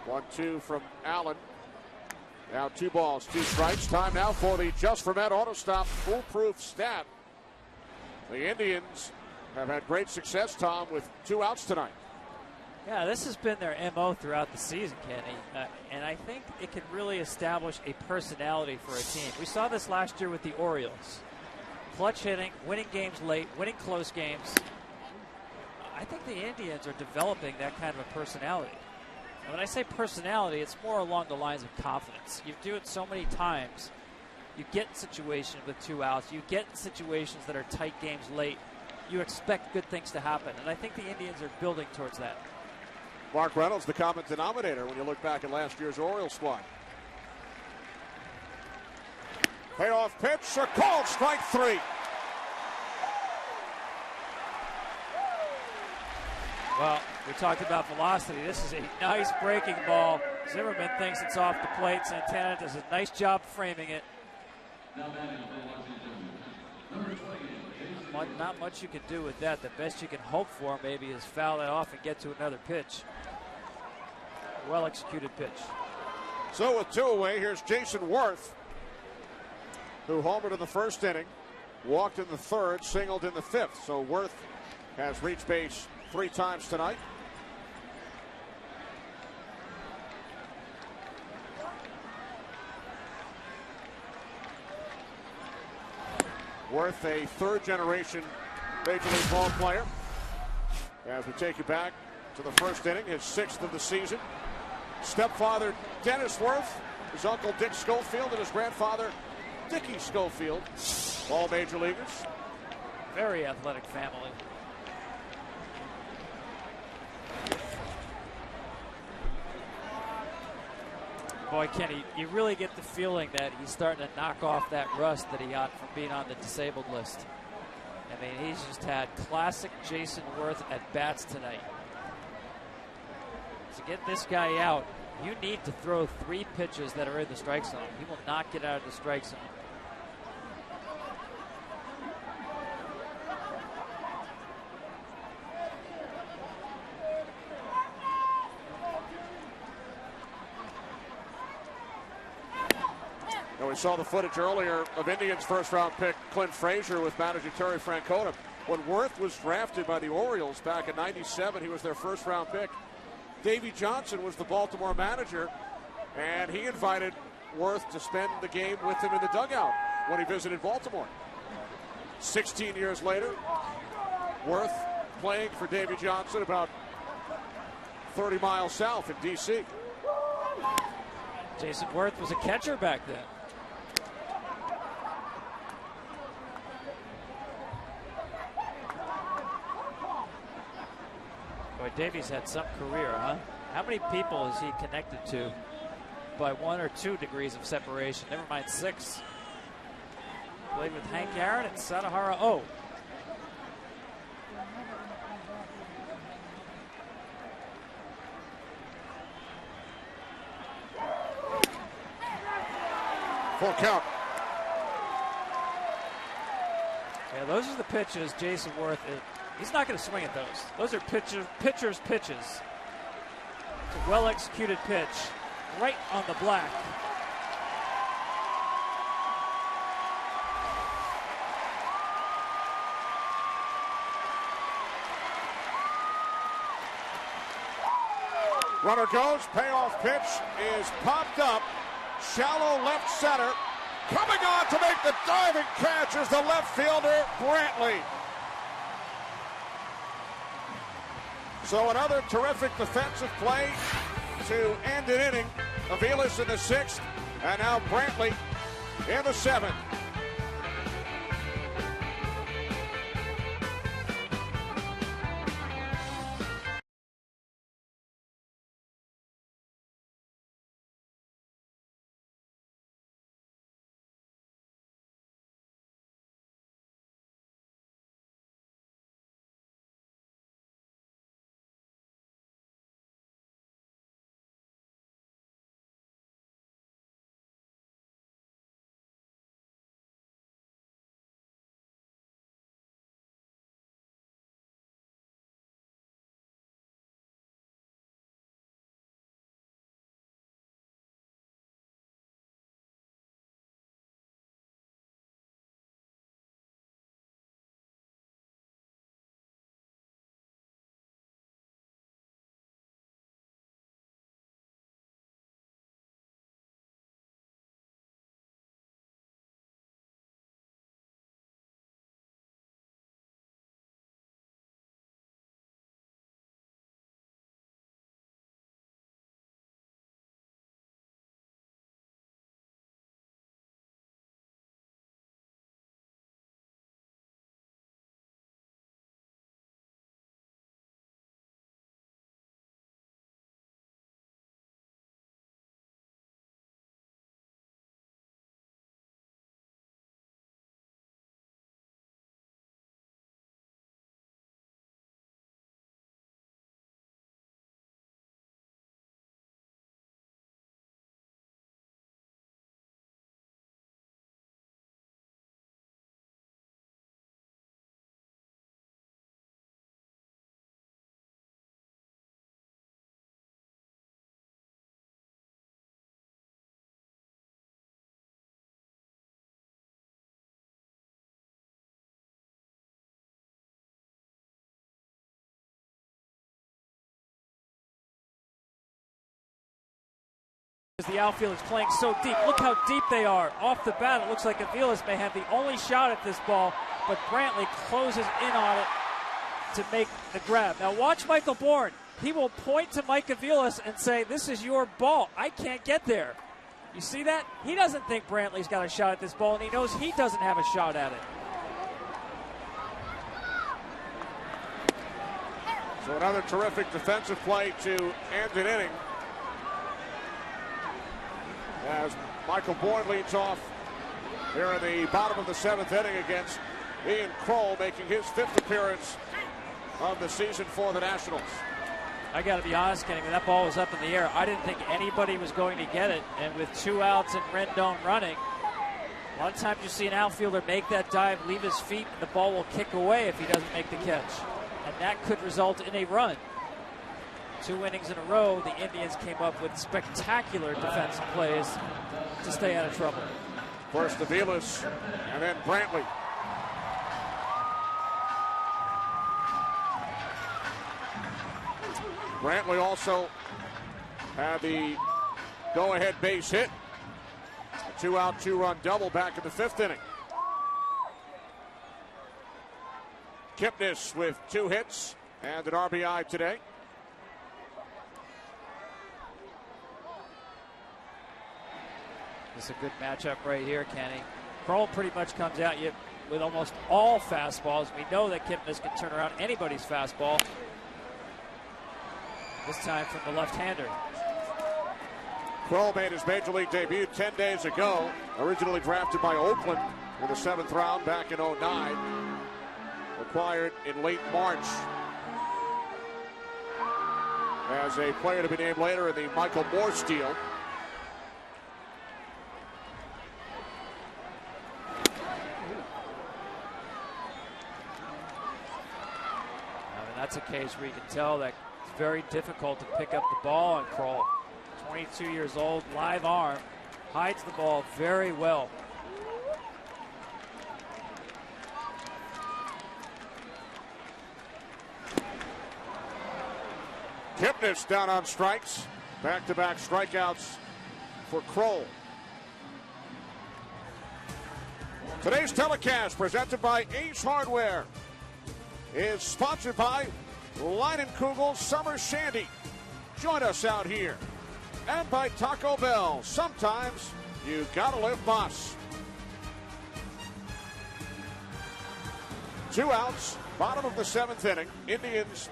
One-two from Allen. Now 2 balls, 2 strikes. Time now for the Just for Men Auto Stop foolproof stat. The Indians have had great success, Tom, with 2 outs tonight. Yeah, this has been their MO throughout the season, Kenny. And I think it can really establish a personality for a team. We saw this last year with the Orioles. Clutch hitting, winning games late, winning close games. I think the Indians are developing that kind of a personality. And when I say personality, it's more along the lines of confidence. You do it so many times. You get in situations with 2 outs. You get in situations that are tight games late. You expect good things to happen. And I think the Indians are building towards that. Mark Reynolds, the common denominator when you look back at last year's Orioles squad. Payoff pitch, or called, strike 3. Well, we talked about velocity. This is a nice breaking ball. Zimmerman thinks it's off the plate. Santana does a nice job framing it. Not much you can do with that. The best you can hope for maybe is foul it off and get to another pitch. Well-executed pitch. So with 2 away, here's Jason Worth, who homered in the first inning, walked in the third, singled in the fifth. So Worth has reached base 3 times tonight. Worth, a third-generation Major League ball player. As we take you back to the first inning, his 6th of the season. Stepfather Dennis Worth, his uncle Dick Schofield, and his grandfather Dickie Schofield, all major leaguers. Very athletic family. Boy, Kenny, you really get the feeling that he's starting to knock off that rust that he got from being on the disabled list. I mean, he's just had classic Jason Worth at bats tonight. To get this guy out, you need to throw 3 pitches that are in the strike zone. He will not get out of the strike zone. And we saw the footage earlier of Indians' first-round pick Clint Frazier with manager Terry Francona. When Worth was drafted by the Orioles back in '97, he was their first-round pick. Davey Johnson was the Baltimore manager, and he invited Worth to spend the game with him in the dugout when he visited Baltimore. 16 years later, Worth playing for Davey Johnson about 30 miles south in D.C. Jason Worth was a catcher back then. Boy, Davey's had some career, huh? How many people is he connected to by 1 or 2 degrees of separation? Never mind 6. Played with Hank Aaron and Sadahara O. Full count. Yeah, those are the pitches Jason Worth is. He's not going to swing at those. Those are pitcher's pitches. It's a well-executed pitch right on the black. Runner goes, payoff pitch is popped up, shallow left center. Coming on to make the diving catch is the left fielder, Brantley. So another terrific defensive play to end an inning. Aviles in the 6th, and now Brantley in the 7th. The outfield is playing so deep. Look how deep they are. Off the bat, it looks like Aviles may have the only shot at this ball, but Brantley closes in on it to make the grab. Now watch Michael Bourne. He will point to Mike Aviles and say, "This is your ball. I can't get there." You see that? He doesn't think Brantley's got a shot at this ball, and he knows he doesn't have a shot at it. So another terrific defensive play to end an inning, as Michael Bourne leads off here in the bottom of the 7th inning against Ian Kroll, making his 5th appearance of the season for the Nationals. I got to be honest, Kenny, when that ball was up in the air, I didn't think anybody was going to get it. And with 2 outs and Rendon running, a lot of times you see an outfielder make that dive, leave his feet, and the ball will kick away if he doesn't make the catch. And that could result in a run. 2 innings in a row, the Indians came up with spectacular defensive plays to stay out of trouble. First Aviles and then Brantley. Brantley also had the go-ahead base hit. A 2-out, 2-run double back in the 5th inning. Kipnis with 2 hits and an RBI today. This is a good matchup right here, Kenny. Kroll pretty much comes at you with almost all fastballs. We know that Kipnis can turn around anybody's fastball. This time from the left-hander. Kroll made his major league debut 10 days ago. Originally drafted by Oakland in the 7th round back in 2009. Acquired in late March as a player to be named later in the Michael Morse deal. That's a case where you can tell that it's very difficult to pick up the ball on Kroll. 22 years old, live arm, hides the ball very well. Kipnis down on strikes. Back-to-back strikeouts for Kroll. Today's telecast, presented by Ace Hardware, is sponsored by Leinenkugel Summer Shandy. Join us out here. And by Taco Bell. Sometimes you gotta live Moss. 2 outs, bottom of the 7th inning. Indians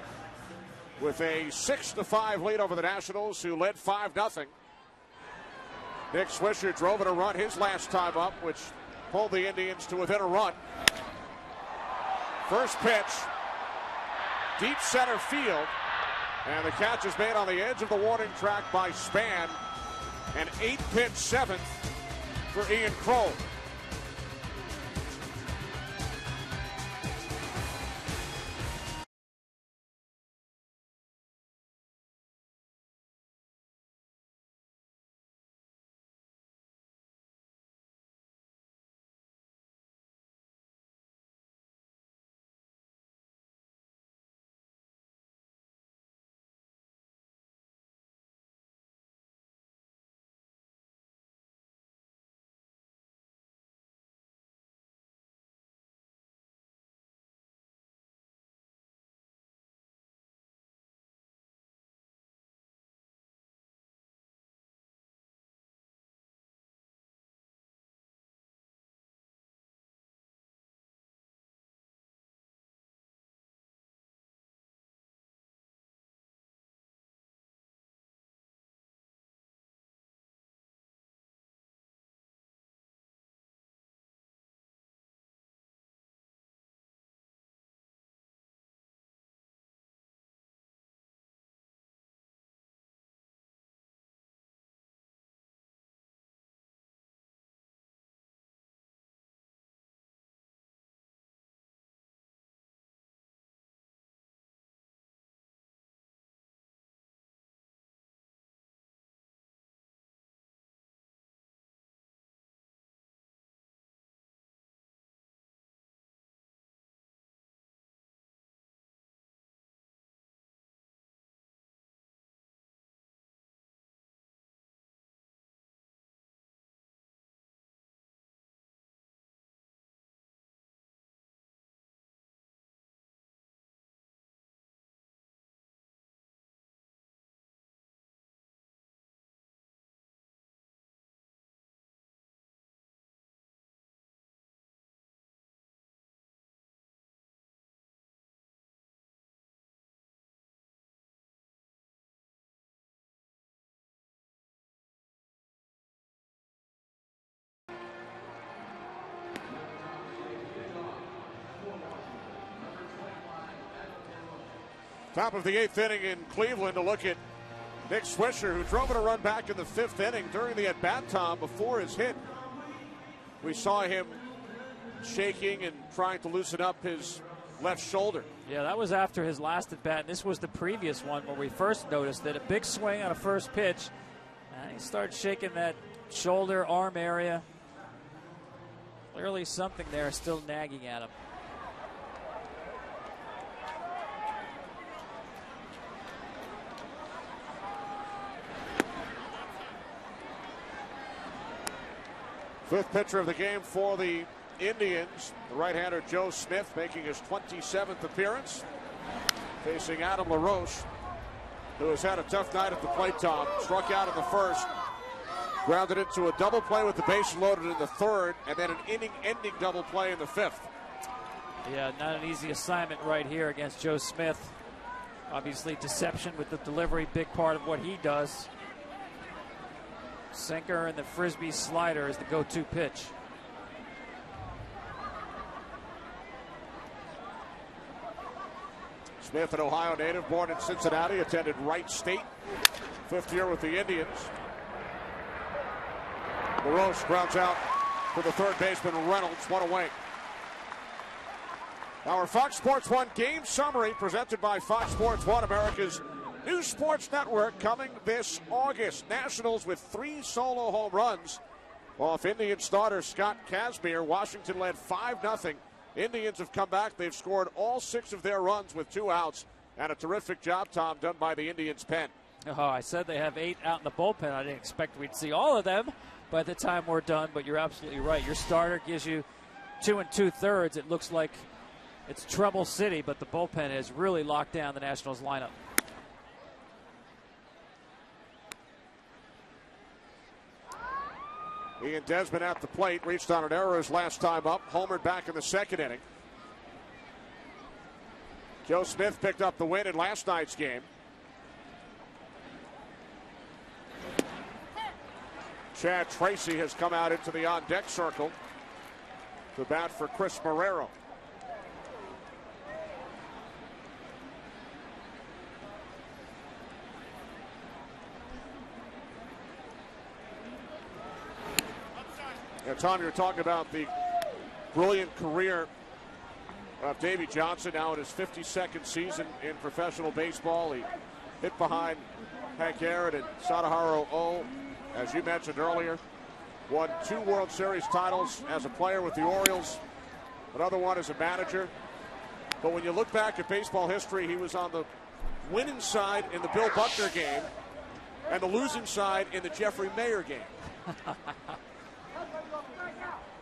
with a 6-5 lead over the Nationals, who led 5-0. Nick Swisher drove in a run his last time up, which pulled the Indians to within a run. First pitch, deep center field, and the catch is made on the edge of the warning track by Span. An 8-pitch 7th for Ian Kroll. Top of the 8th inning in Cleveland to look at Nick Swisher, who drove in a run back in the 5th inning during the at-bat time before his hit. We saw him shaking and trying to loosen up his left shoulder. Yeah, that was after his last at-bat. This was the previous one where we first noticed that a big swing on a first pitch. And he started shaking that shoulder, arm area. Clearly something there still nagging at him. Fifth pitcher of the game for the Indians, the right-hander Joe Smith, making his 27th appearance, facing Adam LaRoche, who has had a tough night at the plate. Tom struck out in the first, grounded into a double play with the base loaded in the third, and then an inning-ending double play in the fifth. Yeah, not an easy assignment right here against Joe Smith. Obviously, deception with the delivery, big part of what he does. Sinker and the frisbee slider is the go-to pitch. Smith, an Ohio native, born in Cincinnati, attended Wright State. 5th year with the Indians. LaRoche grounds out for the third baseman Reynolds, one away. Our Fox Sports 1 game summary presented by Fox Sports 1, America's new sports network, coming this August. Nationals with 3 solo home runs off Indian starter Scott Kazmir. Washington led 5-0. Indians have come back. They've scored all 6 of their runs with 2 outs. And a terrific job, Tom, done by the Indians' pen. Oh, I said they have 8 out in the bullpen. I didn't expect we'd see all of them by the time we're done, but you're absolutely right. Your starter gives you 2 2/3. It looks like it's trouble city, but the bullpen has really locked down the Nationals lineup. Ian Desmond at the plate, reached on an error his last time up, homered back in the 2nd inning. Joe Smith picked up the win in last night's game. Chad Tracy has come out into the on-deck circle to bat for Chris Marrero. Tom, you're talking about the brilliant career of Davey Johnson, now in his 52nd season in professional baseball. He hit behind Hank Aaron and Sadaharu Oh, as you mentioned earlier. Won 2 World Series titles as a player with the Orioles, another one as a manager. But when you look back at baseball history, he was on the winning side in the Bill Buckner game and the losing side in the Jeffrey Mayer game.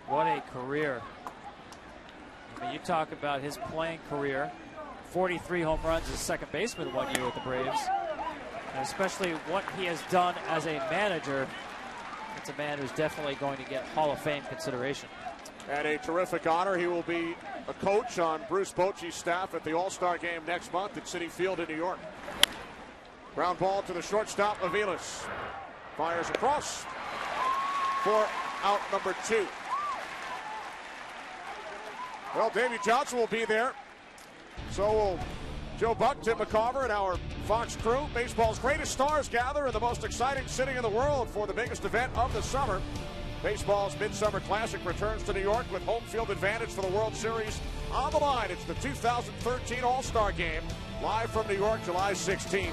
What a career. I mean, you talk about his playing career, 43 home runs as second baseman 1 year with the Braves. And especially what he has done as a manager, it's a man who's definitely going to get Hall of Fame consideration. And a terrific honor. He will be a coach on Bruce Bochy's staff at the All-Star game next month at Citi Field in New York. Ground ball to the shortstop, Aviles. Fires across for out number 2. Well, Davey Johnson will be there. So will Joe Buck, Tim McCarver, and our Fox crew. Baseball's greatest stars gather in the most exciting city in the world for the biggest event of the summer. Baseball's Midsummer Classic returns to New York with home field advantage for the World Series on the line. It's the 2013 All-Star Game, live from New York, July 16th,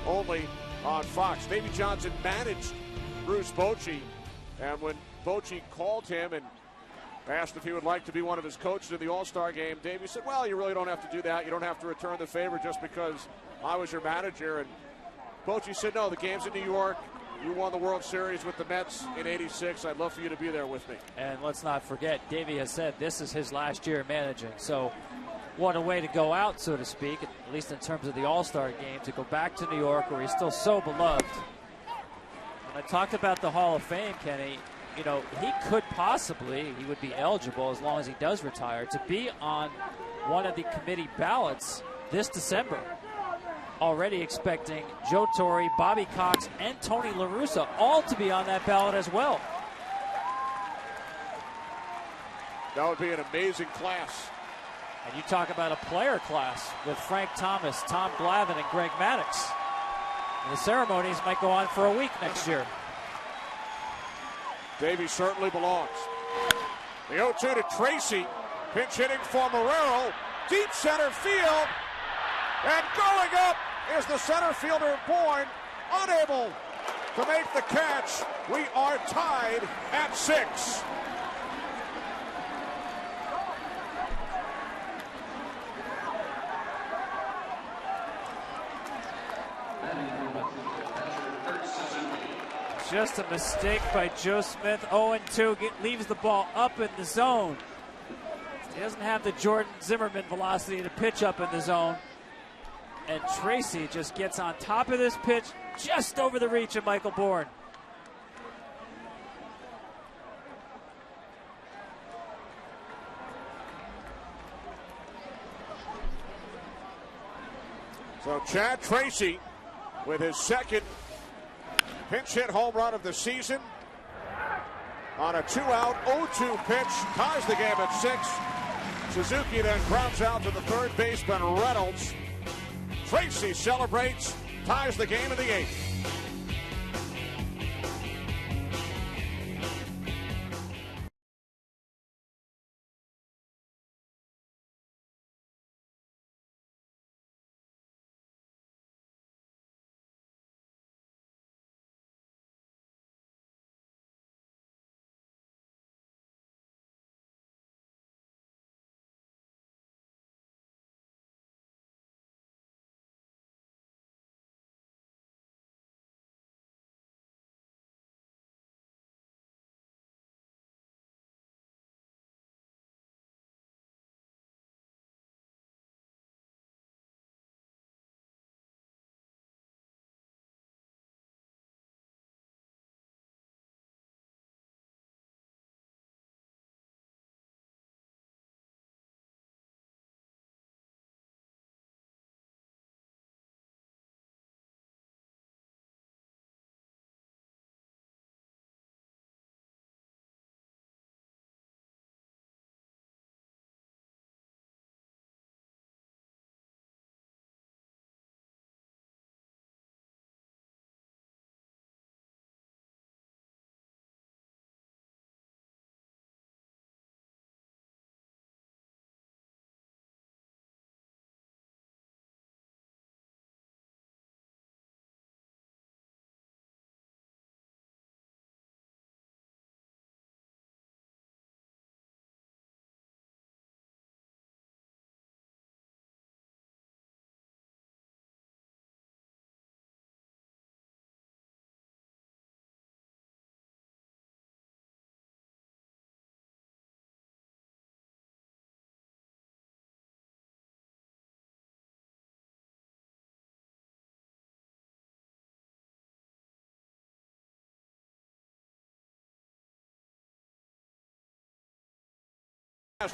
only on Fox. Davey Johnson managed Bruce Bochy, and when Bochy called him and asked if he would like to be one of his coaches in the All-Star game, Davey said, well, you really don't have to do that. You don't have to return the favor just because I was your manager. And Bochy said, no, the game's in New York. You won the World Series with the Mets in '86. I'd love for you to be there with me. And let's not forget, Davey has said this is his last year managing. So what a way to go out, so to speak, at least in terms of the All-Star game, to go back to New York where he's still so beloved. And I talked about the Hall of Fame, Kenny. You know, he could possibly, he would be eligible as long as he does retire, to be on one of the committee ballots this December. Already expecting Joe Torre, Bobby Cox, and Tony La Russa all to be on that ballot as well. That would be an amazing class. And you talk about a player class with Frank Thomas, Tom Glavine, and Greg Maddox. And the ceremonies might go on for a week next year. Davey certainly belongs. The 0-2 to Tracy. Pinch hitting for Marrero. Deep center field. And going up is the center fielder Bourne. Unable to make the catch. We are tied at 6. Just a mistake by Joe Smith. 0-2, leaves the ball up in the zone. He doesn't have the Jordan Zimmerman velocity to pitch up in the zone. And Tracy just gets on top of this pitch, just over the reach of Michael Bourne. So Chad Tracy with his second pinch hit home run of the season on a 2-out 0-2 pitch, ties the game at 6. Suzuki then grounds out to the third baseman Reynolds. Tracy celebrates, ties the game in the 8th.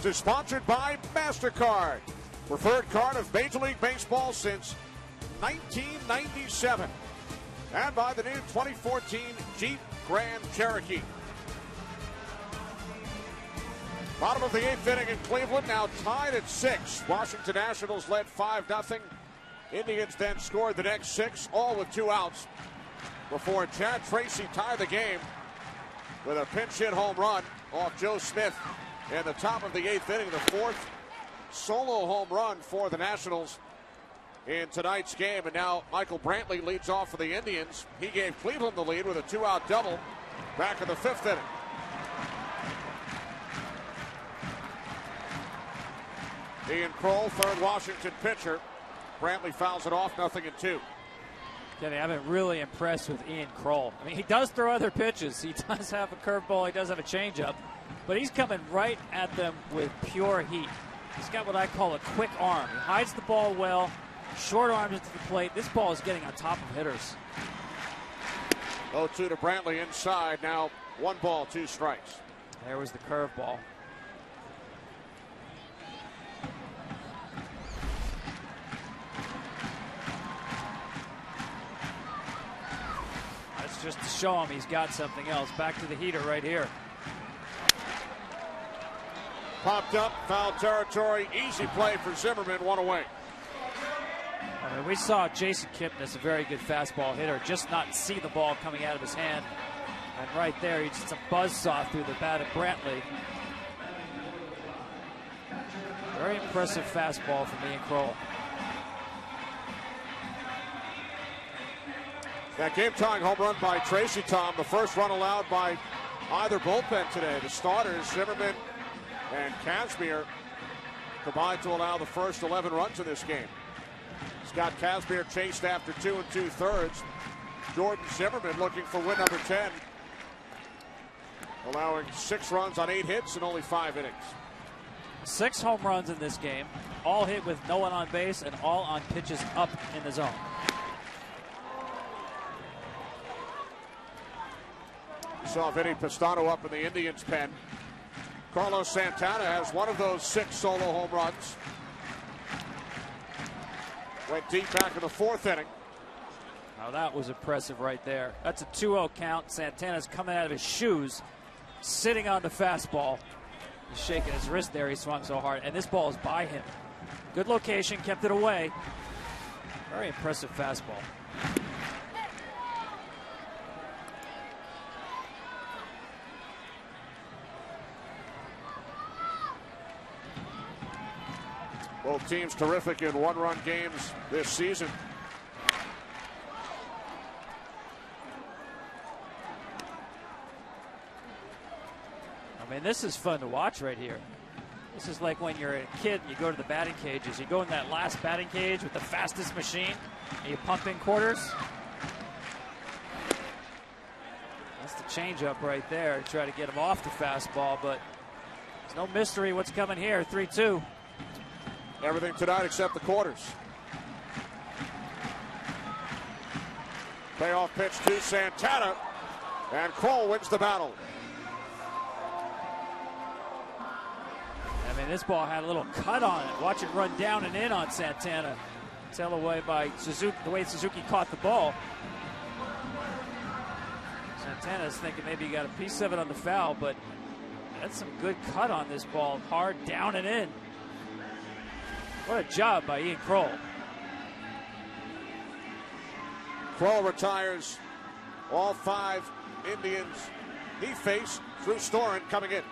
Is sponsored by MasterCard, preferred card of Major League Baseball since 1997, and by the new 2014 Jeep Grand Cherokee. Bottom of the 8th inning in Cleveland, now tied at 6. Washington Nationals led 5-0. Indians then scored the next 6, all with 2 outs, before Chad Tracy tied the game with a pinch hit home run off Joe Smith in the top of the 8th inning, the 4th solo home run for the Nationals in tonight's game. And now Michael Brantley leads off for the Indians. He gave Cleveland the lead with a 2-out double back in the 5th inning. Ian Kroll, third Washington pitcher. Brantley fouls it off, 0-2. Kenny, I've been really impressed with Ian Kroll. I mean, he does throw other pitches. He does have a curveball. He does have a changeup. But he's coming right at them with pure heat. He's got what I call a quick arm. He hides the ball well, short arms into the plate. This ball is getting on top of hitters. 0-2 to Brantley inside. Now 1 ball, 2 strikes. There was the curveball. That's just to show him he's got something else. Back to the heater right here. Popped up, foul territory, easy play for Zimmerman, one away. I mean, we saw Jason Kipnis, a very good fastball hitter, just not see the ball coming out of his hand. And right there, he just a buzzsaw through the bat of Brantley. Very impressive fastball from Ian Kroll. That game-tying home run by Tracy Tom, the first run allowed by either bullpen today. The starters, Zimmerman and Kazmir, combined to allow the first 11 runs in this game. Scott Kazmir chased after 2 2/3. Jordan Zimmerman looking for win number 10, allowing 6 runs on 8 hits and only 5 innings. 6 home runs in this game, all hit with no one on base and all on pitches up in the zone. Saw Vinny Pistano up in the Indians' pen. Carlos Santana has one of those 6 solo home runs. Went deep back in the 4th inning. Now that was impressive right there. That's a 2-0 count. Santana's coming out of his shoes, sitting on the fastball. He's shaking his wrist there. He swung so hard, and this ball is by him. Good location, kept it away. Very impressive fastball. Both teams terrific in one-run games this season. I mean, this is fun to watch right here. This is like when you're a kid and you go to the batting cages. You go in that last batting cage with the fastest machine and you pump in quarters. That's the changeup right there to try to get him off the fastball, but there's no mystery what's coming here. 3-2. Everything tonight except the quarters. Payoff pitch to Santana, and Kroll wins the battle. I mean, this ball had a little cut on it. Watch it run down and in on Santana. Tail away by Suzuki, the way Suzuki caught the ball. Santana's thinking maybe he got a piece of it on the foul, but that's some good cut on this ball. Hard down and in. What a job by Ian Kroll. Kroll retires all 5 Indians he faced through Storen coming in.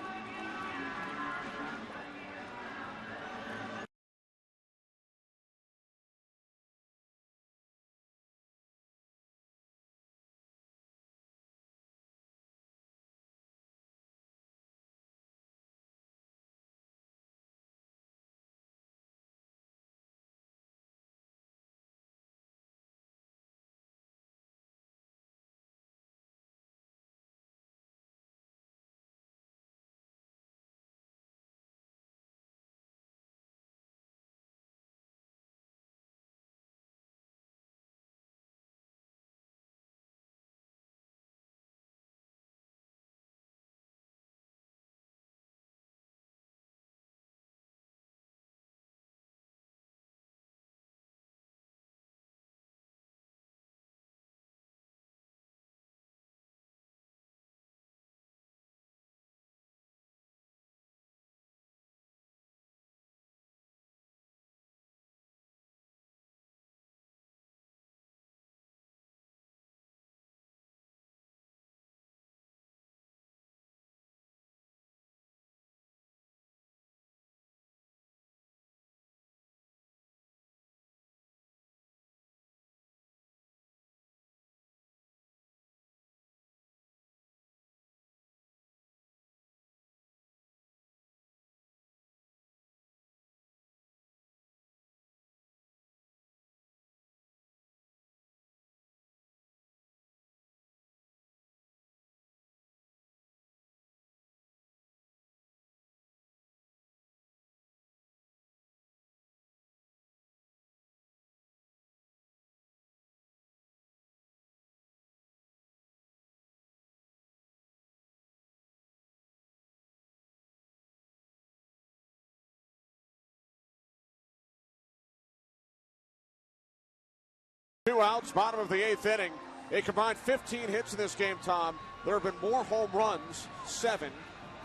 Two outs, bottom of the 8th inning. A combined 15 hits in this game, Tom. There have been more home runs, 7,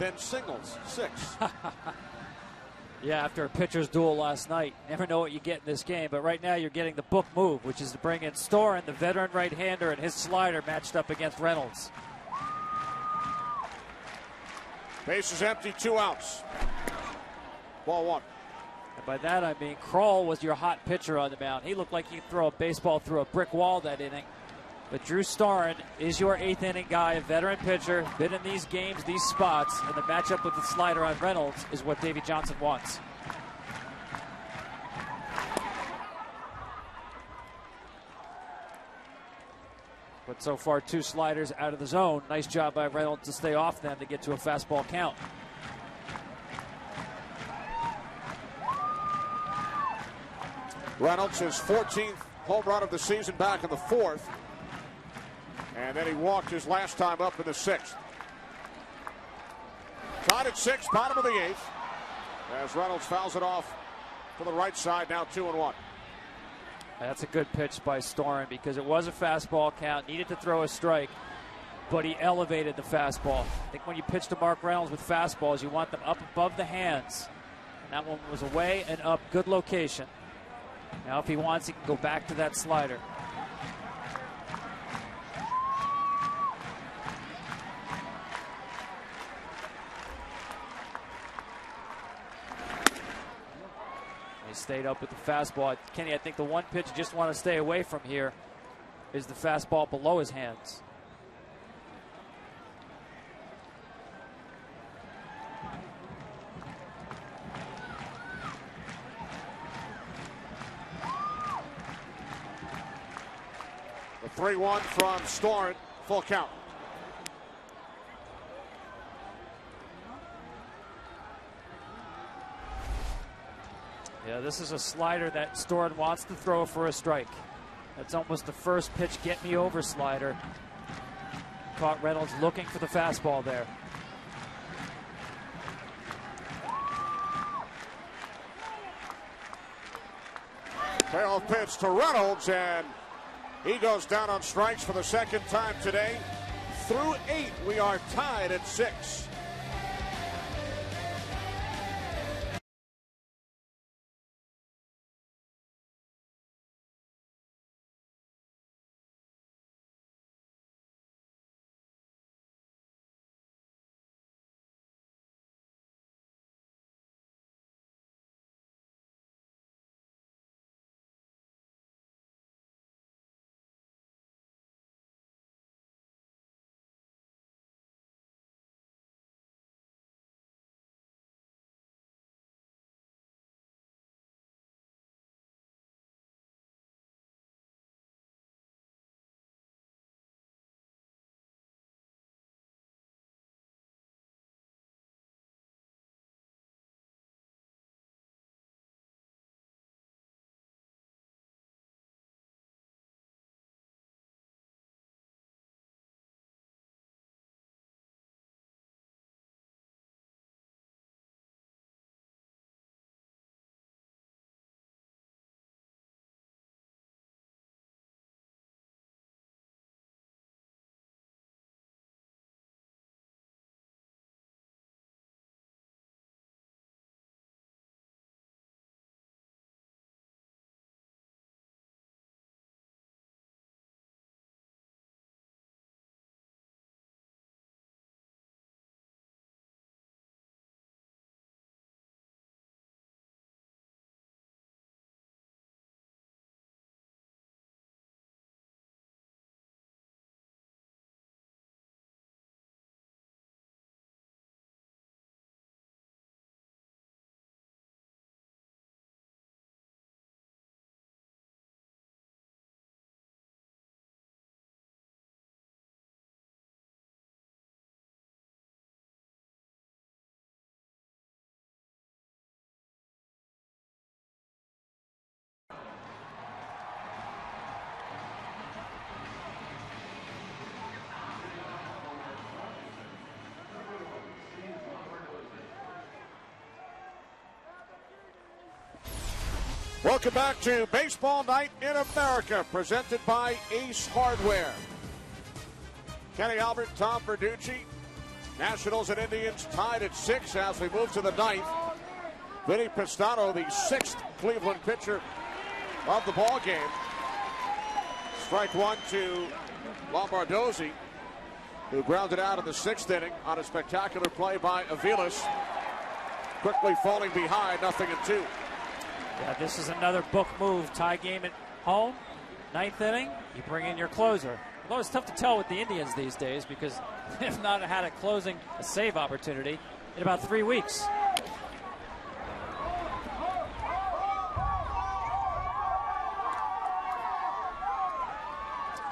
Ben Singles, 6. Yeah, after a pitcher's duel last night, never know what you get in this game. But right now you're getting the book move, which is to bring in Storen, the veteran right-hander, and his slider matched up against Reynolds. Base is empty, 2 outs. Ball 1. And by that I mean Kroll was your hot pitcher on the mound. He looked like he could throw a baseball through a brick wall that inning. But Drew Storen is your 8th inning guy, a veteran pitcher, been in these games, these spots, and the matchup with the slider on Reynolds is what Davey Johnson wants. But so far, 2 sliders out of the zone. Nice job by Reynolds to stay off them to get to a fastball count. Reynolds, his 14th home run of the season, back in the 4th. And then he walked his last time up in the 6th. Tied at 6, bottom of the 8th. As Reynolds fouls it off to the right side, now 2-1. That's a good pitch by Storen because it was a fastball count, needed to throw a strike, but he elevated the fastball. I think when you pitch to Mark Reynolds with fastballs, you want them up above the hands. And that one was away and up, good location. Now if he wants, he can go back to that slider. He stayed up with the fastball. Kenny, I think the one pitch you just want to stay away from here is the fastball below his hands. The 3-1 from Storen, full count. Yeah, this is a slider that Storen wants to throw for a strike. That's almost the first pitch, get me over slider. Caught Reynolds looking for the fastball there. Payoff pitch to Reynolds, and he goes down on strikes for the 2nd time today. Through 8, we are tied at 6. Welcome back to Baseball Night in America, presented by Ace Hardware. Kenny Albert, Tom Verducci, Nationals and Indians tied at 6 as we move to the 9th. Vinny Pistano, the 6th Cleveland pitcher of the ball game. Strike one to Lombardozzi, who grounded out in the 6th inning on a spectacular play by Aviles. Quickly falling behind, 0-2. Yeah, this is another book move. Tie game at home. 9th inning, you bring in your closer. Although it's tough to tell with the Indians these days because they have not had a save opportunity in about 3 weeks.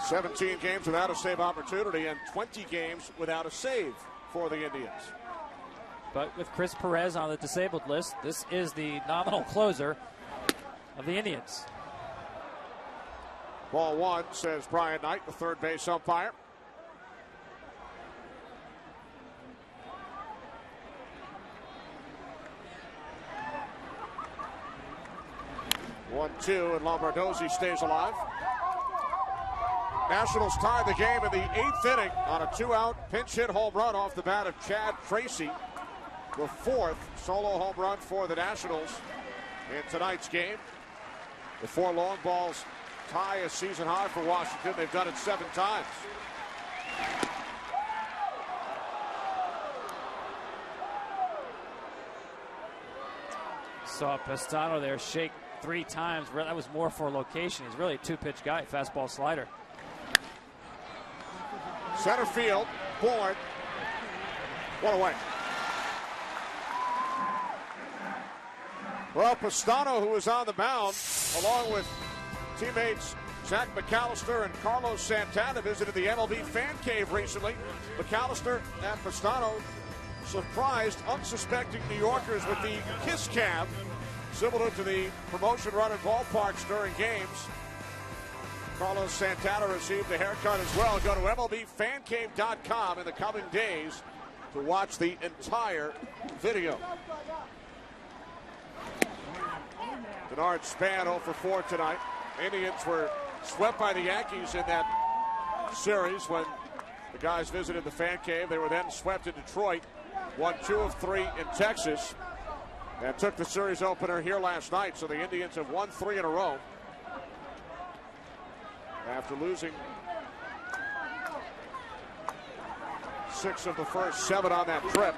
"17 games without a save opportunity and 20 games without a save for the Indians." But with Chris Perez on the disabled list, this is the nominal closer of the Indians. Ball one, says Brian Knight, the third base umpire. One, two, and Lombardozzi stays alive. Nationals tied the game in the 8th inning on a 2-out pinch hit home run off the bat of Chad Tracy. The 4th solo home run for the Nationals in tonight's game. The 4 long balls tie a season high for Washington. They've done it 7 times. Saw Pistano there shake 3 times. That was more for location. He's really a 2-pitch guy, fastball slider. Center field, Bourne. One away. Well, Pistano, who was on the mound, along with teammates Zach McAllister and Carlos Santana, visited the MLB Fan Cave recently. McAllister and Pistano surprised unsuspecting New Yorkers with the kiss cam, similar to the promotion run in ballparks during games. Carlos Santana received a haircut as well. Go to MLBFancave.com in the coming days to watch the entire video. Denard Span 0 for 4 tonight. Indians were swept by the Yankees in that series when the guys visited the Fan Cave. They were then swept in Detroit. Won 2 of 3 in Texas and took the series opener here last night. So the Indians have won 3 in a row after losing 6 of the first 7 on that trip.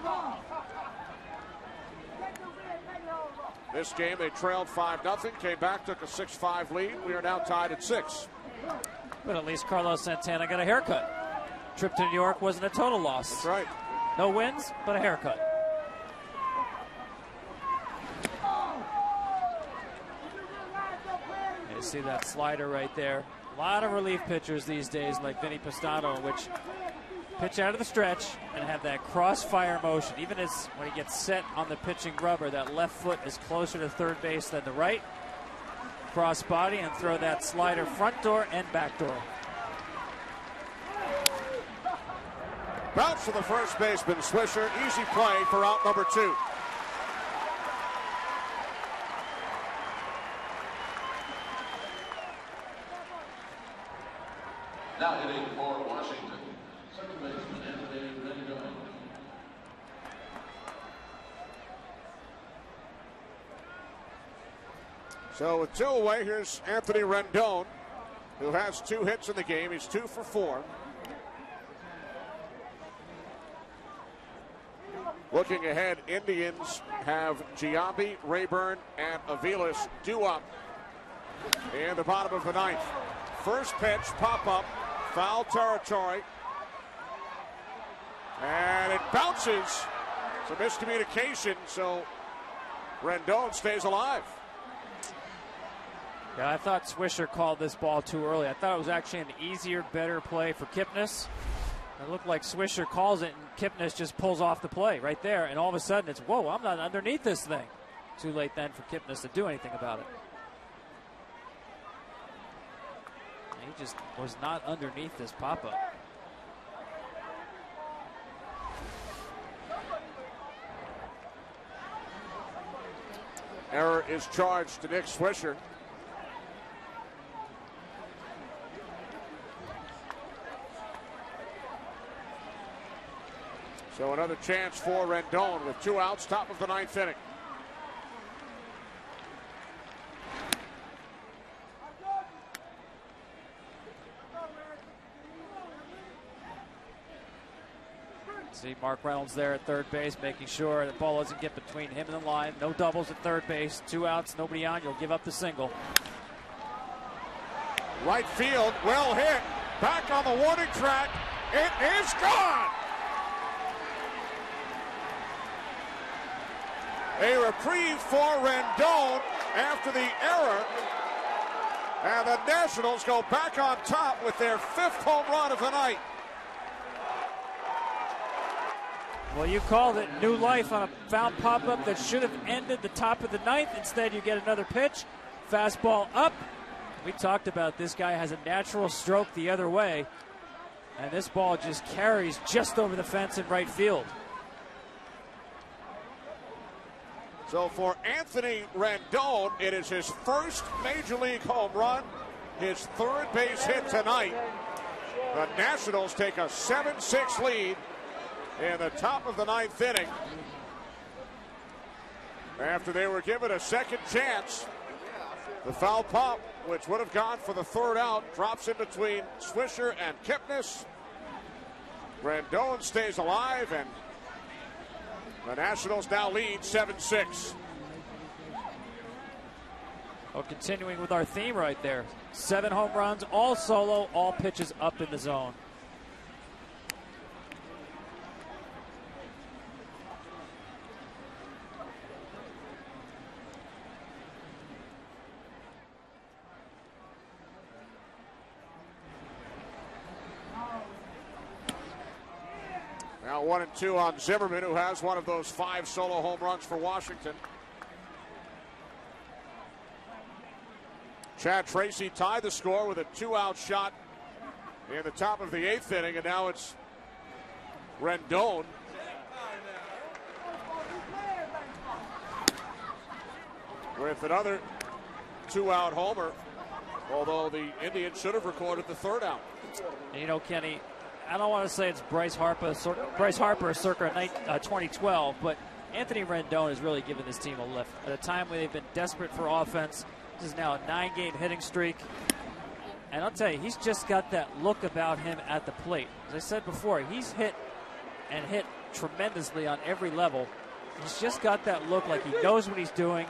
This game they trailed 5-0, came back, took a 6-5 lead. We are now tied at 6. But at least Carlos Santana got a haircut. Trip to New York wasn't a total loss. That's right. No wins, but a haircut. You see that slider right there. A lot of relief pitchers these days, like Vinny Pistano, which pitch out of the stretch and have that crossfire motion. Even as when he gets set on the pitching rubber, that left foot is closer to third base than the right. Cross body and throw that slider front door and back door. Bounce to the first baseman, Swisher. Easy play for out number 2. Now hitting for Washington, second baseman Anthony Rendon. So with 2 away, here's Anthony Rendon, who has 2 hits in the game. He's 2 for 4. Looking ahead, Indians have Giambi, Rayburn, and Aviles due up in the bottom of the 9th. First pitch, pop-up, foul territory. And it bounces. It's a miscommunication, so Rendon stays alive. Yeah, I thought Swisher called this ball too early. I thought it was actually an easier, better play for Kipnis. It looked like Swisher calls it, and Kipnis just pulls off the play right there. And all of a sudden, it's, whoa, I'm not underneath this thing. Too late then for Kipnis to do anything about it. He just was not underneath this pop-up. Error is charged to Nick Swisher. So another chance for Rendon with 2 outs, top of the 9th inning. See Mark Reynolds there at third base, making sure the ball doesn't get between him and the line. No doubles at third base. 2 outs, nobody on. You'll give up the single. Right field, well hit. Back on the warning track. It is gone. A reprieve for Rendon after the error. And the Nationals go back on top with their 5th home run of the night. Well, you called it new life on a foul pop-up that should have ended the top of the 9th. Instead, you get another pitch. Fastball up. We talked about this guy has a natural stroke the other way. And this ball just carries just over the fence in right field. So for Anthony Rendon, it is his 1st Major League home run, his 3rd base hit tonight. The Nationals take a 7-6 lead in the top of the 9th inning. After they were given a second chance, the foul pop, which would have gone for the 3rd out, drops in between Swisher and Kipnis. Rendon stays alive, and the Nationals now lead 7-6. Well, continuing with our theme right there. 7 home runs, all solo, all pitches up in the zone. Now 1-2 on Zimmerman, who has one of those 5 solo home runs for Washington. Chad Tracy tied the score with a 2-out shot in the top of the 8th inning, and now it's Rendon. With another 2-out homer, although the Indians should have recorded the 3rd out. And you know, Kenny, I don't want to say it's Bryce Harper circa 2012, but Anthony Rendon has really given this team a lift. At a time when they've been desperate for offense, this is now a 9-game hitting streak. And I'll tell you, he's just got that look about him at the plate. As I said before, he's hit and hit tremendously on every level. He's just got that look like he knows what he's doing.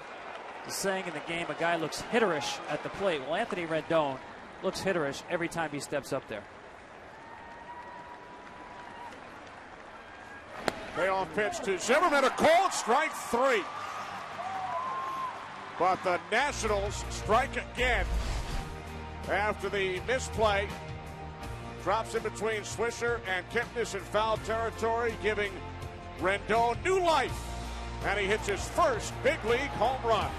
The saying in the game, a guy looks hitterish at the plate. Well, Anthony Rendon looks hitterish every time he steps up there. Payoff pitch to Zimmerman, a called strike 3. But the Nationals strike again after the misplay. Drops in between Swisher and Kipnis in foul territory, giving Rendon new life. And he hits his 1st big league home run.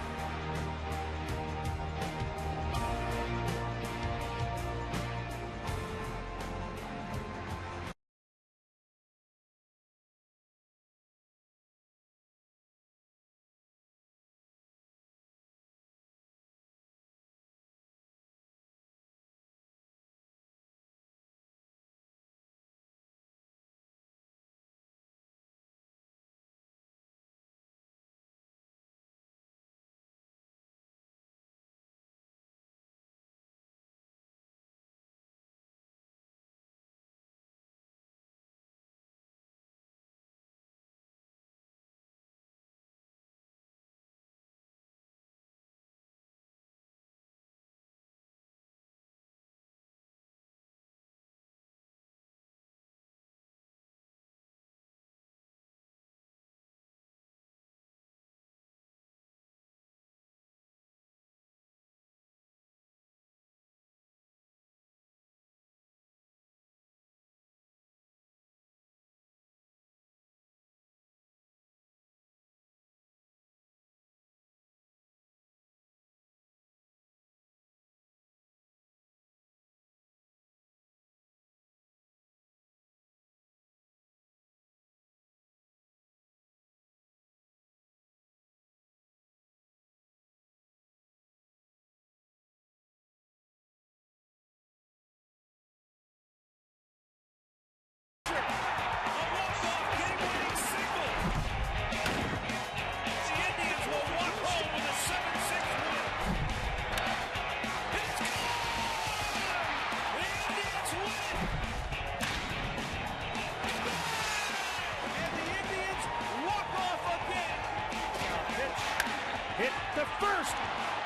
Hit the first.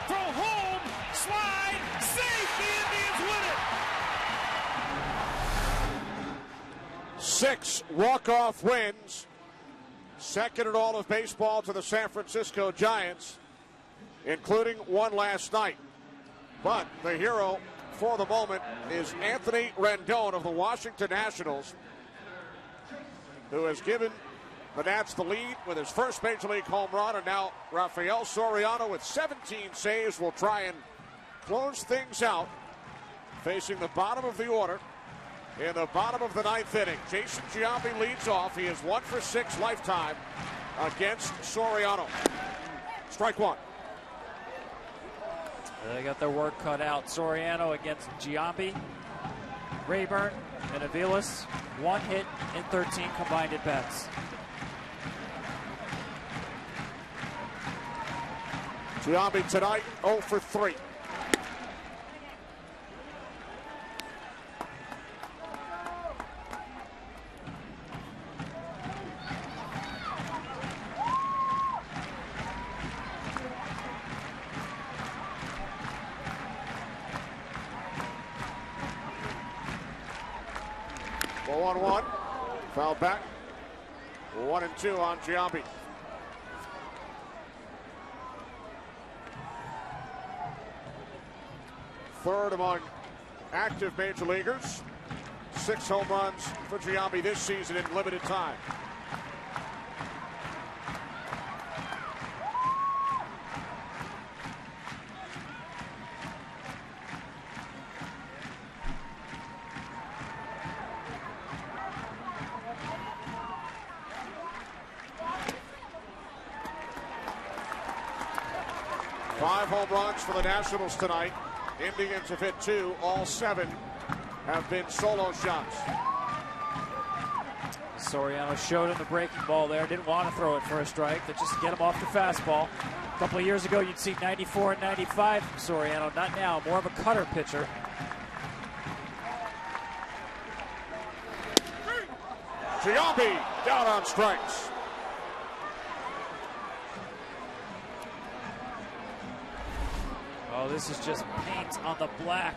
Throw home. Slide. Safe. The Indians win it. 6 walk-off wins. Second in all of baseball to the San Francisco Giants, including one last night. But the hero for the moment is Anthony Rendon of the Washington Nationals, who has given the Nats the lead with his first Major League home run. And now Rafael Soriano with 17 saves will try and close things out, facing the bottom of the order in the bottom of the ninth inning. Jason Giambi leads off. He is 1 for 6 lifetime against Soriano. Strike one. They got their work cut out. Soriano against Giambi, Rayburn, and Aviles. 1 hit in 13 combined at bats. Giambi tonight 0 for 3. Ball 1-1. Foul back. 1-2 on Giambi. Third among active major leaguers. 6 home runs for Giambi this season in limited time. Five home runs for the Nationals tonight. Indians have hit 2. All 7 have been solo shots. Soriano showed him the breaking ball there. Didn't want to throw it for a strike, but just to get him off the fastball. A couple of years ago, you'd see 94 and 95 from Soriano. Not now, more of a cutter pitcher. Giambi down on strikes. Oh, this is just paint on the black.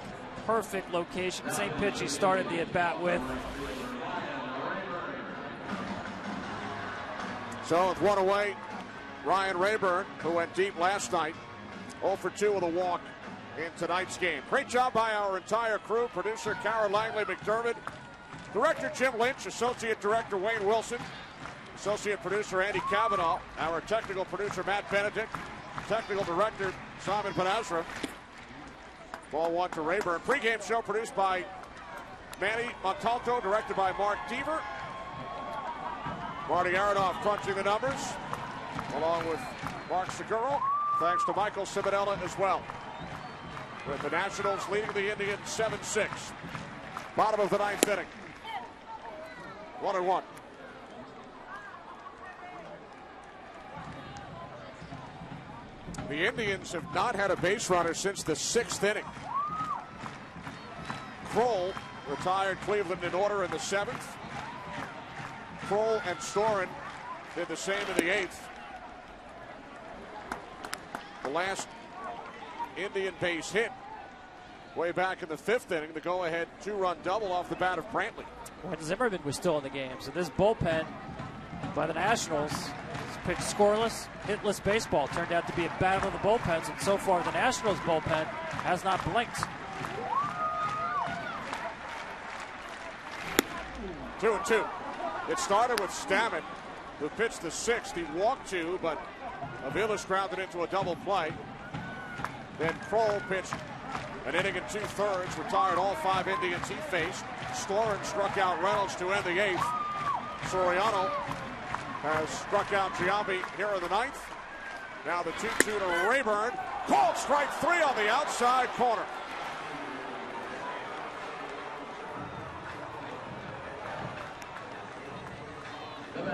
Perfect location. Same pitch he started the at-bat with. So with 1 away, Ryan Rayburn, who went deep last night, 0 for 2 with a walk in tonight's game. Great job by our entire crew. Producer Kara Langley McDermott, Director Jim Lynch, Associate Director Wayne Wilson, Associate Producer Andy Cavanaugh, our Technical Producer Matt Benedict, Technical Director Simon Panazra. Ball 1 to Rayburn. Pre-game show produced by Manny Montalto, directed by Mark Deaver. Marty Aronoff crunching the numbers, along with Mark Seguro. Thanks to Michael Ciminella as well. With the Nationals leading the Indians 7-6. Bottom of the ninth inning. 1-1. The Indians have not had a base runner since the 6th inning. Kroll retired Cleveland in order in the 7th. Kroll and Storen did the same in the 8th. The last Indian base hit way back in the 5th inning, the go-ahead 2-run double off the bat of Brantley. When Zimmerman was still in the game. So this bullpen by the Nationals pitched scoreless, hitless baseball. Turned out to be a battle of the bullpens, and so far the Nationals bullpen has not blinked. 2-2. It started with Stammen, who pitched the 6th. He walked 2, but Aviles grounded into a double play. Then Kroll pitched an inning and 2/3, retired all 5 Indians he faced. Storen struck out Reynolds to end the 8th. Soriano has struck out Giambi here in the 9th. Now the 2-2 to Rayburn. Called strike 3 on the outside corner.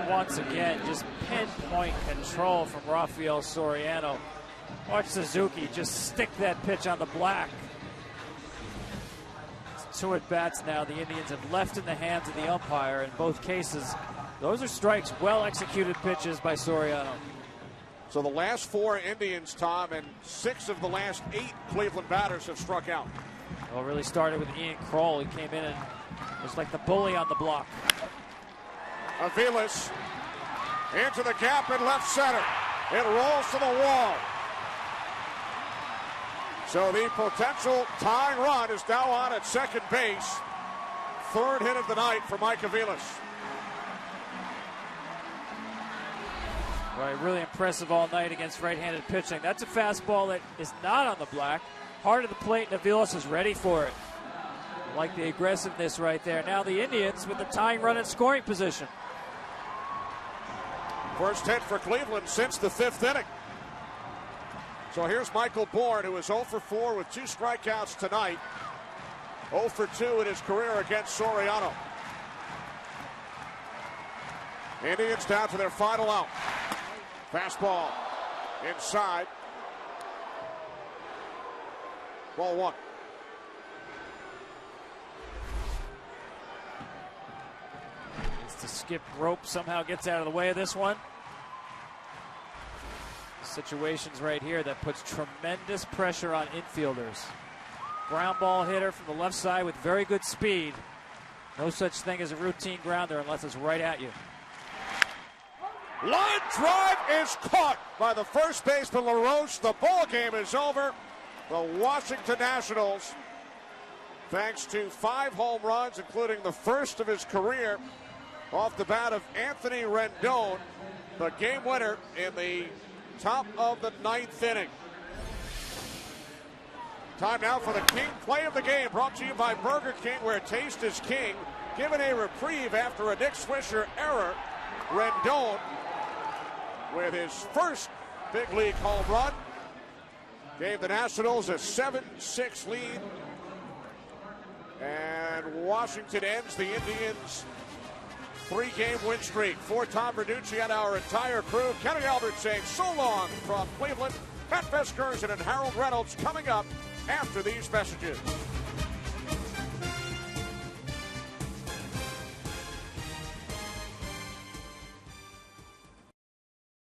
Once again, just pinpoint control from Rafael Soriano. Watch Suzuki just stick that pitch on the black. It's 2 at-bats now the Indians have left in the hands of the umpire. In both cases, those are strikes, well-executed pitches by Soriano. So the last 4 Indians, Tom, and 6 of the last 8 Cleveland batters have struck out. Well, it really started with Ian Kroll. He came in and was like the bully on the block. Aviles into the gap in left center. It rolls to the wall. So the potential tying run is now on at second base. 3rd hit of the night for Mike Aviles. Right, really impressive all night against right-handed pitching. That's a fastball that is not on the block. Hard to the plate, and Aviles is ready for it. Like the aggressiveness right there. Now the Indians with the tying run in scoring position. First hit for Cleveland since the 5th inning. So here's Michael Bourne, who is 0 for 4 with 2 strikeouts tonight. 0 for 2 in his career against Soriano. Indians down to their final out. Fastball inside. Ball 1. Needs to skip rope, somehow gets out of the way of this one. Situations right here that puts tremendous pressure on infielders. Ground ball hitter from the left side with very good speed. No such thing as a routine grounder unless it's right at you. Line drive is caught by the first baseman LaRoche. The ball game is over. The Washington Nationals, thanks to 5 home runs, including the first of his career off the bat of Anthony Rendon, the game winner in the top of the 9th inning. Time now for the King play of the game, brought to you by Burger King, where taste is king. Given a reprieve after a Nick Swisher error, Rendon, with his first big league home run, gave the Nationals a 7-6 lead. And Washington ends the Indians' 3-game win streak. For Tom Verducci and our entire crew, Kenny Albert saying so long from Cleveland. Matt Veskersen and Harold Reynolds coming up after these messages.